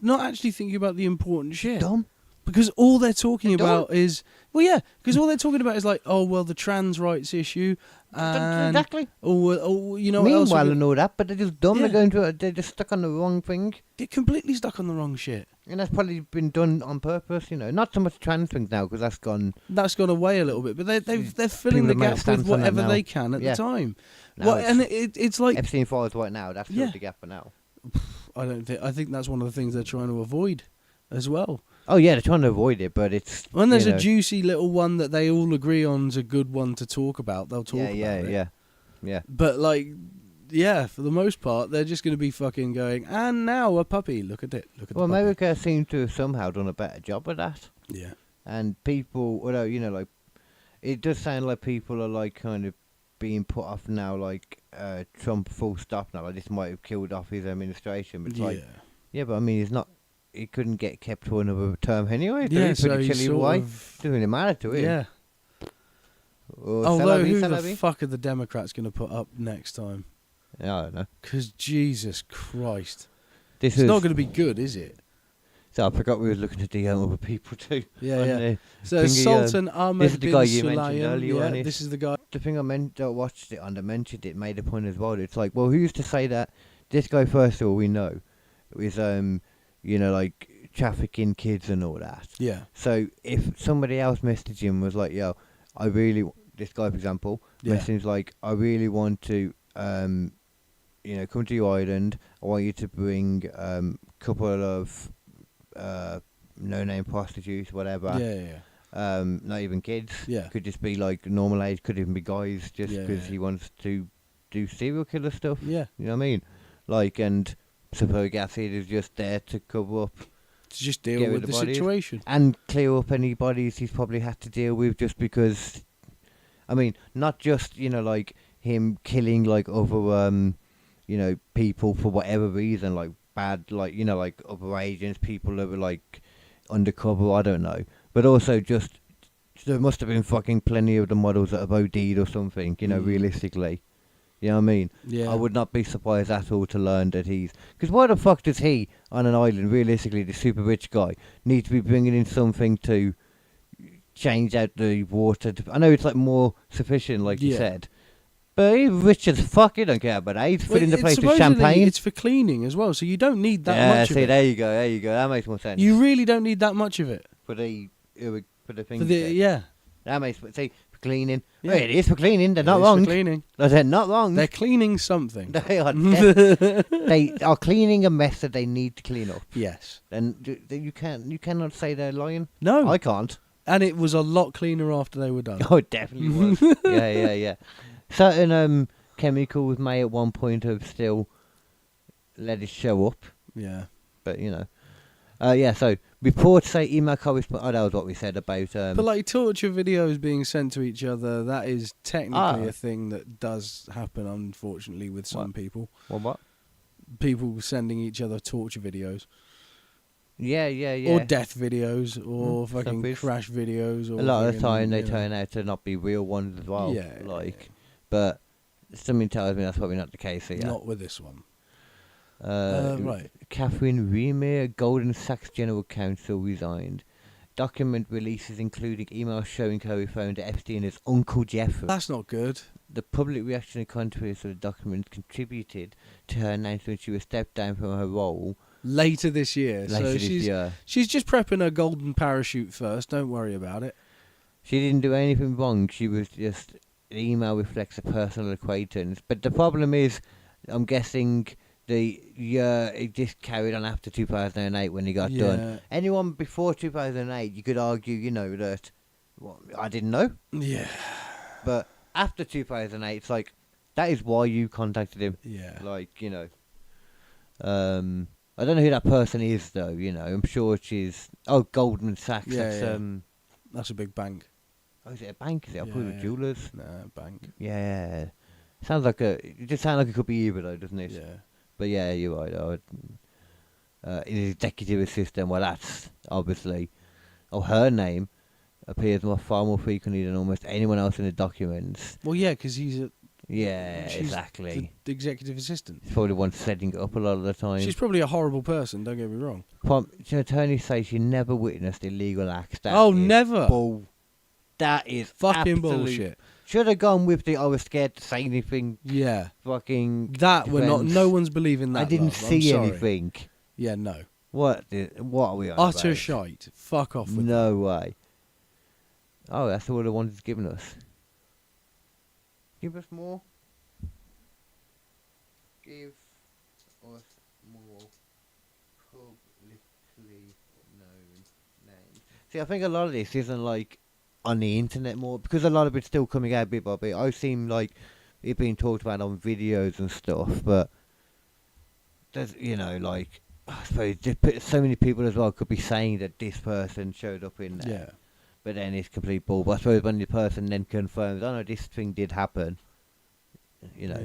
not actually thinking about the important shit. Dumb. Because all they're talking about is, because all they're talking about is the trans rights issue. And, exactly. Or you know, meanwhile and all that, but they're just dumb. Yeah. They're just stuck on the wrong thing. They're completely stuck on the wrong shit. And that's probably been done on purpose, Not so much trans things now, because that's gone. That's gone away a little bit, but they're filling the gap with whatever they can at the time. And it's like Epstein files right now. That's filled the gap for now. I think that's one of the things they're trying to avoid, as well. Oh yeah, they're trying to avoid it, but it's when there's a juicy little one that they all agree on's a good one to talk about, they'll talk about it. Yeah. But for the most part, they're just going to be fucking going. And now a puppy. Look at it. Look at. Well, America seems to have somehow done a better job of that. Yeah. And people, although it does sound like people are kind of being put off now, Trump full stop now. This might have killed off his administration, but but I mean, it's not. He couldn't get kept for another term anyway. So he's doesn't really matter to him. Yeah. Although, who the fuck are the Democrats going to put up next time? Yeah, I don't know. Because Jesus Christ, it's not going to be good, is it? So I forgot we were looking at the other people too. Yeah. So Sultan Ahmed bin Sulayem. This is the guy. The thing I watched it on, mentioned it, made a point as well. It's who's to say that this guy, first of all, we know, is trafficking kids and all that. Yeah. So if somebody else messaged him was this guy, for example, messaged I really want to, come to your island. I want you to bring a couple of no-name prostitutes, whatever. Yeah. Not even kids. Yeah. Could just be normal age. Could even be guys, just because he wants to do serial killer stuff. Yeah. You know what I mean? And sulfuric acid is just there to cover up. To just deal with the situation. And clear up any bodies he's probably had to deal with, just because, I mean, not just, him killing, other, people for whatever reason, bad, other agents, people that were, undercover, I don't know. But also just, there must have been fucking plenty of the models that have OD'd or something, realistically. You know what I mean? Yeah. I would not be surprised at all to learn that he's... Because why the fuck does he, on an island, realistically, the super rich guy, need to be bringing in something to change out the water? I know it's more sufficient, you said. But he's rich as fuck, he don't care about that. He's filling the place with champagne. It's for cleaning as well, so you don't need that much of it. Yeah, there you go. That makes more sense. You really don't need that much of it. For the thing. That makes... See, for cleaning... Yeah. It is for cleaning. They're not wrong. For cleaning. They're not wrong. They're cleaning something. They are. They are cleaning a mess that they need to clean up. Yes. And you cannot say they're lying. No, I can't. And it was a lot cleaner after they were done. Oh, it definitely was. Yeah. Certain chemicals may at one point have still let it show up. Yeah. But so reports say email correspondence. Oh, that was what we said about. But torture videos being sent to each other, that is technically a thing that does happen, unfortunately, with some people. What? People sending each other torture videos. Yeah. Or death videos, or fucking crash videos. Or a lot of the time they turn out to not be real ones as well. Yeah. But something tells me that's probably not the case here. Not with this one. Right. Catherine Reamer, Golden Sachs General Counsel, resigned. Document releases including emails showing her referring to Epstein as Uncle Jeffrey. That's not good. The public reaction and controversy of the document contributed to her announcement she would step down from her role Later this year. later So this year. she's just prepping her golden parachute first. Don't worry about it. She didn't do anything wrong. She was just... The email reflects a personal acquaintance. But the problem is, I'm guessing... it just carried on after 2008 when he got done. Anyone before 2008, you could argue, that I didn't know. Yeah. But after 2008, it's like that is why you contacted him. Yeah. Like I don't know who that person is though. I'm sure she's Goldman Sachs. Yeah, that's a big bank. Oh, is it a bank? Is it? I thought it was jewelers. Nah, bank. Yeah. Sounds like it just sounds like it could be either though, doesn't it? Yeah. But yeah, you're right. His executive assistant, well, that's obviously... her name appears far more frequently than almost anyone else in the documents. Well, yeah, because she's exactly. the executive assistant. He's probably the one setting it up a lot of the time. She's probably a horrible person, don't get me wrong. Attorneys say she never witnessed illegal acts. Never. That is fucking absolute bullshit. Should have gone with I was scared to say anything. Yeah. Fucking that we're not. No one's believing that. I didn't see I'm sorry. anything. Yeah, no. What are we on Utter about? shite. Fuck off with No way. Oh, that's all the ones he's given us. Give us more. Give us more publicly known names. See, I think a lot of this isn't like on the internet more, because a lot of it's still coming out bit by bit. I've seen like it being talked about on videos and stuff, but there's like I suppose just so many people as well could be saying that this person showed up in there. Yeah. But then it's complete bull. But I suppose when the person then confirms, oh no, this thing did happen. Yeah.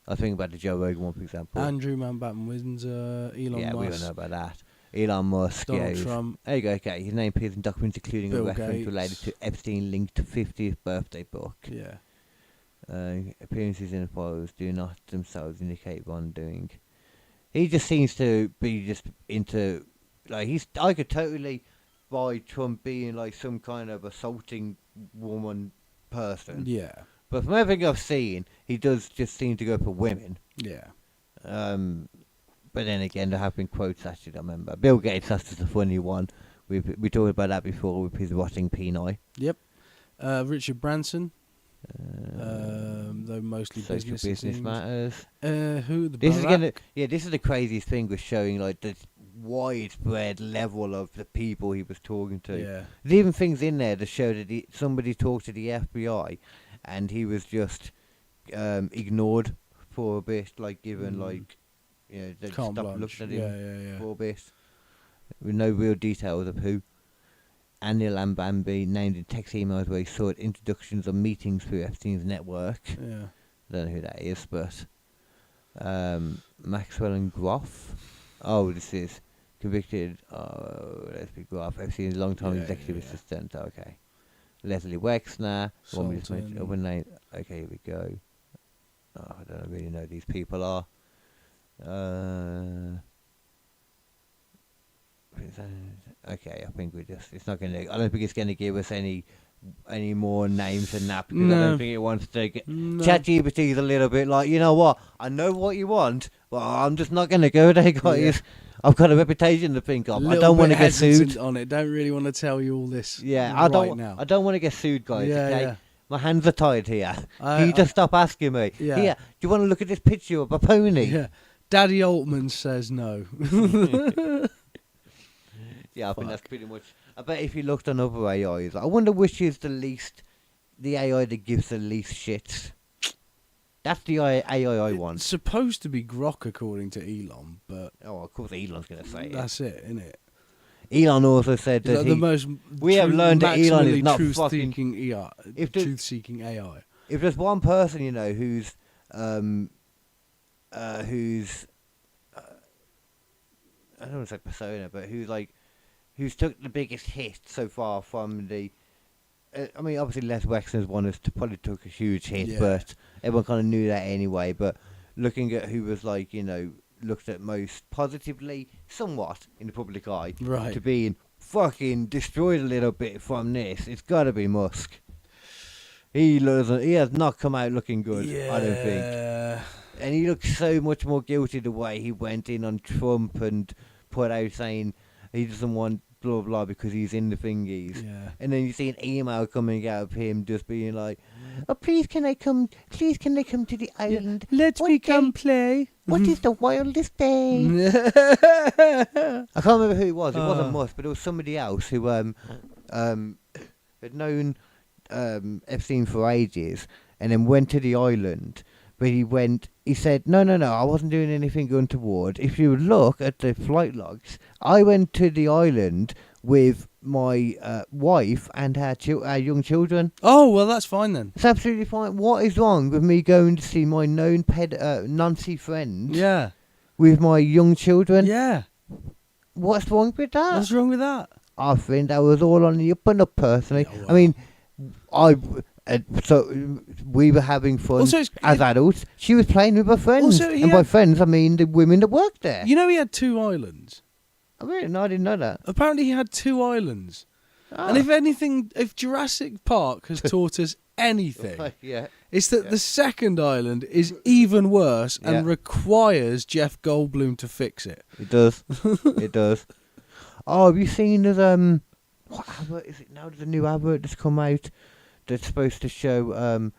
I think about the Joe Rogan one, for example. Andrew Mountbatten Windsor, Elon yeah, Musk. we don't know about that. Elon Musk, Donald yeah. Trump. There you go, okay. His name appears in documents including Bill a reference Gates. related to Epstein-linked 50th birthday book. Yeah. Appearances in the files do not themselves indicate wrongdoing. He just seems to be just into... I could totally buy Trump being like some kind of assaulting woman person. Yeah. But from everything I've seen, he does just seem to go for women. Yeah. But then again, there have been quotes actually, I remember. Bill Gates, that's just a funny one. We talked about that before with his rotting penile. Yep. Richard Branson. Though mostly Social business things. matters. Who the This is Barack? this is the craziest thing with showing like the widespread level of the people he was talking to. Yeah. There's even things in there that show that somebody talked to the FBI, and he was just ignored for a bit, like given like they Carte stopped blanche. looking at him Yeah. for a bit, with no real details of who. Anil Ambambi named in text emails where he sought introductions or meetings through Epstein's network. Yeah. I don't know who that is, but Maxwell and Groff. Oh, this is convicted. Oh, let's be Groff. Epstein's long-time executive assistant. Okay. Leslie Wexner. One we just mentioned. Other name. Okay, here we go. Oh, I don't really know who these people are. Okay, I think it's not gonna. I don't think it's gonna give us any more names than that, because I don't think it wants to get. ChatGPT is a little bit like, you know what? I know what you want, but I'm just not gonna go there, guys. Yeah. I've got a reputation to think of. I don't want to get sued on it. Don't really want to tell you all this. Yeah, I don't want to get sued, guys. Yeah, okay. yeah. My hands are tied here. Can you just stop asking me? Yeah. Here, do you want to look at this picture of a pony? Yeah. Daddy Altman says no. Yeah, I think that's pretty much. I bet if you looked on other AIs, I wonder which is the AI that gives the least shit. That's the AI I want. It's supposed to be Grok, according to Elon, but Of course Elon's going to say it. that's it, isn't it? Elon also said that the most we have learned that Elon is not truth-seeking AI. Truth-seeking AI. If there's one person, who's I don't want to say persona, but who's took the biggest hit so far from the... I mean, obviously Les Wexner's one has probably took a huge hit, but everyone kind of knew that anyway. But looking at who was looked at most positively, somewhat in the public eye, Right. to being fucking destroyed a little bit from this, it's got to be Musk. He has not come out looking good, I don't think. And he looks so much more guilty the way he went in on Trump and put out saying he doesn't want blah blah because he's in the thingies. Yeah. And then you see an email coming out of him just being like, "Oh, please can they come to the island? Let What me day- come play. What is the wildest day?" Yeah. I can't remember who it was. It wasn't Musk, but it was somebody else who had known Epstein for ages, and then went to the island. But he said, no, I wasn't doing anything untoward. If you look at the flight logs, I went to the island with my wife and our young children. Oh, well, that's fine then. It's absolutely fine. What is wrong with me going to see my known Nancy friend Yeah. with my young children? Yeah. What's wrong with that? What's wrong with that? I think that was all on the up and up, personally. Yeah, well. I mean, so we were having fun Also, as adults. She was playing with her friends, Also, he and by had- friends I mean the women that worked there. You know he had 2 islands. I didn't know that. Apparently he had 2 islands. Ah. And if Jurassic Park has taught us anything, Yeah. it's that the second island is even worse and Yeah. requires Jeff Goldblum to fix it. It does. It does. Oh, have you seen the what advert is it now? There's a new advert that's come out that's supposed to show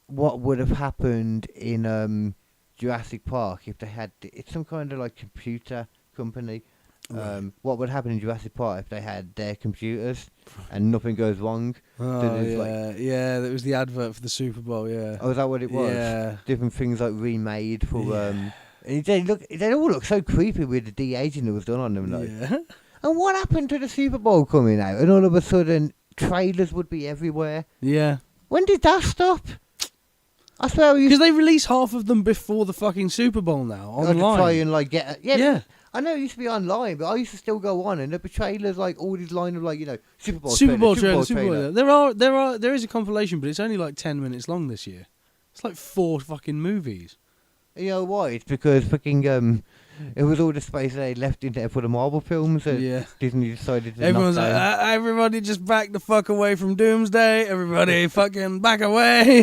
what would have happened in Jurassic Park if they had it's some kind of like computer company. Right. What would happen in Jurassic Park if they had their computers and nothing goes wrong? Oh, there's yeah, that was the advert for the Super Bowl, yeah. Oh, is that what it was? Yeah. Different things like remade for they all look so creepy with the de-aging that was done on them. Like. Yeah. And what happened to the Super Bowl coming out? And all of a sudden, trailers would be everywhere. Yeah. When did that stop? I swear we used Because they release half of them before the fucking Super Bowl now, to online. try and like get Yeah. I know it used to be online, but I used to still go on and there'd be trailers like all these line of like Super Bowl Super Bowl trailer, trailer. There is a compilation, but it's only like 10 minutes long this year. It's like 4 fucking movies. You know why? It's because fucking it was all the space they left in there for the Marvel films. And Yeah. Disney decided to Everyone's knock like, down. everybody just back the fuck away from Doomsday. Everybody fucking back away.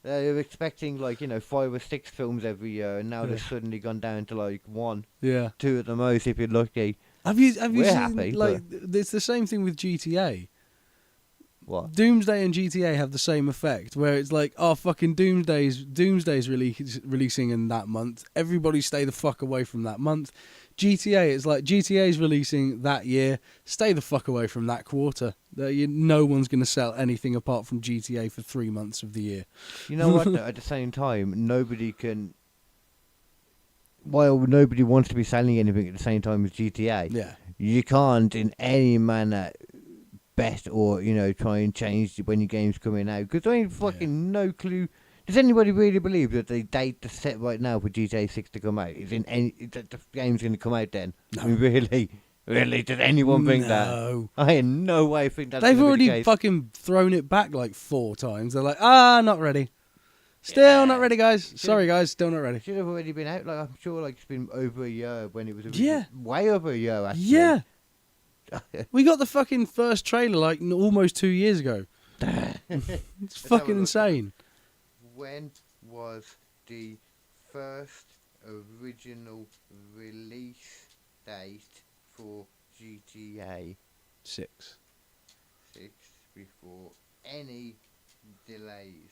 They were expecting 5 or 6 films every year, and now they've suddenly gone down to like 1, Yeah. 2 at the most if you're lucky. Have you We're seen happy, like it's the same thing with GTA. What? Doomsday and GTA have the same effect, where it's like, oh fucking Doomsday's releasing in that month. Everybody stay the fuck away from that month. GTA, it's like GTA's releasing that year. Stay the fuck away from that quarter. No one's gonna sell anything apart from GTA for 3 months of the year. You know what? Though, at the same time, nobody can. While nobody wants to be selling anything at the same time as GTA, Yeah. you can't in any manner bet or try and change when your game's coming out because I ain't fucking no clue. Does anybody really believe that the date that's set right now for GTA 6 to come out is that the game's going to come out then? No. I mean, really? Does anyone think that? No. I in no way think that. They've gonna be already the case. fucking thrown it back like 4 times. They're like, not ready. Still not ready, guys. Sorry, guys, still not ready. Should have already been out. Like I'm sure, it's been over a year when it was. Yeah. Way over a year. Actually. Yeah. We got the fucking first trailer like almost 2 years ago. It's have a fucking look. insane. When was the first original release date for GTA 6. 6 before any delays?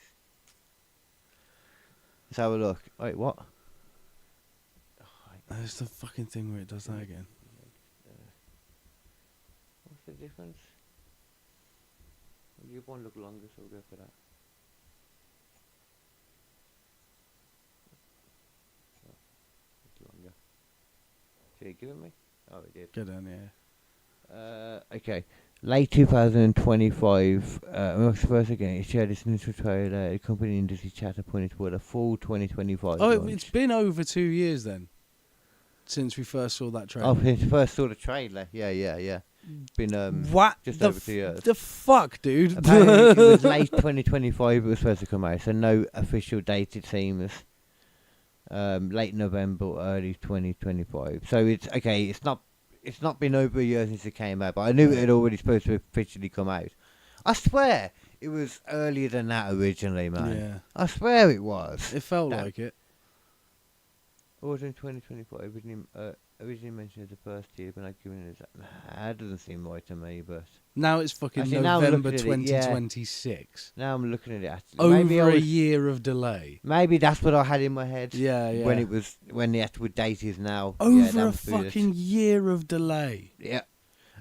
Let's have a look. Wait, what? There's the fucking thing where it does that again. What's the difference? You one look longer, so we'll go for that. Oh, it's longer. Did he give it me? Oh, he did. Go down, yeah. Okay. Late 2025. First again, it shared its initial trailer. The company industry chatter pointed toward a full 2025. Oh, launch. it's been over 2 years then, since we first saw that trailer. Oh, when you first saw the trailer. Yeah. Been What just the over 2 years. The fuck, dude? Apparently it was late 2025 it was supposed to come out, so no official date it seems. late November, early 2025. So it's okay. It's not been over a year since it came out, but I knew it had already supposed to officially come out. I swear it was earlier than that originally, man. Yeah. I swear it was. It felt like it. Or was it in 2025? Originally mentioned as the first year, but not given it that. That doesn't seem right to me, but... Now it's fucking Actually, now I'm November looking at it, yeah. 2026. Now I'm looking at it. Actually. Over a year of delay. Maybe that's what I had in my head. Yeah, yeah. When the actual date is now. Over yeah, a fucking year of delay. Yeah.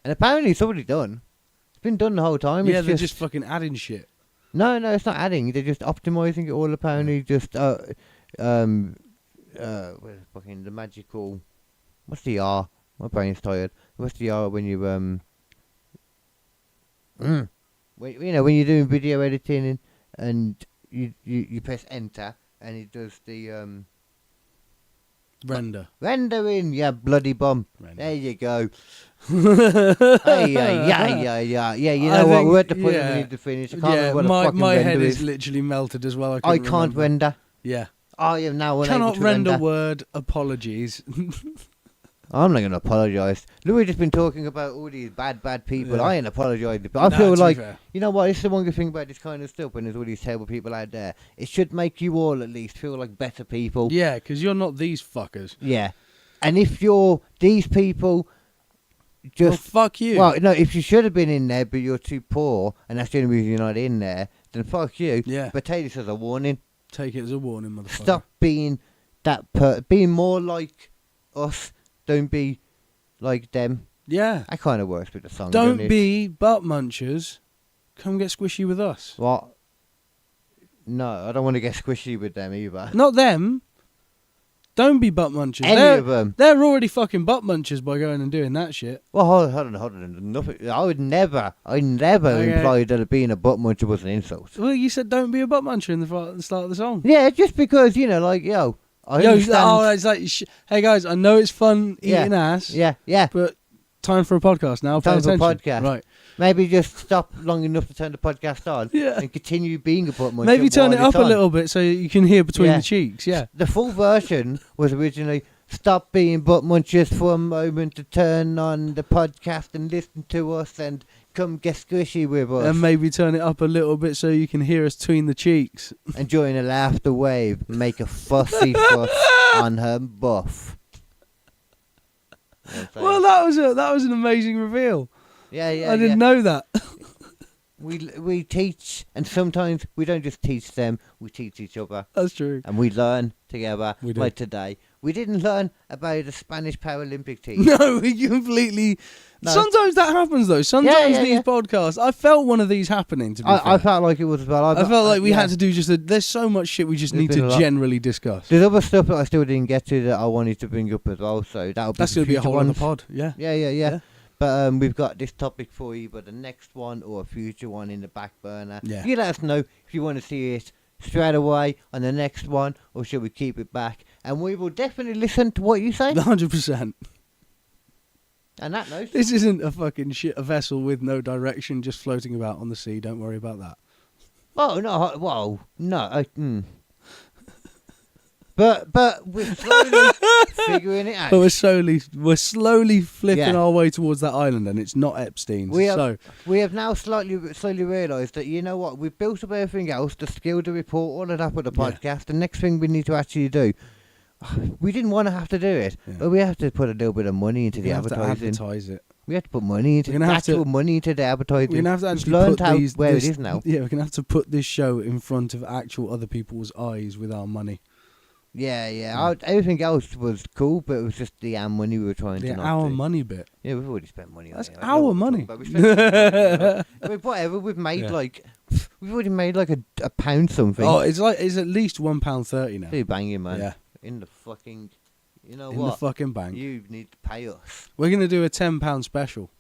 And apparently it's already done. It's been done the whole time. Yeah, it's they're just fucking adding shit. No, it's not adding. They're just optimizing it all. Apparently, just fucking the magical. What's the R? My brain's tired. What's the R when you when you're doing video editing and you press enter and it does the rendering. Yeah, bloody bum. Render. There you go. Hey, yeah. You know what? We're at the point where we need to finish. I can't remember what the fucking my render head is. is literally melted as well. I can't remember. render. Yeah. I am now unable Cannot to render word. Apologies. I'm not going to apologise. Louis just been talking about all these bad people. Yeah. I ain't apologising. But I feel to be like, fair. you know what, it's the one good thing about this kind of stuff when there's all these terrible people out there. It should make you all at least feel like better people. Yeah, because you're not these fuckers. Yeah. And if you're these people, just... Well, fuck you. Well, no, if you should have been in there but you're too poor and that's the only reason you're not in there, then fuck you. Yeah. But take this as a warning. Take it as a warning, motherfucker. Stop being being more like us. Don't be like them. Yeah. That kind of works with the song. Don't doesn't it? be butt munchers. Come get squishy with us. What? No, I don't want to get squishy with them either. Not them. Don't be butt munchers. Any of them. They're already fucking butt munchers by going and doing that shit. Well, hold on. Nothing. I never Okay. implied that being a butt muncher was an insult. Well, you said don't be a butt muncher in the start of the song. Yeah, just because, I understand. It's like, hey guys, I know it's fun eating ass. Yeah. But time for a podcast now. Time Pay for a attention. podcast. Right. Maybe just stop long enough to turn the podcast on. Yeah. And continue being a butt muncher. Maybe turn it while up it's a on. little bit so you can hear between Yeah. the cheeks. Yeah. The full version was originally stop being butt munchers for a moment to turn on the podcast and listen to us and come get squishy with us. And maybe turn it up a little bit so you can hear us between the cheeks. And join a laughter wave. Make a fussy fuss on her buff. Well, that was an amazing reveal. Yeah. I didn't know that. We teach, and sometimes we don't just teach them, we teach each other. That's true. And we learn together. We do. Like today. We didn't learn about the Spanish Paralympic team. No, we completely... No. Sometimes that happens, though. Sometimes Yeah. these podcasts... I felt one of these happening, to be fair. I felt like it was as well. I felt like we had to do there's so much shit we just There's need been to a lot. generally discuss. There's other stuff that I still didn't get to that I wanted to bring up as well, so that'll be That's going to be a future whole other ones. pod. Yeah. Yeah. But we've got this topic for you, but the next one or a future one in the back burner. Yeah. You let us know if you want to see it straight away on the next one, or should we keep it back? And we will definitely listen to what you say. 100%. And that note, This isn't a fucking a vessel with no direction just floating about on the sea. Don't worry about that. But we're slowly figuring it out. But we're slowly flipping Yeah. our way towards that island, and it's not Epstein's. We have now slowly realised that, you know what, we've built up everything else, the skill to report, all of that for the Yeah. podcast. The next thing we need to actually do, we didn't want to have to do it, but we have to put a little bit of money into the have to advertising. advertise it. We have to put money into We're gonna have actual to- money into the advertising. We're gonna have to We've actually learned put how these, where this, it is now. Yeah, we're gonna have to put this show in front of actual other people's eyes with our money. Yeah. Everything else was cool, but it was just the money we were trying to The not our do. money bit. Yeah, we've already spent money on That's it. our money. We spent money. I mean, whatever, we've made we've already made like a pound something. Oh, it's at least £1.30 now. Too banging, man. Yeah. In the fucking, you know In what? the fucking bank. You need to pay us. We're gonna do a £10 special.